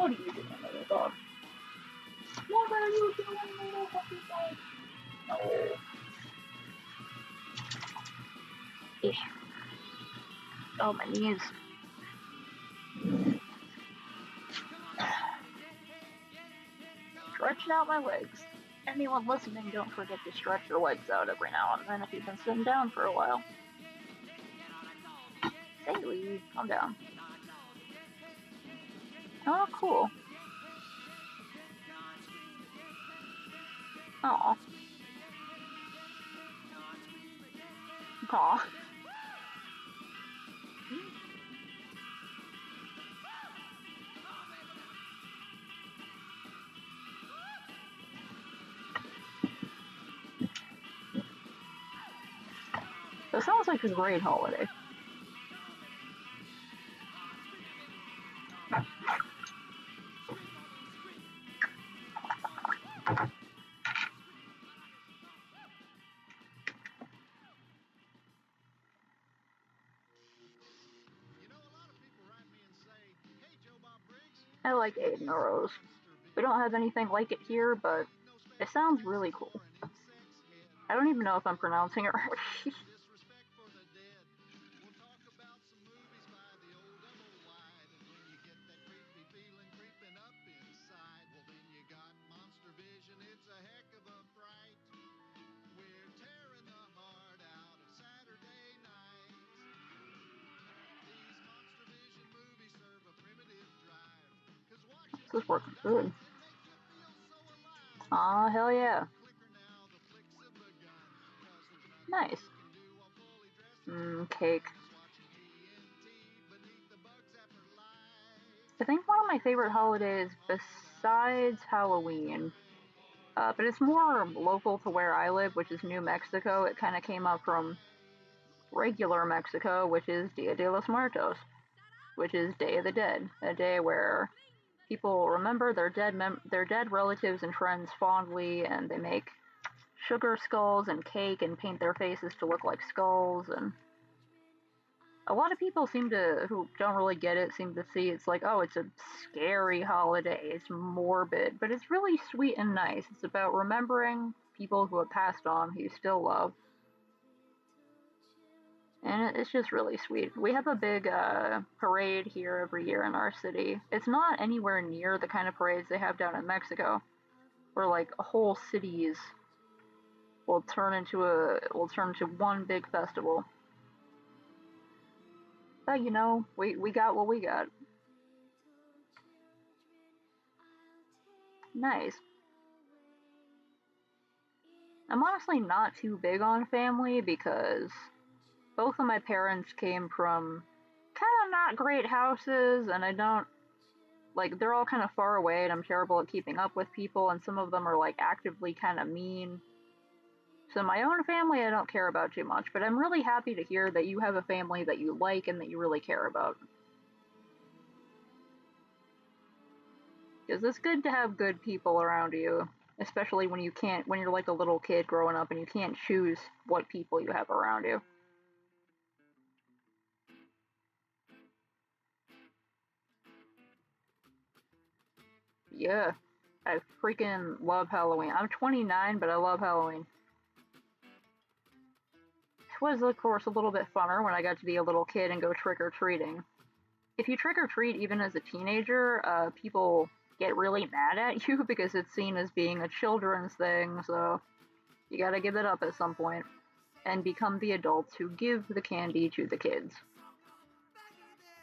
What are you doing, little dog? What are you doing, little puppy dog? No. Ish. Oh, my knees. Stretching out my legs. Anyone listening, don't forget to stretch your legs out every now and then if you've been sitting down for a while. Haley, calm down. Oh, cool. Aw. Aw. That sounds like a great holiday. You know, a lot of people write me and say, "Hey, Joe Bob Briggs, I like Aiden Rose. We don't have anything like it here, but it sounds really cool. I don't even know if I'm pronouncing it right. disrespect for the dead. We'll talk about some movies by the old double wide, and when you get that creepy feeling creeping up inside, well then you got Monster Vision. It's a heck of a fright. We're tearing the heart out of Saturday nights. These Monster Vision movies serve a primitive drive, 'cause watching This is working people good. die, it makes you feel so alive. Aw, hell yeah. Clicker now, the flicks have begun, 'cause there's nothing Nice. you can do while fully dressed Cake. just watching TNT beneath the bugs after light. I think one of my favorite holidays besides Halloween, but it's more local to where I live, which is New Mexico. It kind of came up from regular Mexico, which is Dia de los Muertos, which is Day of the Dead, a day where people remember their dead relatives and friends fondly, and they make sugar skulls and cake and paint their faces to look like skulls. And a lot of people who don't really get it, seem to see it's like, oh, it's a scary holiday, it's morbid, but it's really sweet and nice. It's about remembering people who have passed on, who you still love. And it's just really sweet. We have a big parade here every year in our city. It's not anywhere near the kind of parades they have down in Mexico, where like whole cities will turn into one big festival. But you know, we got what we got. Nice. I'm honestly not too big on family because both of my parents came from kind of not great houses, and I don't, like, they're all kind of far away, and I'm terrible at keeping up with people, and some of them are, like, actively kind of mean. So my own family I don't care about too much, but I'm really happy to hear that you have a family that you like and that you really care about. Because it's good to have good people around you, especially when you're like a little kid growing up and you can't choose what people you have around you. Yeah, I freaking love Halloween. I'm 29, but I love Halloween. It was, of course, a little bit funner when I got to be a little kid and go trick-or-treating. If you trick-or-treat even as a teenager, people get really mad at you because it's seen as being a children's thing, so you gotta give it up at some point and become the adults who give the candy to the kids.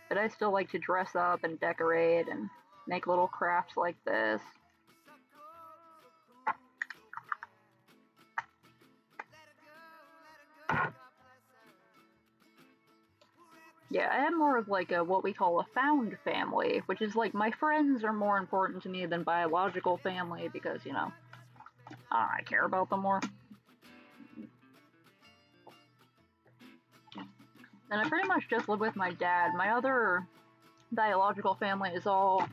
But I still like to dress up and decorate and make little crafts like this. Yeah, I have more of like what we call a found family, which is like my friends are more important to me than biological family because, you know, I care about them more. And I pretty much just live with my dad. My other biological family is all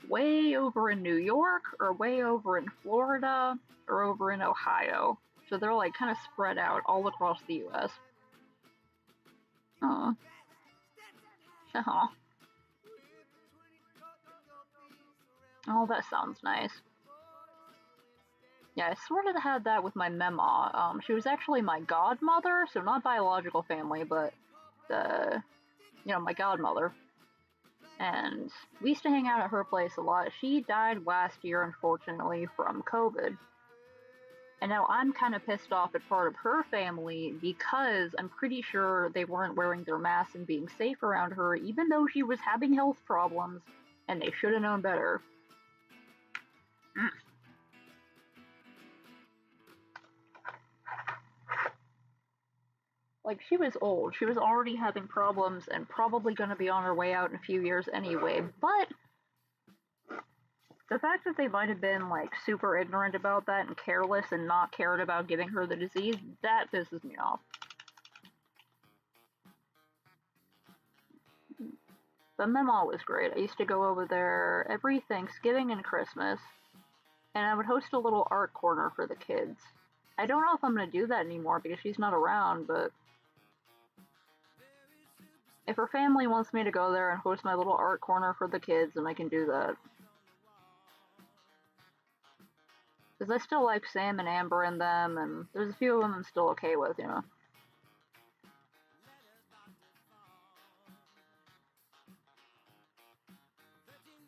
way over in New York, or way over in Florida, or over in Ohio. So they're like kind of spread out all across the US. Aw. Oh, that sounds nice. Yeah, I sort of had that with my mema. She was actually my godmother, so not biological family, but my godmother. And we used to hang out at her place a lot. She died last year, unfortunately, from COVID. And now I'm kind of pissed off at part of her family because I'm pretty sure they weren't wearing their masks and being safe around her, even though she was having health problems, and they should have known better. Like, she was old. She was already having problems and probably going to be on her way out in a few years anyway. But the fact that they might have been, like, super ignorant about that and careless and not cared about giving her the disease, that pisses me off. But Mema was great. I used to go over there every Thanksgiving and Christmas, and I would host a little art corner for the kids. I don't know if I'm going to do that anymore because she's not around, but if her family wants me to go there and host my little art corner for the kids, then I can do that. Because I still like Sam and Amber and them, and there's a few of them I'm still okay with, you know.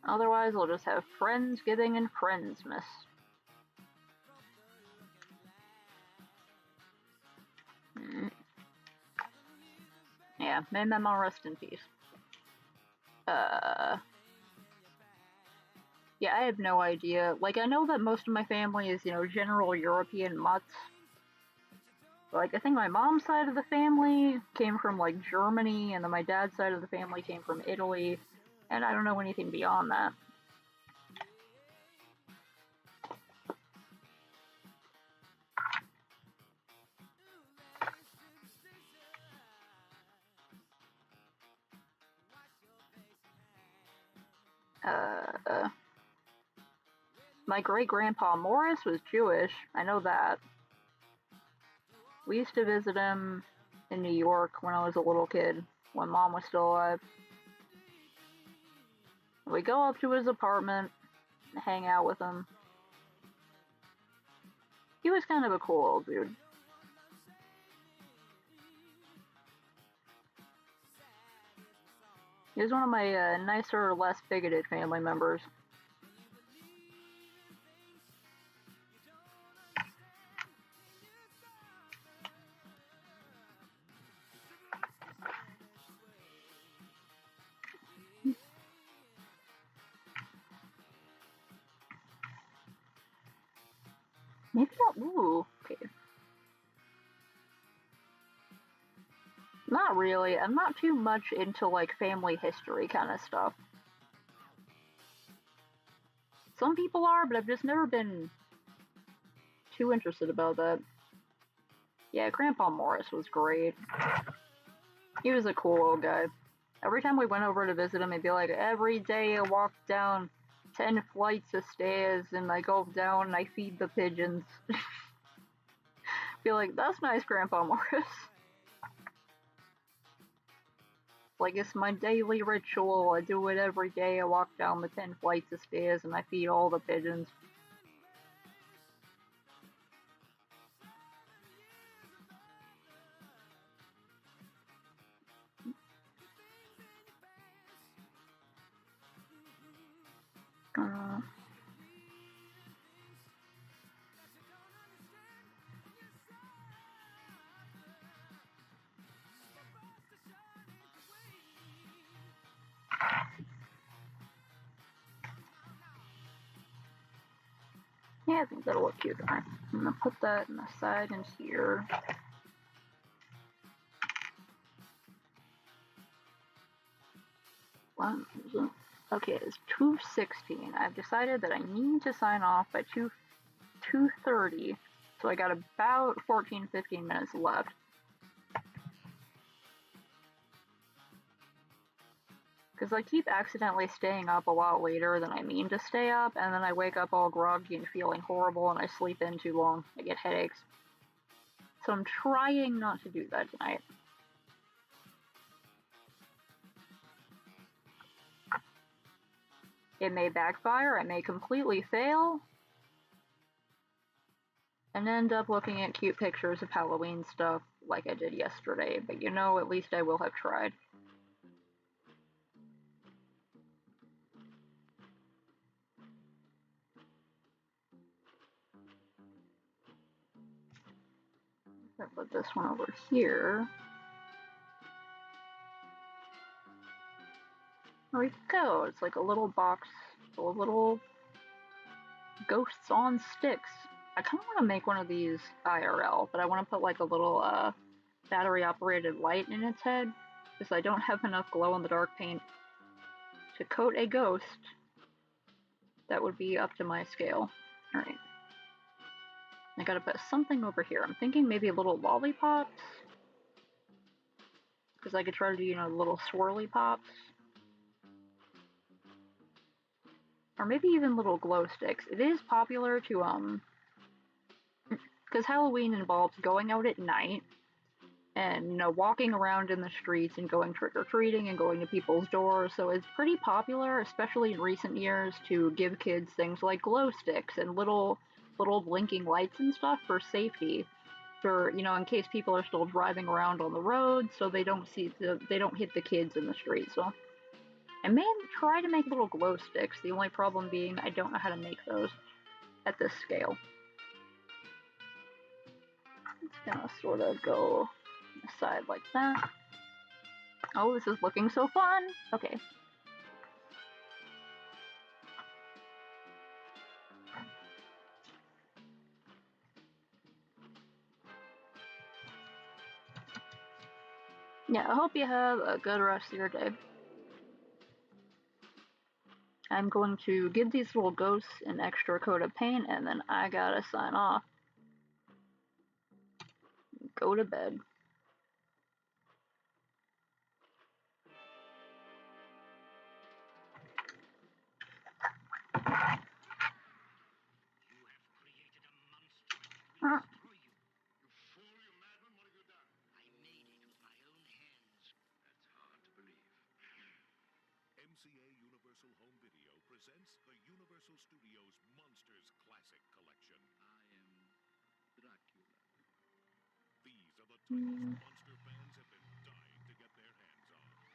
Otherwise, I'll just have Friendsgiving and Friendsmas. Yeah, may Mema rest in peace. Yeah, I have no idea. Like, I know that most of my family is, general European mutts. Like, I think my mom's side of the family came from, like, Germany, and then my dad's side of the family came from Italy, and I don't know anything beyond that. My great-grandpa Morris was Jewish. I know that. We used to visit him in New York when I was a little kid, when Mom was still alive. We go up to his apartment, hang out with him. He was kind of a cool old dude. He was one of my nicer, less bigoted family members. Maybe not. Ooh, okay. Not really. I'm not too much into, like, family history kind of stuff. Some people are, but I've just never been too interested about that. Yeah, Grandpa Morris was great. He was a cool old guy. Every time we went over to visit him, he'd be like, every day I walk down 10 flights of stairs and I go down and I feed the pigeons. Be like, that's nice, Grandpa Morris. Like, it's my daily ritual. I do it every day. I walk down the 10 flights of stairs and I feed all the pigeons. Yeah, I think that'll look cute. I'm gonna put that in the side and here. Okay, it's 2:16. I've decided that I need to sign off by 2:30, so I got about 14-15 minutes left. Because I keep accidentally staying up a lot later than I mean to stay up, and then I wake up all groggy and feeling horrible, and I sleep in too long. I get headaches. So I'm trying not to do that tonight. It may backfire, it may completely fail, and end up looking at cute pictures of Halloween stuff like I did yesterday, but you know, at least I will have tried. I'll put this one over here. There we go. It's like a little box full of little ghosts on sticks. I kind of want to make one of these IRL, but I want to put like a little battery operated light in its head because I don't have enough glow in the dark paint to coat a ghost that would be up to my scale. Alright. I gotta put something over here. I'm thinking maybe little lollipops. Because I could try to do, you know, little swirly pops. Or maybe even little glow sticks. It is popular to, because Halloween involves going out at night and, you know, walking around in the streets and going trick-or-treating and going to people's doors. So it's pretty popular, especially in recent years, to give kids things like glow sticks and little blinking lights and stuff for safety. For, you know, in case people are still driving around on the road, so they don't hit the kids in the street. So I may try to make little glow sticks. The only problem being I don't know how to make those at this scale. It's gonna sort of go aside like that. Oh, this is looking so fun! Okay. Yeah, I hope you have a good rest of your day. I'm going to give these little ghosts an extra coat of paint, and then I gotta sign off. Go to bed. You have created a monster that will destroy you. You fool, you madman, what have you done? I made it with my own hands. That's hard to believe. MCA Universal Home Video presents the Universal Studios Monsters Classic Collection. I am Dracula. These are the titles monster fans have been dying to get their hands on.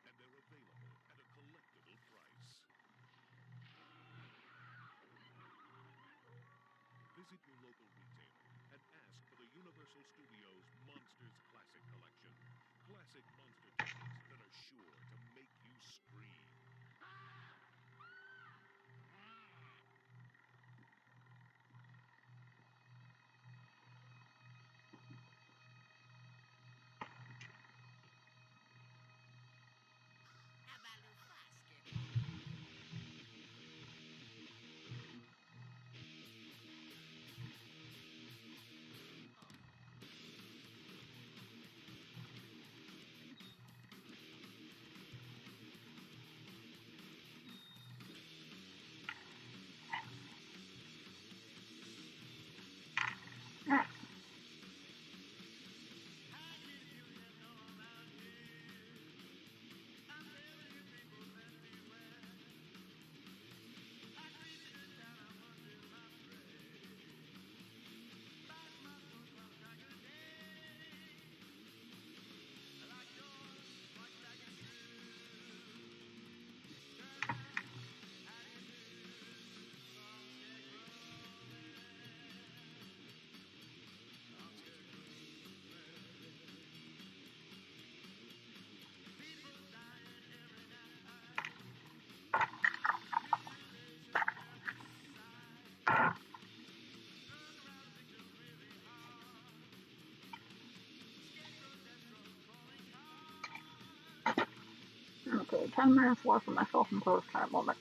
And they're available at a collectible price. Visit your local retailer and ask for the Universal Studios Monsters Classic Collection. Classic monster titles that are sure to make you scream. Okay, 10 minutes left for my self-imposed time limit.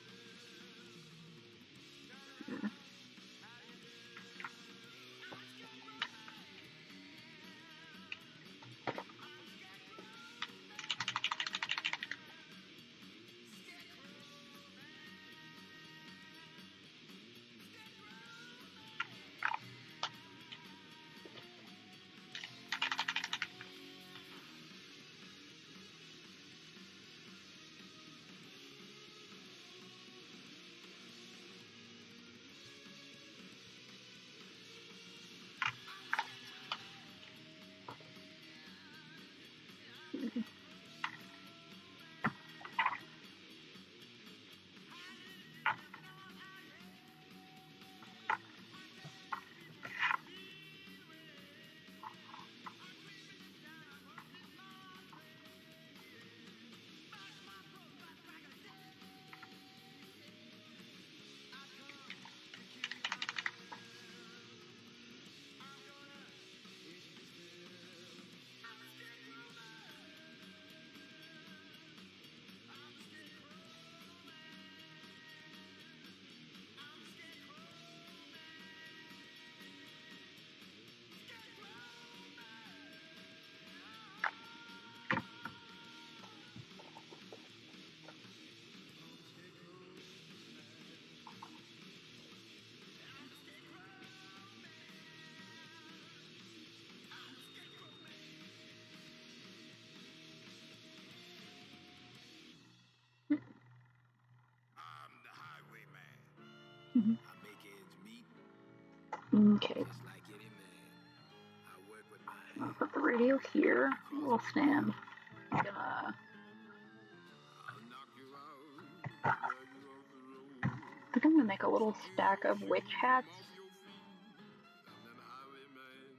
I'm the highwayman. Mhm. I make ends meet Okay, just like any man. I work with my I'll hands. put the radio here. We'll stand. I'm gonna. I'll knock you out, run you off the road. I think I'm gonna make a little stack of witch hats. Off your feet. I'm that highwayman.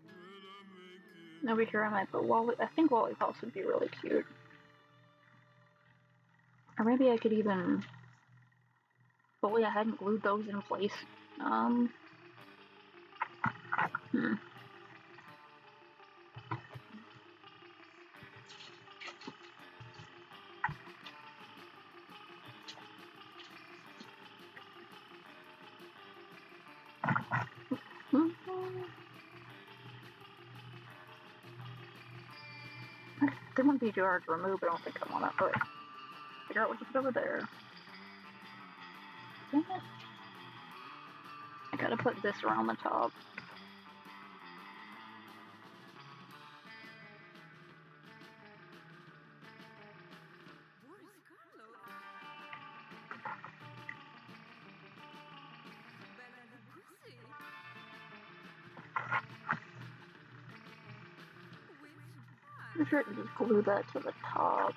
When I make it Over here I might put Wally. I think lollipops would be really cute. Or maybe I could even. But wait, I hadn't glued those in place. Hmm. They wouldn't be too hard to remove. I don't think I want to, but figure out what to put over there. Dang it. I gotta put this around the top. Where's Carlos? Bella Lugosi? Where's I'm sure I can just glue that to the top.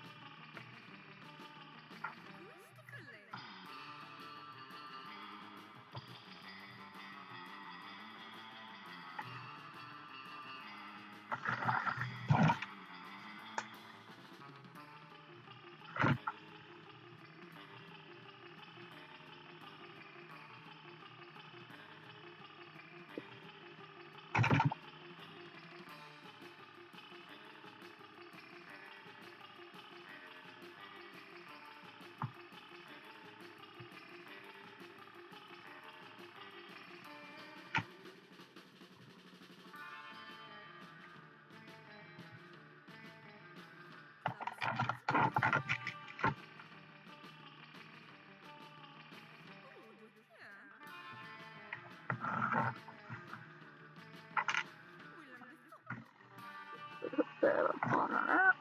Christopher? Put that up on that.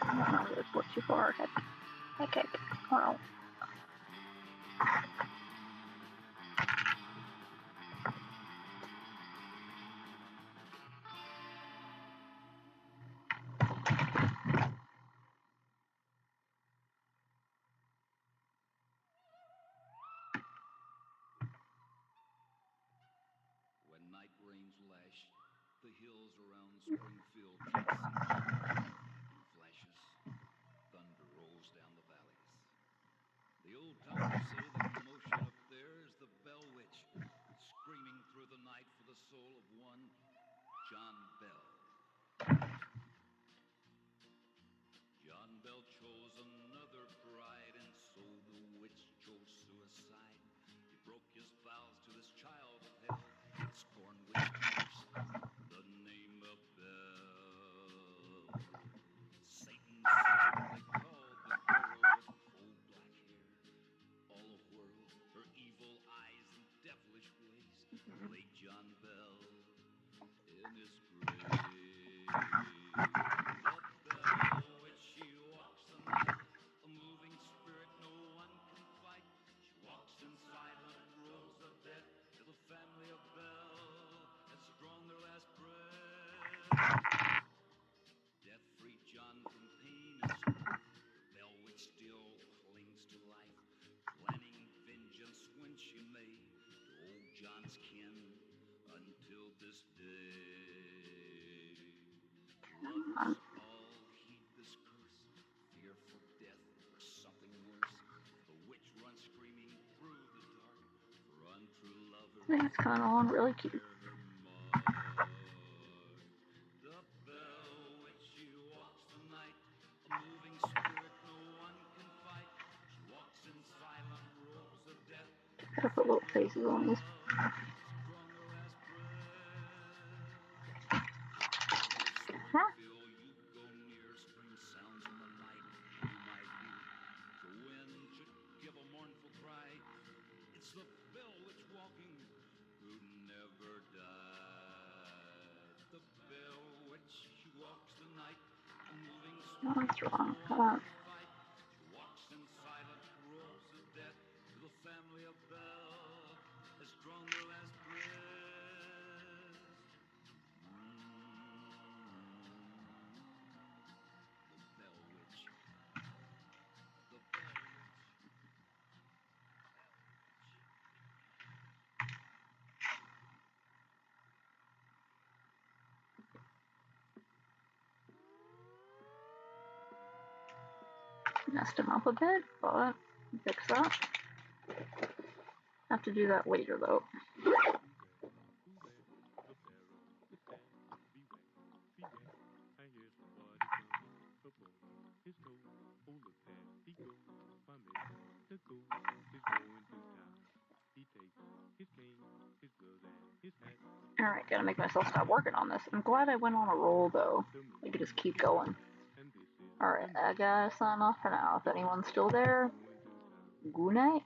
No, that's what too far ahead. Okay. Well. When night rains lash, the hills around Springfield can see. In flashes, thunder rolls down the valleys. The old timers say the commotion up there is the Bell Witch, screaming through the night for the soul of one John Bell. John Bell chose another bride, and so the witch chose suicide. He broke his vows to this child of hell, scorn witch curse, the name of Bell. Satan's sister they called the girl with full black hair, all a whirl, her evil eyes and devilish ways. Lay John Bell in his grave. The Bell Witch, she walks the night, a moving spirit no one can fight. She walks in silent rows of death. God's kin until this day. Lovers all heed this curse, fearful death or something worse. The witch runs screaming through the dark for untrue lovers. I think it's coming along really cute. Bear her mark. The bell witch, she walks the night, a moving spirit no one can fight. She walks in silent robes of death. Gotta put little faces on these. Huh? Feel you go near, spring sounds in the night you might hear. The wind should give a mournful cry. It's the bell witch walking who never died. The bell witch, she walks the night, a moving No, that's spirit wrong. no Come one on. can fight. She walks in silent robes of death. The family of Bell has drawn their last breath. The Bell Witch. The Bell Witch. Messed him up a bit, but fix that. Have to do that later though. Alright, gotta make myself stop working on this. I'm glad I went on a roll though. I could just keep going. Alright, I gotta sign off for now. If anyone's still there, good night.